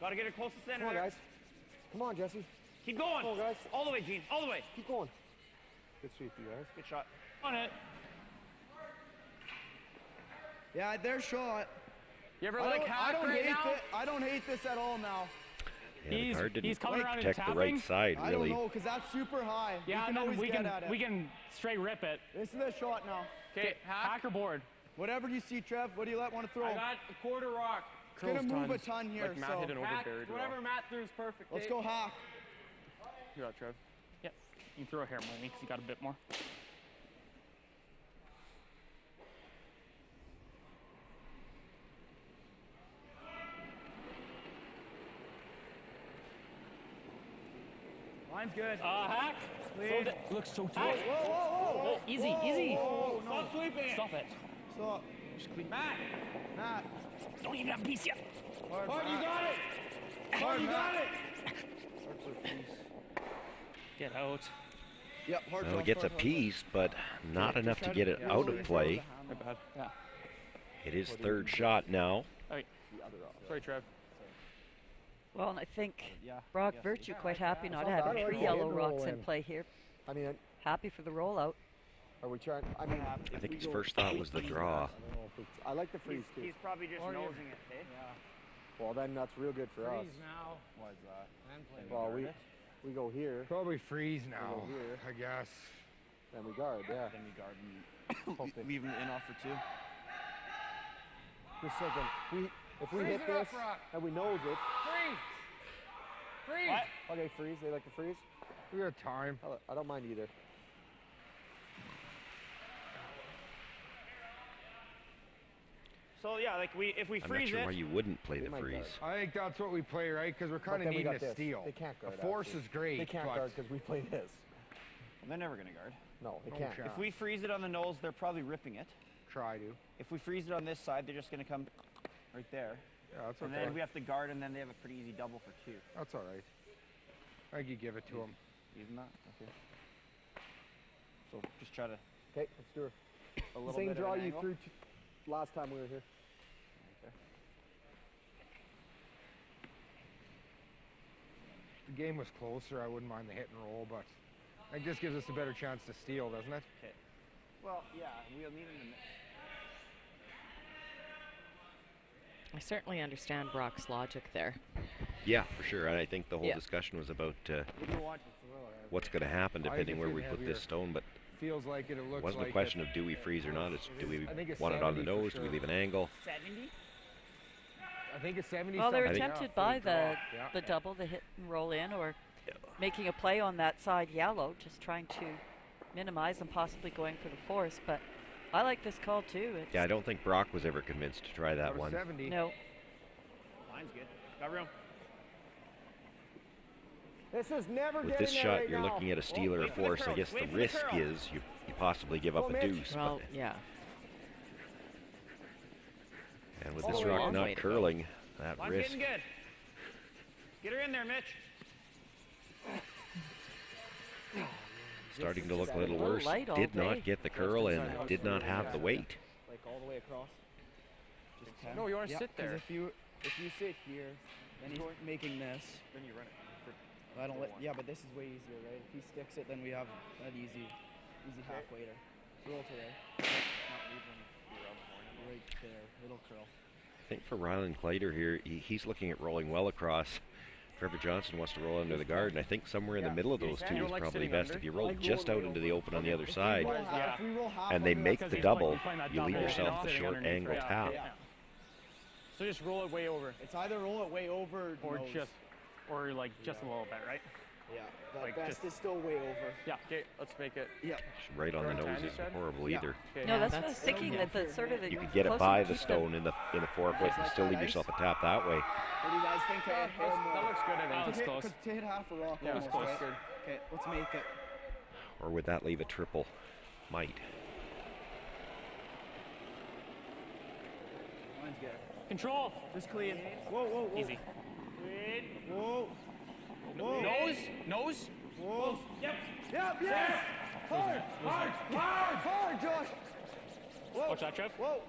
Gotta get her close to center. Come on, guys. Come on, Jesse. Keep going. Come on, guys. All the way, Gene. All the way. Keep going. Good sweep, you guys. Good shot. On it. Yeah, their shot. You ever like hack right now? I don't hate this at all now. Yeah, the guard didn't he's coming around and protect the tapping. right side, I really. don't know, because that's super high. Yeah, and then we can straight rip it. This is the shot now. Okay, hack or board? Whatever you see, Trev. What do you want to throw? I got a quarter rock. It's going to move a ton here. Like Matt so hit an overburied whatever rock. Matt threw is perfect. Let's go hack. You got it, Trev. Yeah. You can throw a hair more than me because you got a bit more. Line's good. Hack. Looks so tight. Whoa. Easy. No. Stop sweeping. Stop it. Stop. Matt. Don't even have a piece yet. Hard, you got it. Hard, got it. Get out. Yep, hard Well, draw, he gets a hard, piece, but not enough to get it out of play. My bad. Yeah. It is third shot now. Hey. Sorry, Trev. Well, and I think Brock Virtue quite happy not having 3 yellow rocks in play here. I mean, Happy for the rollout. are we trying? I mean, I think his first thought was the draw. I like the freeze too. He's probably just nosing it, eh? Well, then that's real good for us. Freeze now. Why's that? Well, we go here. Probably freeze now, We go here. I guess. Then we guard, yeah. Then we guard and leave him in off for 2. Just a second. If we Freeze hit it this up, Brock. and we nose it. Freeze! Freeze! What? Okay, freeze. They like to freeze? We got time. I don't mind either. So yeah, like if we I'm not freeze sure it, why you wouldn't play the might freeze. I think that's what we play, right? Because we're But kind of then we needing got a this. steal. They can't guard. A force actually. is great. They can't but guard because we play this. they're never gonna guard. No, they No can't. chance. If we freeze it on the nose, they're probably ripping it. Try to. If we freeze it on this side, they're just gonna come right there. Yeah, that's And okay. then we have to guard, and then they have a pretty easy double for 2. That's all right. I think you give it to him. Even that, okay. So just try to Okay, let's do it. a little Same bit draw of an you angle. threw last time we were here. If the game was closer, I wouldn't mind the hit and roll, but it just gives us a better chance to steal, doesn't it? Okay. Well, yeah, we'll need him to. I certainly understand Brock's logic there. Yeah, for sure. And I think the whole Yeah. discussion was about We do want to throw it. what's going to happen I depending think where it's we put heavier. this stone. But Feels like it. It it looks wasn't like a question it. of do we freeze or not. It's do we I think it's want it on the 70 for nose? Do we sure. leave an angle? 70? I think it's 70. Well, they're something tempted now by for a draw. the double, the hit and roll in, or making a play on that side yellow, just trying to minimize and possibly going for the force. But I like this call too. It's Yeah, I don't think Brock was ever convinced to try that was one. 70. No. Line's good. Got room. This is never With getting this there shot, right you're now. looking at a steal or a wait for the force. I curl, guess the wait for the risk curl. is you possibly give up Go, a Mitch. deuce. Well, yeah. And with Oh, this a rock long way not to go. curling, that Line's risk. getting good. Get her in there, Mitch. Starting to look a little little worse. light all Did day. not get the curl and did not have the weight. Like all the way across. Just 10. No, you wanna Yeah, sit 'cause there. If you sit here, then he's making this. Then you run it. I don't let. Yeah, but this is way easier, right? If he sticks it, then we have that easy half waiter. Roll to there. Right there, little curl. I think for Ryland Kleiter here, he's looking at rolling well across. Trevor Johnson wants to roll under the guard, and I think somewhere in the middle of those two You is like probably sitting best. under? If you roll Like just roll out way into the over. open on the other If we side, roll half- if we roll half and they under, make that's the 'cause double, he's playing that you leave double. yourself the Sitting short underneath, angle right? tap. Yeah. So just roll it way over. It's either roll it way over Or nose. just, or like just a little bit, right? Yeah, the like best just- is still way over. Yeah. Okay, let's make it. Yeah. Right on the Around 10, nose you isn't said? horrible Yeah. either. Okay. No, Yeah, that's what I was that's- thinking. That the sort of the You could get it closer by you the keep stone in the forefoot and still leave yourself a tap that way. What do you guys think? That looks good, I think. That's close. To hit half a rock Yeah, almost, it's close. right? Good. Okay, let's make it. Or would that leave a triple? Might. Line's good. Control. Just clean. Whoa, whoa, whoa. Easy. Whoa. Whoa. Nose. Nose. Whoa. Yep. Yep, yes! Hard! Hard! Hard! Hard, Josh! Whoa. Watch that, Trev. Whoa.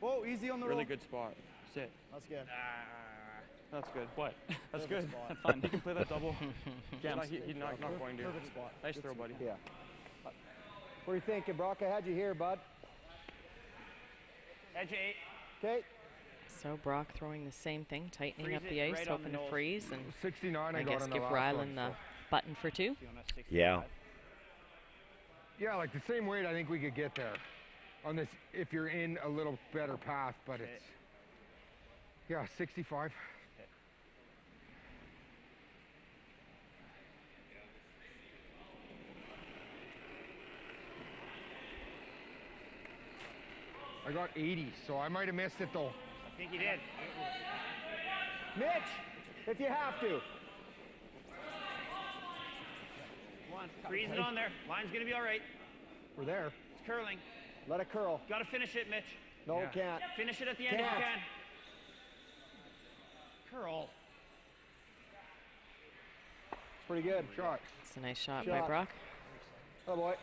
Whoa, easy on the Really roll. good spot. Sit. That's good. That's good. What? That's Perfect good. spot. That's fun. He can play that double. Jams. He's not going to. Perfect spot. Nice Good throw, spot. buddy. Yeah. What are you thinking, Brock? I had you here, bud. Edge 8. Okay. So Brock throwing the same thing, tightening Freeze up the it ace, right on the hoping to nose. freeze, and 69 I I got guess on the give last Ryland one, the button for 2. Yeah. Yeah, like the same weight I think we could get there on this if you're in a little better path, but it's, yeah, 65. I got 80, so I might have missed it though. I think he did. Mitch, if you have to. Come on. Freeze it on there. Line's going to be all right. We're there. It's curling. Let it curl. Got to finish it, Mitch. No, can't. Finish it at the end if you Can't. can. Curl. Pretty good. Shot. It's a nice shot by Brock. Oh boy.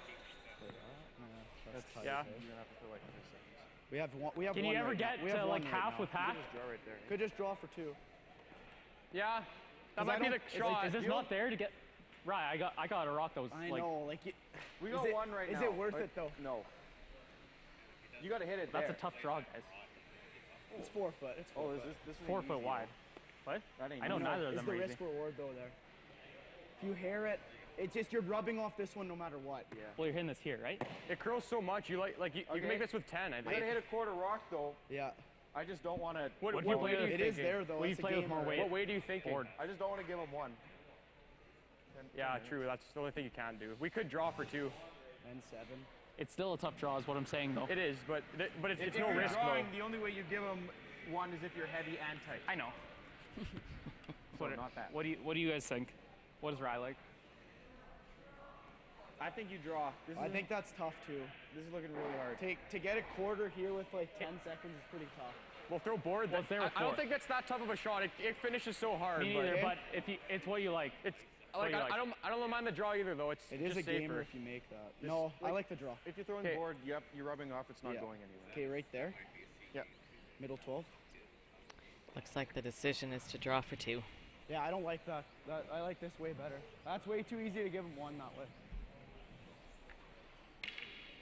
That's tight. Yeah. Okay. You're gonna have to feel like 3 seconds. We have one. We have Can one you ever right get now. We have to one like right half now. with half? Just draw right there. Could just draw for 2. Yeah. That 'Cause might I be the don't- shot. Is this not there to get? Right, I got a rock that was I like. know, like We is got it- one right now. Is it worth right? it though? No. You gotta hit it That's there. a tough draw, guys. It's 4 foot. It's 4 Oh, foot. this 4 ain't foot easy. wide. What? That ain't I know easy. neither of It's them the are easy. risk reward though there. If you hair it, it's just you're rubbing off this one no matter what. Yeah. Well, you're hitting this here, right? It curls so much. You you can make this with 10. I You think. gotta hit a quarter rock though. Yeah. I just don't want to. What do you weight play are you with? It is thinking? there though. What do you It's a play with game more where- weight? What weight are you thinking? Board. I just don't want to give him one. Yeah, true. That's the only thing you can do. We could draw for 2. And 7. It's still a tough draw, is what I'm saying, though. It is, but it's If no you're risk drawing, though. the only way you give him one is if you're heavy and tight. I know. So not that. What do you guys think? What does Rye like? I think you draw. I think that's tough too. This is looking really hard. To get a quarter here with like 10 seconds is pretty tough. We'll throw board. Well, it's there with I don't four. think it's that tough of a shot. It finishes so hard. Me neither, but if you, it's what you like. It's what like you I don't mind the draw either though. It's It is just a gamer safer. if you make that. This- No, I like- like the draw. If you're throwing Okay. board, yep, you're rubbing off. It's not Yeah. going anywhere. Okay, right there. Yep. Middle 12. Looks like the decision is to draw for 2. Yeah, I don't like that. I like this way better. That's way too easy to give him one that way.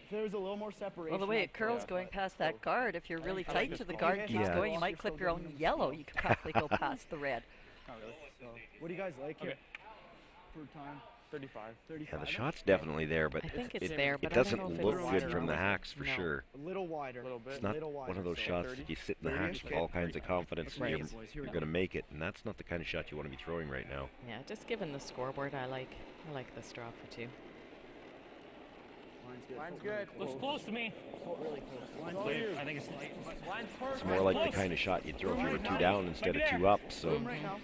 If there was a little more separation. Well, the way I'd it curls go, going but- past that guard, if you're really I like tight this to the ball. guard Yeah. keeps Yeah. going, you You're might still clip your own giving him yellow. space. You could probably go past the red. Not really. So, what do you guys like here? For time? 35. 35. Yeah, the shot's definitely there, but I think it's it, there, it but I doesn't don't know if look it's good wider. from the hacks for No. sure. A little wider. A little bit. It's not little one wider, of those so shots 30? that you sit in the 30 hacks inch? with all kinds of confidence and Right. you're Here we going to make it, and that's not the kind of shot you want to be throwing right now. Yeah, just given the scoreboard, I like this draw for 2. Line's good. Line's Foot really good. Looks close to me. Foot really close. Line's All good. you. I think it's light. But Line's It's perfect. more like the Close. kind of shot you'd throw if you were Right 2 now. down instead of Right 2 there. up. So Boom right now.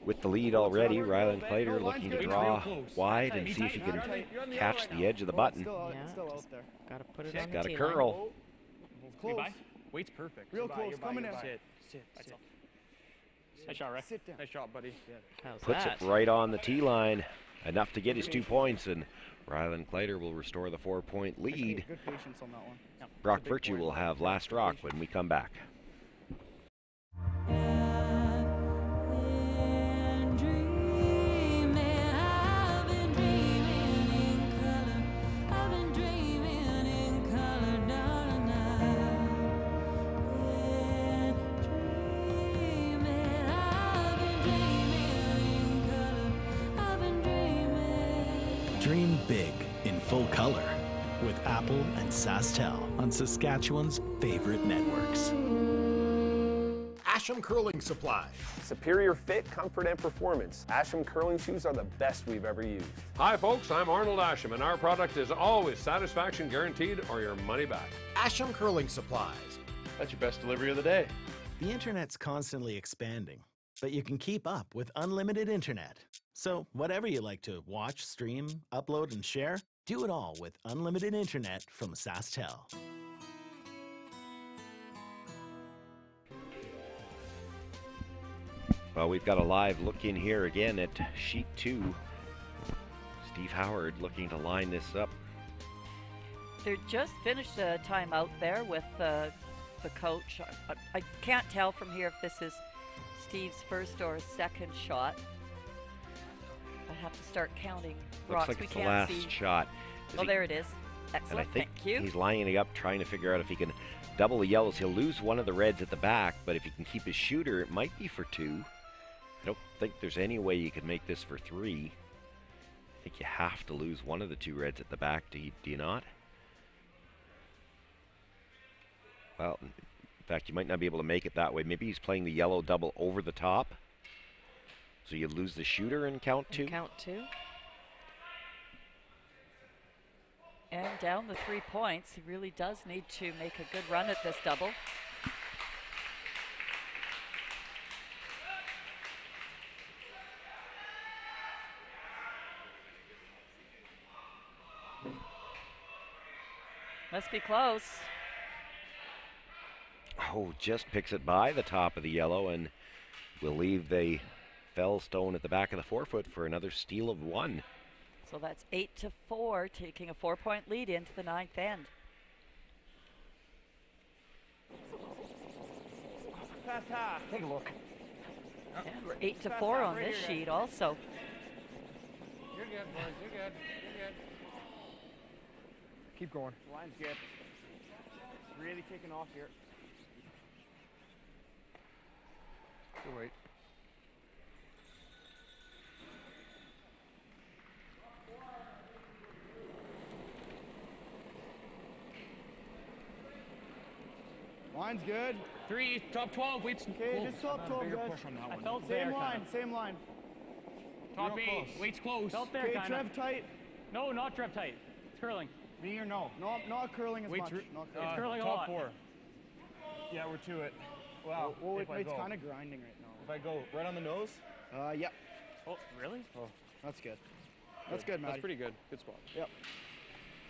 with the lead already, Rylan Kleiter No, line's looking to good. draw Real close. wide Tight, and see if he tight. can You're on the catch right the now. edge of the Oh, button. It's Yeah, still out there. Gotta put it Just on got the to tee line. curl. Close. Bye. Weight's perfect. Real You're close. by, Coming you're in. by. Sit. Sit. Nice shot, right? Sit down. Nice shot, buddy. How's Puts that? it right on the tee line. Enough to get his 2 points, and Rylan Kleiter will restore the 4-point lead. Good patience on that one. Brock Virtue will have last rock when we come back. Dream big in full color with Apple and SaskTel on Saskatchewan's favorite networks. Asham Curling Supply. Superior fit, comfort, and performance. Asham curling shoes are the best we've ever used. Hi folks, I'm Arnold Asham, and our product is always satisfaction guaranteed or your money back. Asham Curling Supplies. That's your best delivery of the day. The internet's constantly expanding, but you can keep up with unlimited internet. So whatever you like to watch, stream, upload, and share, do it all with unlimited internet from SaskTel. Well, we've got a live look in here again at sheet 2. Steve Howard looking to line this up. They're just finished a timeout there with the coach. I can't tell from here if this is Steve's first or second shot. I have to start counting rocks. Looks like We it's the can't last see. shot. Oh, there it is. And I Excellent. think Thank you. he's lining it up, trying to figure out if he can double the yellows. He'll lose one of the reds at the back, but if he can keep his shooter, it might be for 2. I don't think there's any way you could make this for 3. I think you have to lose one of the 2 reds at the back, do you not? Well, in fact, you might not be able to make it that way. Maybe he's playing the yellow double over the top. So you lose the shooter and count 2? Count 2. And down the 3 points. He really does need to make a good run at this double. Must be close. Oh, just picks it by the top of the yellow and will leave the fell stone at the back of the forefoot for another steal of 1. So that's 8-4, taking a 4-point lead into the 9th end. Pass half. Take a look. And we're 8-4 on this sheet also. You're good, boys. You're good. You're good. Keep going. Line's good. Really kicking off here. Good wait. Line's good. 3, top 12, waits. Okay, just top 12, guys. I felt Same line, same line. Top 8, waits close. Felt there, Okay, kinda. Trev tight. No, not Trev tight. It's curling. Me or no? Not curling as much. Not curling. It's curling a top lot. 4. Yeah, we're to it. Wow. Well, if I it's go. kind of grinding right now. If I go right on the nose? Yep. Oh, really? Oh, that's good. That's good, Matty. That's pretty good. Good spot. Yep.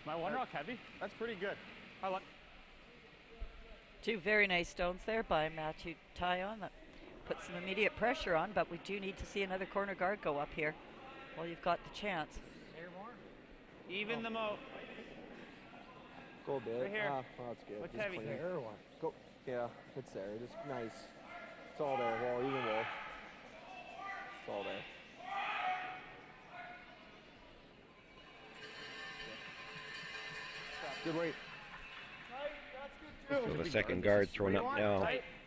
My one rock heavy? That's pretty good. I like. 2 very nice stones there by Matthew Tyon that put some immediate pressure on, but we do need to see another corner guard go up here while you've got the chance. Even them out. Go a bit. Right here. Oh, that's good. What's Just heavy? clean. There or what? Go. Yeah, it's there. Just nice. It's all there. Wall, even wall. It's all there. Good weight. So the second guard thrown up now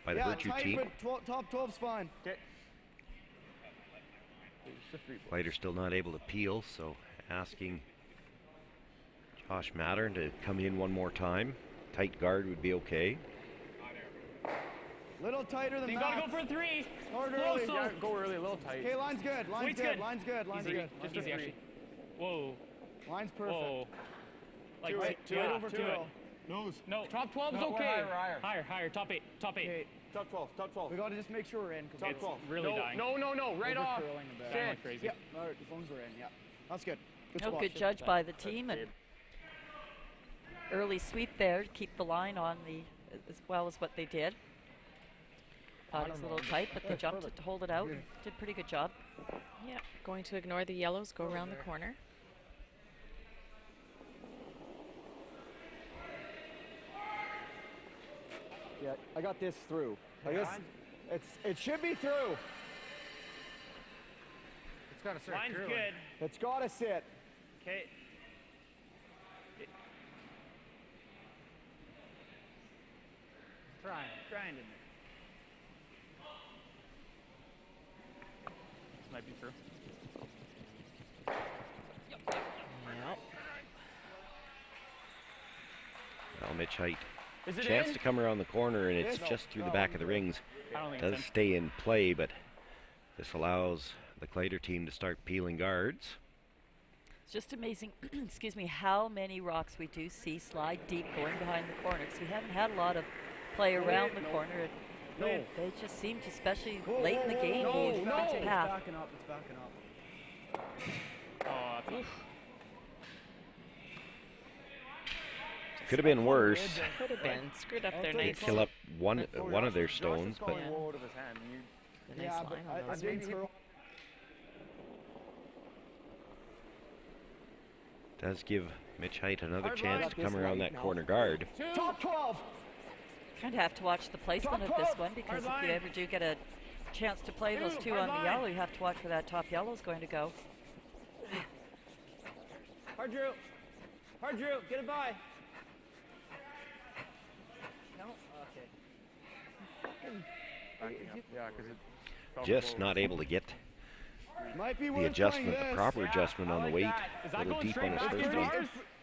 by the yeah, Virtue tight, team. but top 12's fine. Okay. Kleiter still not able to peel, so asking Josh Mattern to come in one more time. Tight guard would be okay. Little tighter than You that. gotta go for 3. Hard Close, early. though. Yeah, go early, a little tight. Okay, line's good. Line's Weight's good. good. Line's good. Line's Easy. good. Just a 3. Whoa. Line's perfect. Whoa. Like Right over to to it. it. Nose. No. Top 12's No, okay. higher. Higher. Top 8. Top 8. Okay, Top 12. Top 12. we gotta just make sure we're in. Top It's 12. really dying. No, right off. Curling a bit. Dying like crazy. Yep. All right, as long as we're in. Yeah. That's good. Good No, spot. good judge by the team, and early sweep there to keep the line on the as well as what they did. Thought it was a little tight, but they jumped it to hold it out. And did a pretty good job. Yeah, going to ignore the yellows, go around the corner. Yeah, I got this through. I guess it should be through. It's got to start Line's curling. good. It's got to sit. Okay. Grinding. This might be true. Yep. Well, Mitch Height, Is it chance in? to come around the corner, and it's Yes. just through the back of the rings. I don't think Does it's in. stay in play, but this allows the Kleiter team to start peeling guards. It's just amazing, excuse me, how many rocks we do see slide deep going behind the corner. Because we haven't had a lot of play around the corner. No. They just seem to, especially late in the game, No, be no. into It's half. backing up. It's backing up. Oh, that's not. Could have been worse. Could have been. Screwed up their They nice. kill up one of their stones, but Going woe out of his hand. And you, The nice line on I those did ones. curl. does give Mitch Height another Hard chance line. to come around that corner guard. Top 12. Kind of have to watch the placement of this one, because if you ever do get a chance to play those two on the yellow, you have to watch where that top yellow is going to go. Hard Drew. Hard Drew. Get it by. No? Okay. Backing up. Yeah, because it felt Just forward. not able to get Might be the worth adjustment, playing the this. proper adjustment on the weight. Is A that little going deep straight on his back? first It's one.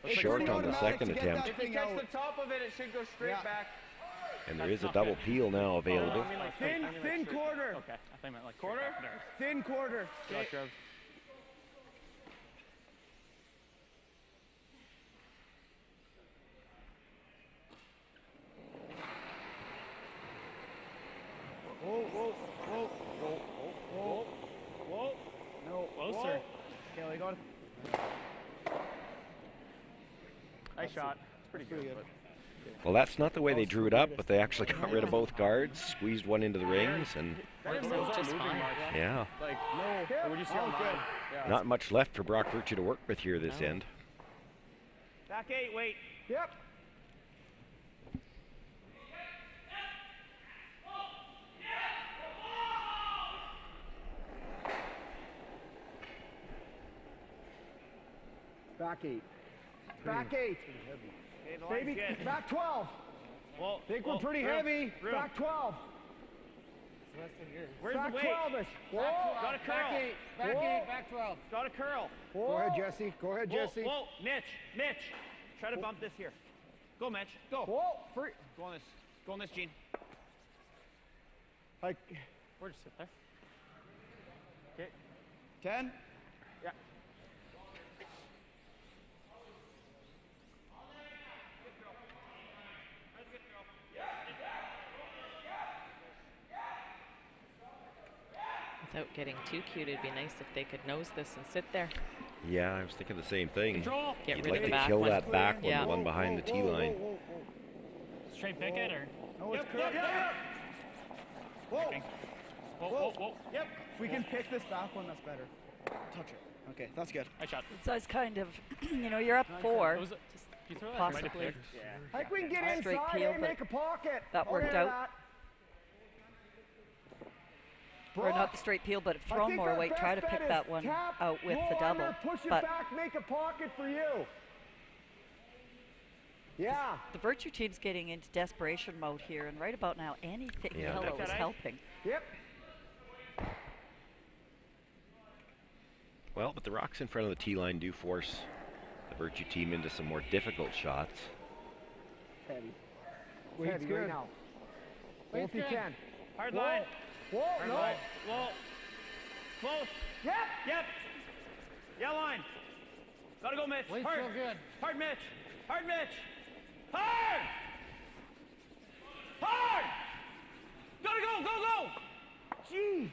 pretty- Short pretty on the automatic second to get attempt. that If you thing catch out. the top of it, it should go straight Yeah. back. And there is a not double good. peel now available. I mean like straight. I mean like Thin straight. quarter. Okay. I think I meant like Corner? straight back. There. Thin quarter. Yeah, Trev. Whoa, whoa, whoa, whoa, whoa, whoa. No. Closer. Okay, we got it. Nice shot. It's pretty Pretty good. good. But Well, that's not the way they drew it up, but they actually got rid of both guards, squeezed one into the rings, and just fine. yeah, Like, no. Would you see on mine? Yeah. not much left for Brock Virtue to work with here this end. Back 8, wait. Yep. Back 8. Back 8. Maybe back 12. Well, Think we're pretty heavy. Back 12. Where's back the weight? 12-ish. Got a curl. Back 8. Back 8. Back 12. Got a curl. Go ahead, Jesse. Go ahead, Jesse. Whoa, Mitch. Try to bump this here. Go, Mitch. Go. Whoa. Free. Go on this. Go on this, Gene. Like, Or just sit there. Okay. 10. Yeah. Without getting too cute, it'd be nice if they could nose this and sit there. Yeah, I was thinking the same thing. Control. Get You'd rid like of the to back kill one. that back one, Yeah. the one behind the T line. Straight pick it or? Oh, it's Yep. Whoa. Whoa. Yep. If we can pick this back one, that's better. Touch it. Okay, that's good. I shot. So it's kind of, you're up 4. Was it, you throw that Possibly. right Yeah. I think we can get Straight inside peel, and but make a pocket. that worked Okay, out. that. Or not the straight peel, but I throw think more our weight. Try to best pick bet that is one tap, out with roll the double. under, push it But back, make a pocket for you. Yeah. the Virtue team's getting into desperation mode here, and right about now, anything Yeah. yellow Like is that, helping. Yep. Well, but the rocks in front of the T line do force the Virtue team into some more difficult shots. Heavy. Weight's Heavy good. right now. Well, if you can. Hard Whoa. line. Whoa, Hard no. line. Whoa. Close. Yep. Yeah, line. Gotta go, Mitch. Weight's Hard. so good. Hard, Mitch. Hard, Mitch. Hard. Hard. Gotta go. Jeez.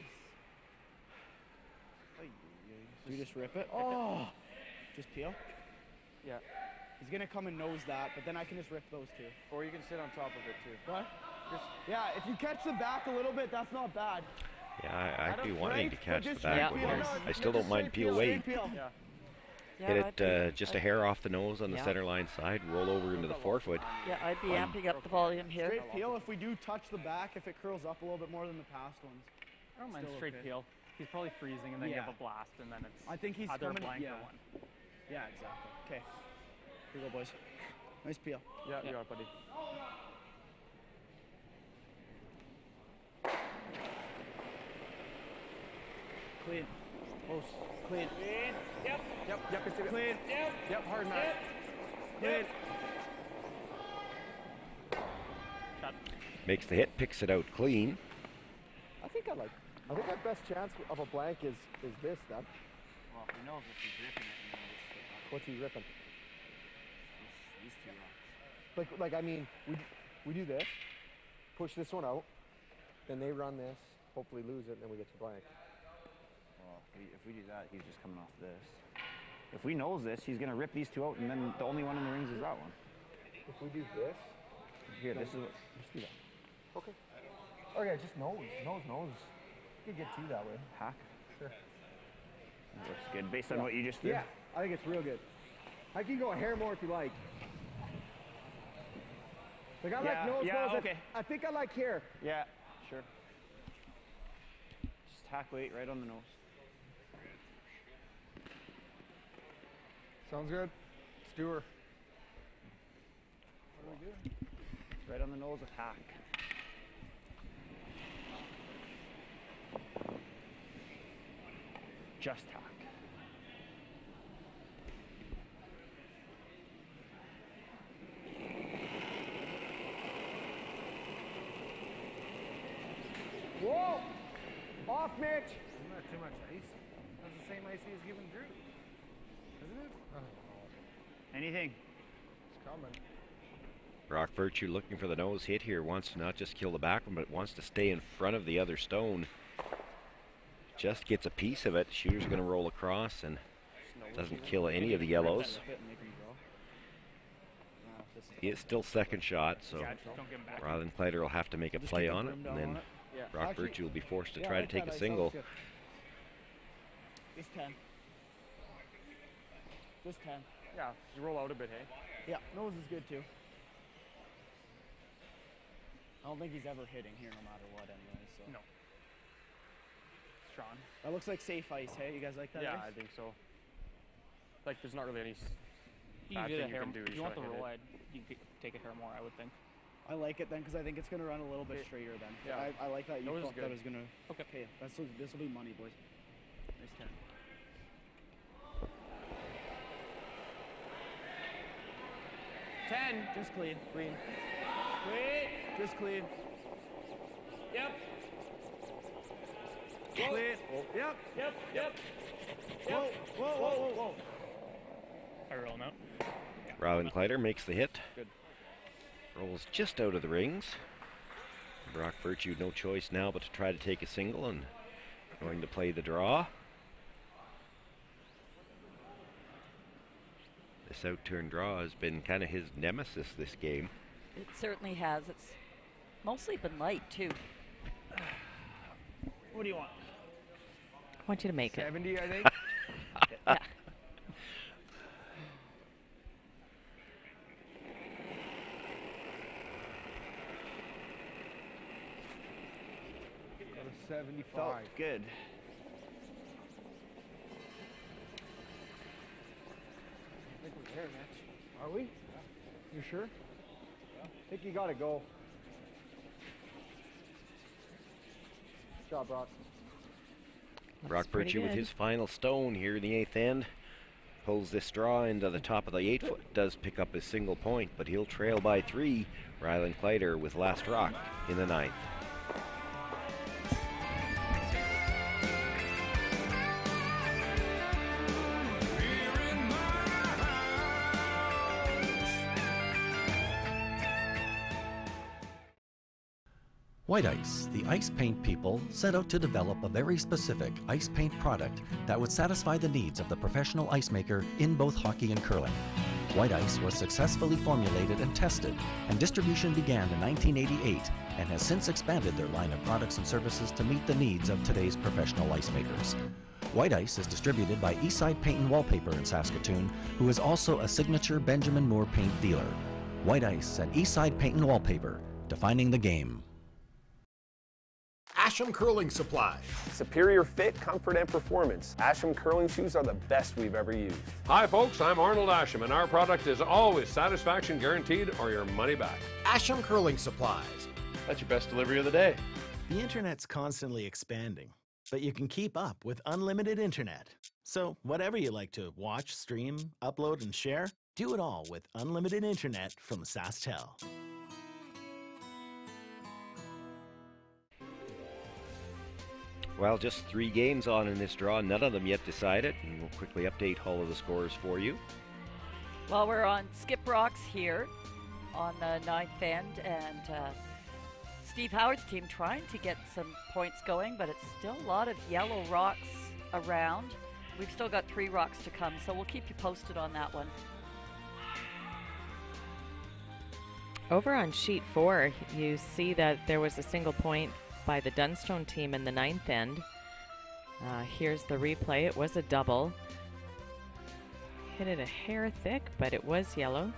Do you just rip it? Oh. Just peel? Yeah. He's going to come and nose that, but then I can just rip those two. Or you can sit on top of it too. What? Yeah, if you catch the back a little bit, that's not bad. Yeah, I'd be don't- wanting right? to catch the Just back straight one. peel. I still don't mind peel weight. Peel. Yeah. Yeah, Hit I'd it be- just a hair off the nose on the Yeah. center line side, roll over into the forefoot. Yeah, I'd be amping up the volume here. Straight peel, if we do touch the back, if it curls up a little bit more than the past ones. I don't mind Still straight okay. peel. He's probably freezing, and then you Yeah. have a blast, and then it's I think he's either coming, blank yeah. or one. Yeah, exactly. Okay. Here you go, boys. Nice peel. Yeah, you got it, buddy. Clean. Close. Clean. Yep. Yep. Clean. Yep, hard mat. Clean. Makes the hit, picks it out clean. I think our best chance of a blank is this then. Well, if he knows if he's ripping it, and then What's he ripping? these two rocks. Like I mean, we do this, push this one out, then they run this, hopefully lose it, and then we get to blank. Well, if we do that, he's just coming off this. If we knows this, he's gonna rip these two out, and then the only one in the rings is that one. If we do this, Here, this is what. just do that. Okay. Okay, just nose. You can get two that way. Hack. Sure. That looks good based on what you just did. Yeah, I think it's real good. I can go a hair more if you like. Like I like nose. Okay. I think I like hair. Yeah, sure. Just hack weight right on the nose. Sounds good. Let's do her. What are we doing? Right on the nose with hack. Just hack. Whoa! Off, Mitch. Isn't that too much ice? That's the same ice he was giving Drew. Isn't it? Anything. It's coming. Brock Virtue looking for the nose hit here, wants to not just kill the back one, but wants to stay in front of the other stone. Just gets a piece of it. Shooter's going to roll across and doesn't kill any of the yellows. He is still second shot, so Don't give him back. Rylan Kleiter will have to make a Just play keep the on it, brim and down then on it. Yeah. Brock Actually- Virtue will be forced to Yeah, try I to like take that a ice, single. that was good. Just 10. Just 10. Yeah, you roll out a bit, hey? Yeah, nose is good too. I don't think he's ever hitting here no matter what anyway, so. No. Sean. That looks like safe ice, hey? You guys like that Yeah, ice? I think so. Like, there's not really any You bad can get a thing you hair. can do. If you just want the gotta hit roll, it. you could take a hair more, I would think. I like it then because I think it's going to run a little bit straighter then. Yeah. I like that you Nose is thought that good. was going to... Okay, this will be money, boys. Nice 10. Just clean. Clean. Just clean. Yep. Clean. Yep. Yep. Whoa, whoa, whoa, whoa, whoa. Are you rolling out? Rylan Kleiter makes the hit. Good. Rolls just out of the rings. Brock Virtue no choice now but to try to take a single and going to play the draw. This out-turn draw has been kind of his nemesis this game. It certainly has. It's mostly been light, too. What do you want? I want you to make 70, I think. Yeah. Got a 75. Felt good. I think we're there, Mitch. Are we? You sure? I think you gotta go. Good job, Brock. Brock Virtue with his final stone here in the 8th end. Pulls this draw into the top of the 8 foot. Does pick up his single point, but he'll trail by 3. Rylan Kleiter with last rock in the 9th. White Ice, the ice paint people, set out to develop a very specific ice paint product that would satisfy the needs of the professional ice maker in both hockey and curling. White Ice was successfully formulated and tested, and distribution began in 1988 and has since expanded their line of products and services to meet the needs of today's professional ice makers. White Ice is distributed by Eastside Paint and Wallpaper in Saskatoon, who is also a signature Benjamin Moore paint dealer. White Ice and Eastside Paint and Wallpaper, defining the game. Asham Curling Supply. Superior fit, comfort, and performance. Asham curling shoes are the best we've ever used. Hi folks, I'm Arnold Asham and our product is always satisfaction guaranteed or your money back. Asham Curling Supplies. That's your best delivery of the day. The internet's constantly expanding, but you can keep up with unlimited internet. So whatever you like to watch, stream, upload, and share, do it all with unlimited internet from SaskTel. Well, just 3 games on in this draw, none of them yet decided, and we'll quickly update all of the scores for you. Well, we're on Skip Rocks here on the 9th end, and Steve Howard's team trying to get some points going, but it's still a lot of yellow rocks around. We've still got 3 rocks to come, so we'll keep you posted on that one. Over on sheet 4, you see that there was a single point by the Dunstone team in the 9th end. Here's the replay. It was a double. Hit it a hair thick, but it was yellow.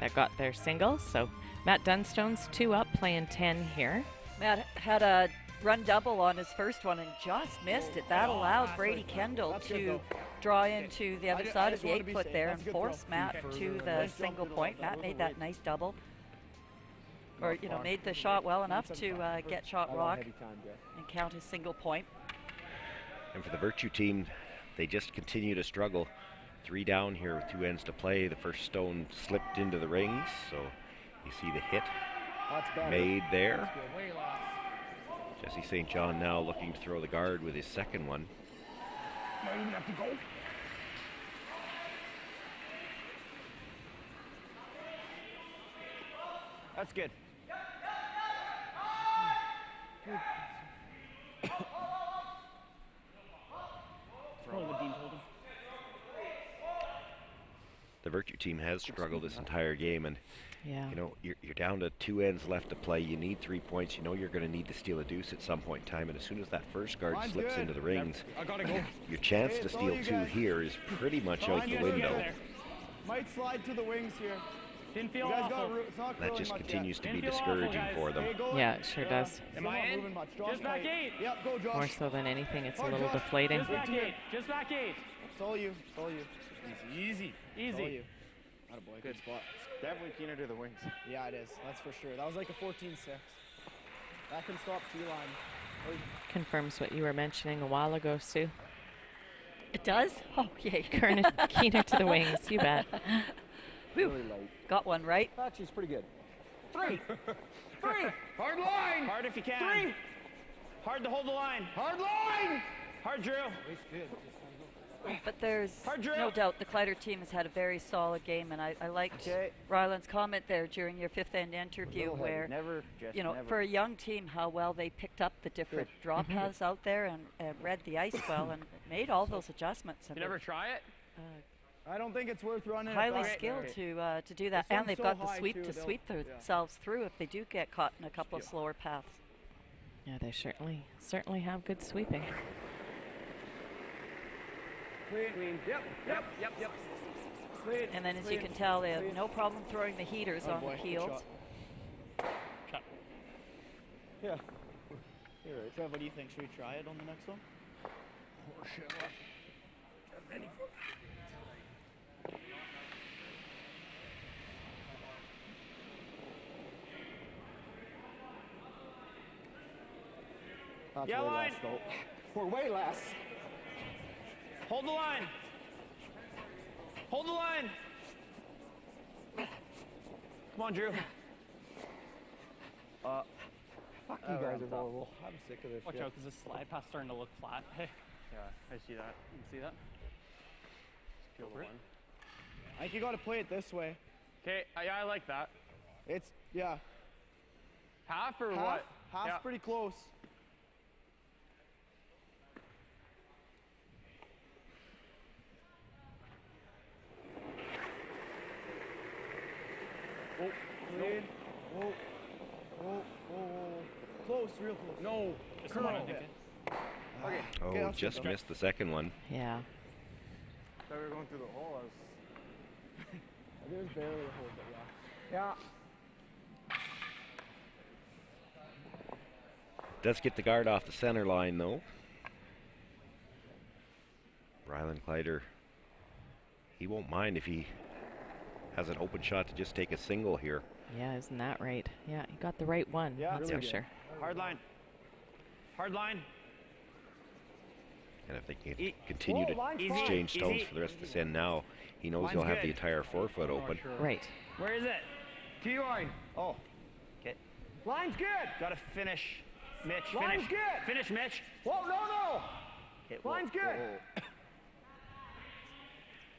That got their single, so Matt Dunstone's 2 up, playing 10 here. Matt had a run double on his first one and just missed it. That allowed Brady Kendall to draw into the other side of the 8 foot there and force Matt to the single point. Matt made that nice double. Or, you know, made the shot well enough to get shot rock and count his single point. And for the Virtue team, they just continue to struggle. 3 down here with 2 ends to play. The first stone slipped into the rings, so you see the hit made there. Jesse St. John now looking to throw the guard with his second one. Might even have to go. That's good. the Virtue team has struggled this entire game, and yeah. you know, you're down to 2 ends left to play. You need 3 points. You know you're going to need to steal a deuce at some point in time, and as soon as that first guard slips into the rings, your chance to steal 2 here is pretty much out the window. Might slide to the wings here. Didn't feel That just continues to be discouraging for them. Yeah, it sure does. Am I in? Just back 8. Yep, go, Josh. More so than anything, it's a little deflating. Just back 8. Just back 8. It's all you. It's all you. Easy. It's all you. Attaboy, good spot. Definitely keener to the wings. Yeah, it is. That's for sure. That was like a 14-6. That can stop T-line. Confirms what you were mentioning a while ago, Sue. It does? Oh, yay. Keener to the wings, you bet. Whew. Got one right. Actually, it's pretty good. 3. 3. Hard line. Hard if you can. 3. Hard to hold the line. Hard line. Hard drill. It's good. But there's no doubt the Kleiter team has had a very solid game, and I liked Ryland's comment there during your fifth end interview where, you know, for a young team, how well they picked up the different draw paths out there and read the ice well and made all those adjustments. You never try it? I don't think it's worth running. Highly skilled to do that, and they've got the sweep to sweep themselves through if they do get caught in a couple of slower paths. Yeah, they certainly have good sweeping. Clean. Yep. Clean. And then, as you can tell, they have no problem throwing the heaters on the keels. Shot. Yeah. You're right. Trev, what do you think? Should we try it on the next one? Oh, shit. That's yeah, way line. less, though. We're way less. Hold the line. Hold the line. Come on, Drew. Fuck you guys are horrible. I'm sick of this Watch shit. out, because this slide path's starting to look flat. Hey. Yeah, I see that. You see that? Just peel the one. I think you got to play it this way. Okay, yeah, I like that. It's, yeah. Half or what? Half's pretty close. Oh, clean. Oh. Close, real close. No. Just curl. Okay. Oh, just missed the second one. Yeah. I thought we were going through the hole. There's barely a hole, but yeah. Does get the guard off the center line, though. Ryland Kleiter, he won't mind if he has an open shot to just take a single here. Yeah, isn't that right? Yeah, he got the right one. Yeah, that's really for sure. Hard line. Hard line. And if they can continue to exchange stones for the rest of this end now, he knows he'll have the entire 4 foot open. Right. Where is it? T-line. Oh. Okay. Line's good. Got to finish. Mitch, Line's finish. good. Finish, Mitch. Whoa, no. Okay, Line's good. Whoa.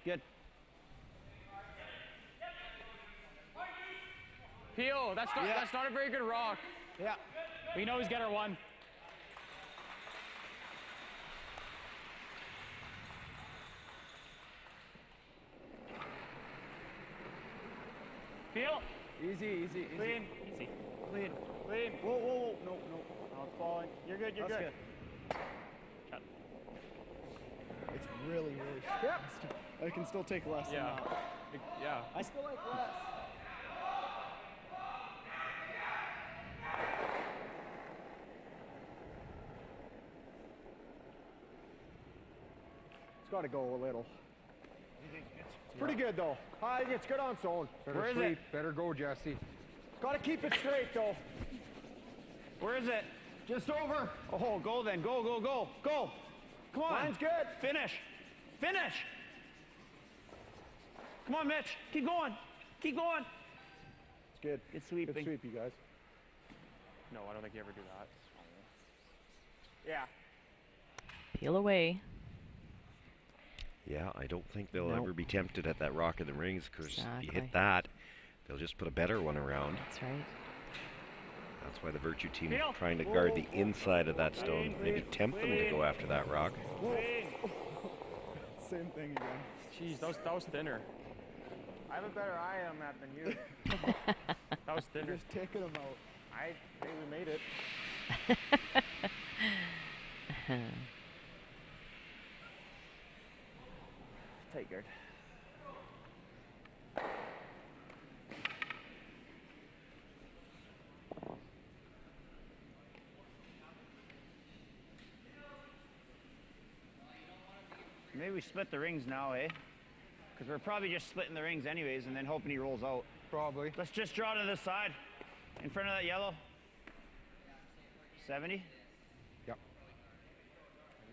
Good. Peel, that's not a very good rock. Yeah. We know he's got our one. Peel. Easy. Clean. Easy. Clean. Whoa. No. No, it's falling. You're good. That's good. Shot. It's really fast. I can still take less than that. Yeah. I still like less. It's got to go a little. It's pretty good, though. I think it's good on zone. Where is it? Better go, Jesse. Got to keep it straight, though. Where is it? Just over. Oh, go then. Go. Come on. Line's good. Finish. Come on, Mitch. Keep going. It's good. Good sweeping. Good sweep, you guys. No, I don't think you ever do that. Yeah. Peel away. Yeah, I don't think they'll ever be tempted at that rock in the rings, because if you hit Exactly. that, they'll just put a better one around. That's right. That's why the Virtue team is trying to guard the inside of that stone, maybe tempt them to go after that rock. Same thing again. Jeez, that was thinner. I have a better eye on that than you. That was thinner. Just taking them out. I think we made it. Tight guard. Maybe we split the rings now, eh? Because we're probably just splitting the rings anyways and then hoping he rolls out. Probably. Let's just draw to this side. In front of that yellow. 70? Yep.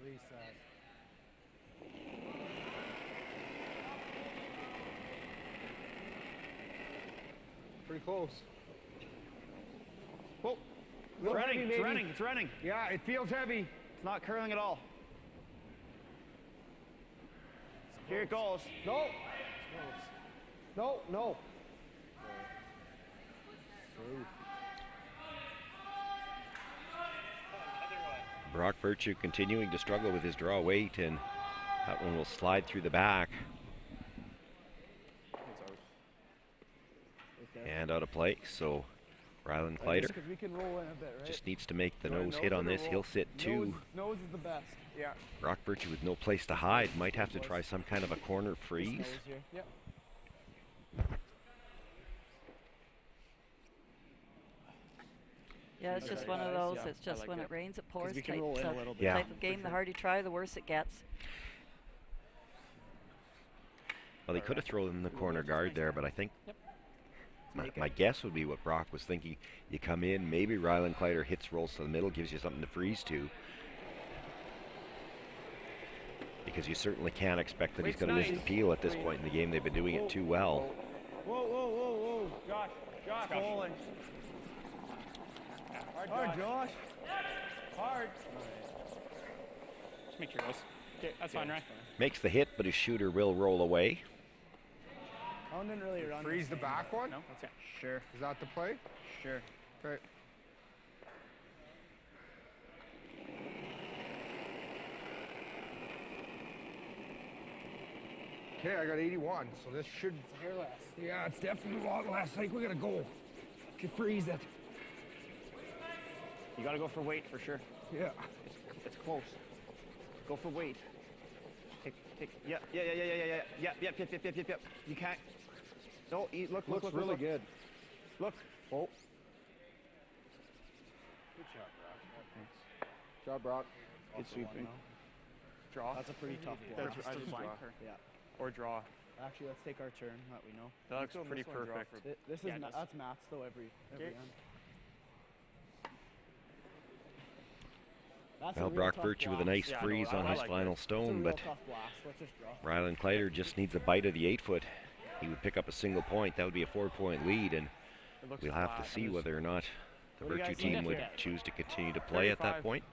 Release that. Pretty close. Whoa. It's running, heavy, it's maybe. running, it's running. Yeah, it feels heavy. It's not curling at all. Here it goes. No. No, no. Brock Virtue continuing to struggle with his draw weight, and that one will slide through the back. And out of play, so Rylan Kleiter We can roll in a bit, right? just needs to make the nose hit on this. He'll sit two. Nose is the best. Yeah. Brock Virtue with no place to hide might have to try some kind of a corner freeze. Yep. Yeah, it's just one of those. It's just when it rains, it pours. We can Type, roll in a of- little bit. Yeah. type of game. The harder you try, the worse it gets. Well, he could have thrown in the corner guard there, but I think my guess would be what Brock was thinking. You come in, maybe Rylan Kleiter hits, rolls to the middle, gives you something to freeze to. Because you certainly can't expect that he's going to miss the peel at this point in the game. They've been doing it too well. Whoa, whoa, whoa, whoa. Josh, rolling. Hard, Josh. Hard. Just make sure it goes. Okay, that's fine, right? Makes the hit, but his shooter will roll away. Colin didn't really run. Freeze the back one? No, that's it. Sure. Is that the play? Sure. Okay. Okay, I got 81, so this should... It's a hair less. Yeah, it's definitely a lot less. I think we're gonna go. Could freeze it. You gotta go for weight for sure. Yeah. It's close. Go for weight. Take. Yeah. You can't. No, look. Looks really good. Look. Oh. Good shot, Brock. Thanks. Job, Brock. Good sweeping. Draw. That's a pretty tough Yeah, one. I just draw. Yeah. Or draw. Actually, let's take our turn. That we know. That looks pretty perfect. This is Yeah, it does. that's Matt's though every Okay. end. That's a Well, real Brock tough Virtue with a blast. nice freeze on his final It's a stone, real but tough blast. Let's just draw. Rylan Kleiter just needs a bite of the 8-foot. He would pick up a single point. That would be a 4-point lead, and we'll have to see whether or not the What do you Virtue guys think team would here? choose to continue to play at that point.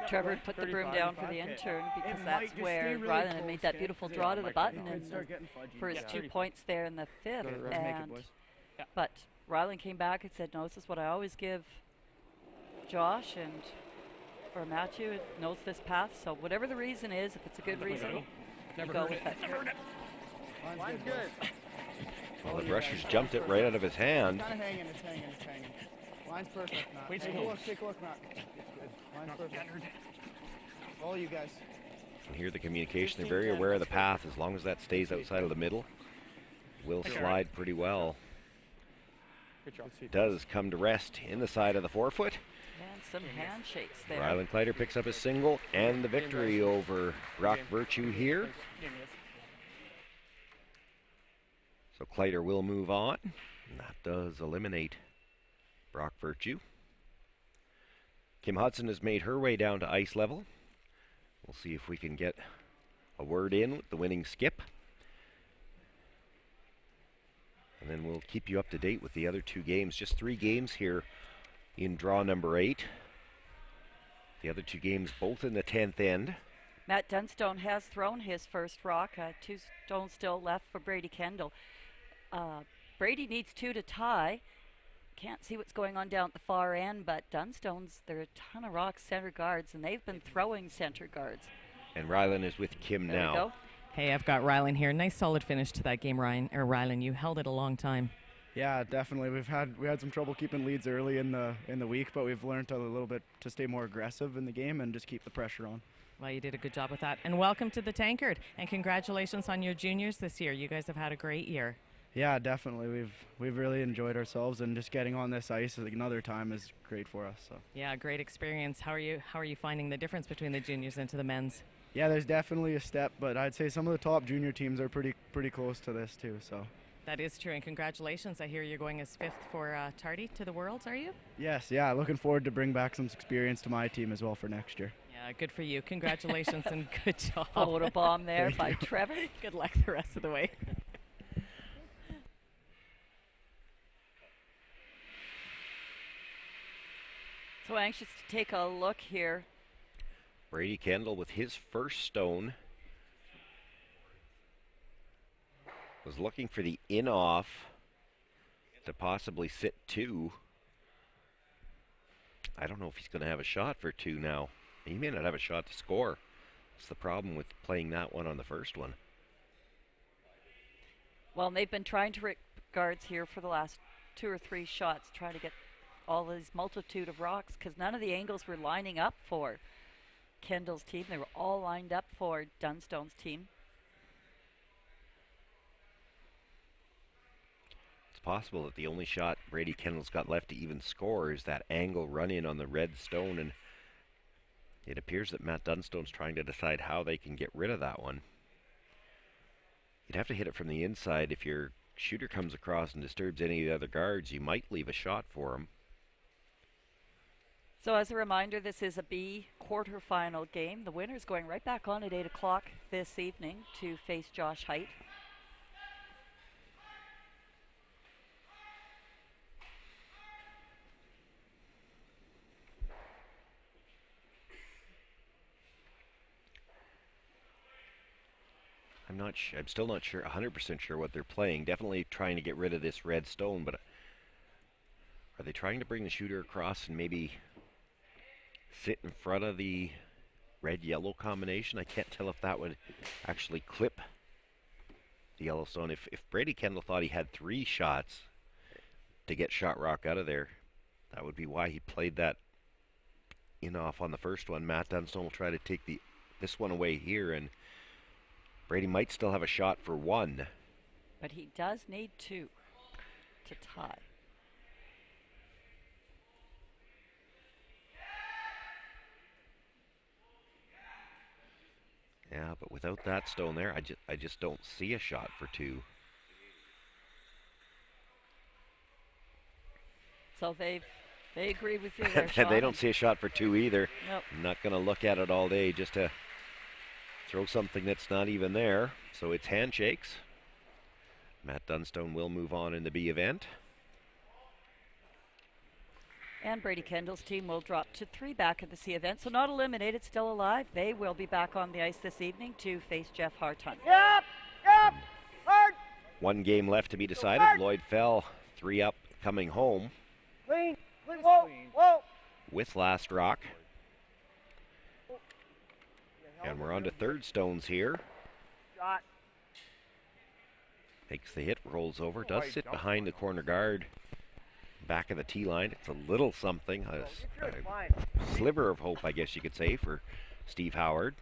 Trevor put the broom down for the intern because that's where Rylan had made that beautiful draw to the button and for his 2 points there in the fifth. But Rylan came back and said, no, this is what I always give Josh and or Matthew knows this path. So whatever the reason is, if it's a good reason, you go with it. Line's good. Well, the Brushers jumped it right out of his hand. It's kind of hanging. It's hanging. Line's perfect, Matt. Take a look, Matt. Line's perfect. All you guys. And here the communication, they're very aware of the path. As long as that stays outside of the middle, will slide pretty well. Does come to rest in the side of the 4-foot. And some handshakes there. Rylan Kleiter picks up his single and the victory over Brock Virtue here. So Kleiter will move on. And that does eliminate Brock Virtue. Kim Hudson has made her way down to ice level. We'll see if we can get a word in with the winning skip. And then we'll keep you up to date with the other 2 games. Just 3 games here in draw number 8. The other 2 games both in the 10th end. Matt Dunstone has thrown his first rock. 2 stones still left for Brady Kendall. Brady needs 2 to tie. Can't see what's going on down at the far end, but Dunstone's, there are a ton of rocks center guards, and they've been throwing center guards. And Rylan is with Kim There we now. go. Hey, I've got Rylan here. Nice solid finish to that game, Rylan. You held it a long time. Yeah, definitely. We had some trouble keeping leads early in the week, but we've learned a little bit to stay more aggressive in the game and just keep the pressure on. Well, you did a good job with that. And welcome to the Tankard. And congratulations on your juniors this year. You guys have had a great year. Yeah, definitely. We've really enjoyed ourselves, and just getting on this ice another time is great for us. So. Yeah, great experience. How are you finding the difference between the juniors and to the men's? Yeah, there's definitely a step, but I'd say some of the top junior teams are pretty close to this too. So. That is true, and congratulations. I hear you're going as 5th for Tardy to the Worlds, are you? Yes, yeah. Looking forward to bring back some experience to my team as well for next year. Yeah, good for you. Congratulations and good job. Photobomb there by Trevor. Good luck the rest of the way. So anxious to take a look here. Brady Kendall with his first stone. Was looking for the in-off to possibly sit 2. I don't know if he's going to have a shot for 2 now. He may not have a shot to score. That's the problem with playing that one on the first one. Well, they've been trying to rip guards here for the last 2 or 3 shots, trying to get all these multitude of rocks, because none of the angles were lining up for Kendall's team. They were all lined up for Dunstone's team. Possible that the only shot Brady Kendall's got left to even score is that angle run in on the red stone, and it appears that Matt Dunstone's trying to decide how they can get rid of that one. You'd have to hit it from the inside. If your shooter comes across and disturbs any of the other guards, you might leave a shot for him. So as a reminder, this is a B quarterfinal game. The winner's going right back on at 8 o'clock this evening to face Josh Height. I'm still not sure, 100% sure what they're playing. Definitely trying to get rid of this red stone, but are they trying to bring the shooter across and maybe sit in front of the red-yellow combination? I can't tell if that would actually clip the yellow stone. If Brady Kendall thought he had 3 shots to get shot rock out of there, that would be why he played that in-off on the first one. Matt Dunstone will try to take this one away here, and Brady might still have a shot for 1. But he does need 2 to tie. Yeah, but without that stone there, I just don't see a shot for 2. So they agree with you there, They don't see a shot for 2 either. Nope. I'm not going to look at it all day just to throw something that's not even there. So it's handshakes. Matt Dunstone will move on in the B event. And Brady Kendall's team will drop to 3 back at the C event. So not eliminated, still alive. They will be back on the ice this evening to face Jeff Hartun. Yep! Hard! 1 game left to be decided. Lloyd Fell 3 up coming home Clean! Whoa! with last rock. And we're on to third stones here. Shot. Takes the hit, rolls over, does sit behind the corner guard. Back of the tee line. It's a little something, a sliver of hope, I guess you could say, for Steve Howard.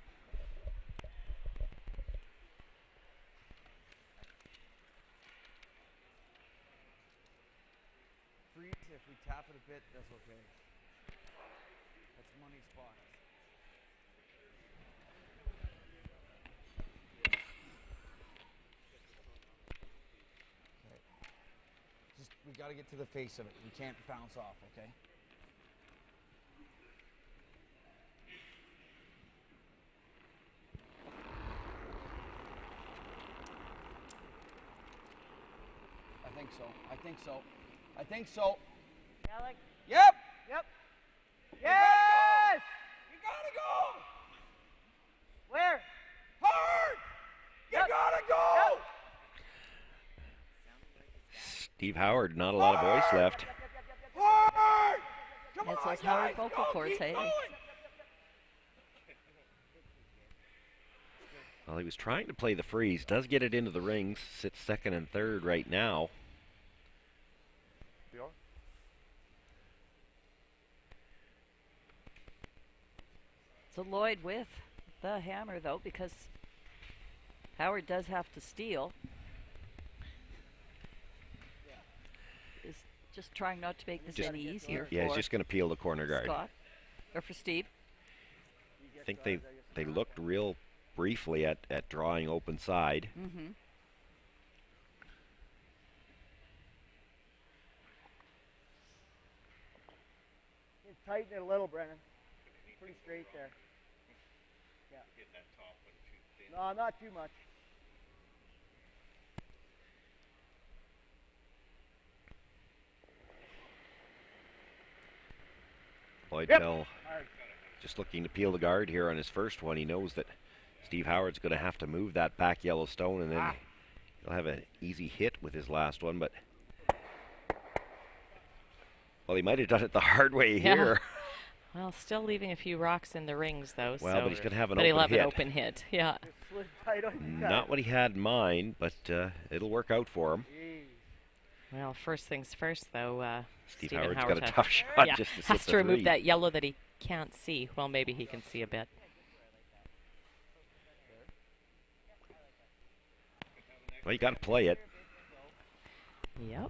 Freeze, if we tap it a bit, that's okay. That's money spots. We got to get to the face of it. We can't bounce off, okay? I think so. I think so. Alec? Yep! Yep! Yes! You gotta go! Where? Hard! You gotta go! Yep. Steve Howard, not a lot of voice left. Hard! Come It's on, those Howard guys, vocal go, cords, keep hey? going. Well, he was trying to play the freeze. Does get it into the rings. Sits second and third right now. So Lloyd with the hammer, though, because Howard does have to steal. Is just trying not to make this any easier. Yeah, he's for just going to peel the corner guard. Scott, or for Steve. I think they looked real briefly at drawing open side. Mm-hmm. Tighten it a little, Brennan. Pretty straight there. Yeah. No, not too much. Lloyd fell just looking to peel the guard here on his first one. He knows that Steve Howard's going to have to move that back yellow stone, and then he'll have an easy hit with his last one, but well, he might have done it the hard way here. Well, still leaving a few rocks in the rings, though. Well, so but he's going to have an but open he'll have hit. an open hit, yeah. Not what he had in mind, but it'll work out for him. Well, first things first, though. Steve Stephen Howard's Howard got a tough shot yeah, just to has sit to the remove three. that yellow that he can't see. Well, maybe he can see a bit. Well, you got to play it. Yep.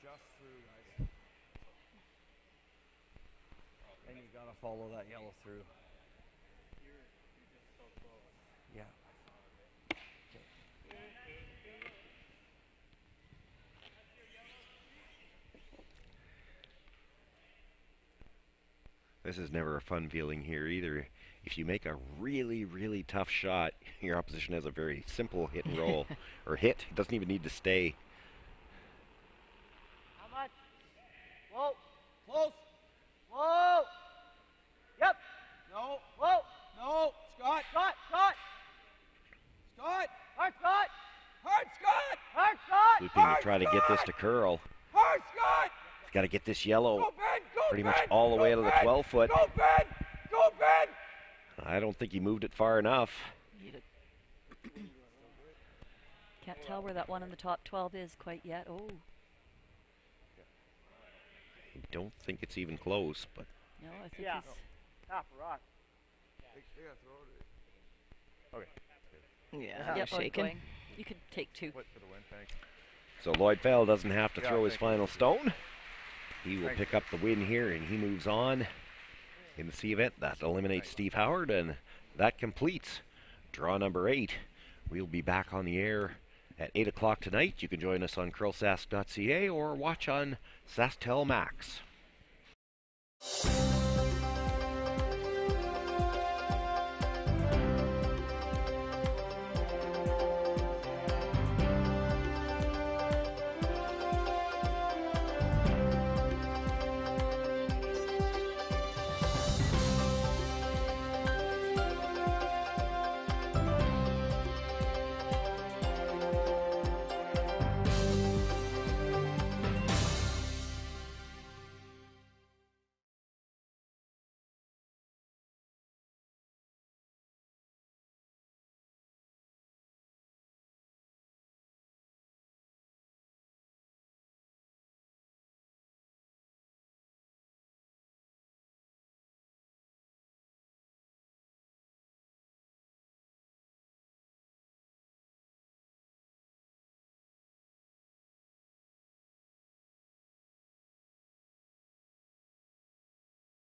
Just through, guys. And you gotta follow that yellow through. Yeah. This is never a fun feeling here either. If you make a really, really tough shot, your opposition has a very simple hit and roll, or hit. It doesn't even need to stay. How much? Whoa. Close. Whoa. Yep. No. Whoa. No. Scott. Scott. Scott. Scott. Hard Scott. Hard Scott. Hard Scott. Looping to try to get this to curl. Hard Scott. He's got to get this yellow Go Ben. Go pretty Ben. much all the way to the 12-foot. Go Ben. Go Ben. I don't think he moved it far enough. Can't tell where that one in the top 12 is quite yet. Oh. I don't think it's even close, but No, I think Yeah. he's... Half a rock. Okay. Yeah, Yep, shaking. going. You can take two. For the win, thanks. so Lloyd Fell doesn't have to Yeah, throw his thank you. final stone. He will pick up the win here, and he moves on in the C event. That eliminates Steve Howard, and that completes draw number 8. We'll be back on the air at 8 o'clock tonight. You can join us on CurlSask.ca or watch on SaskTel Max.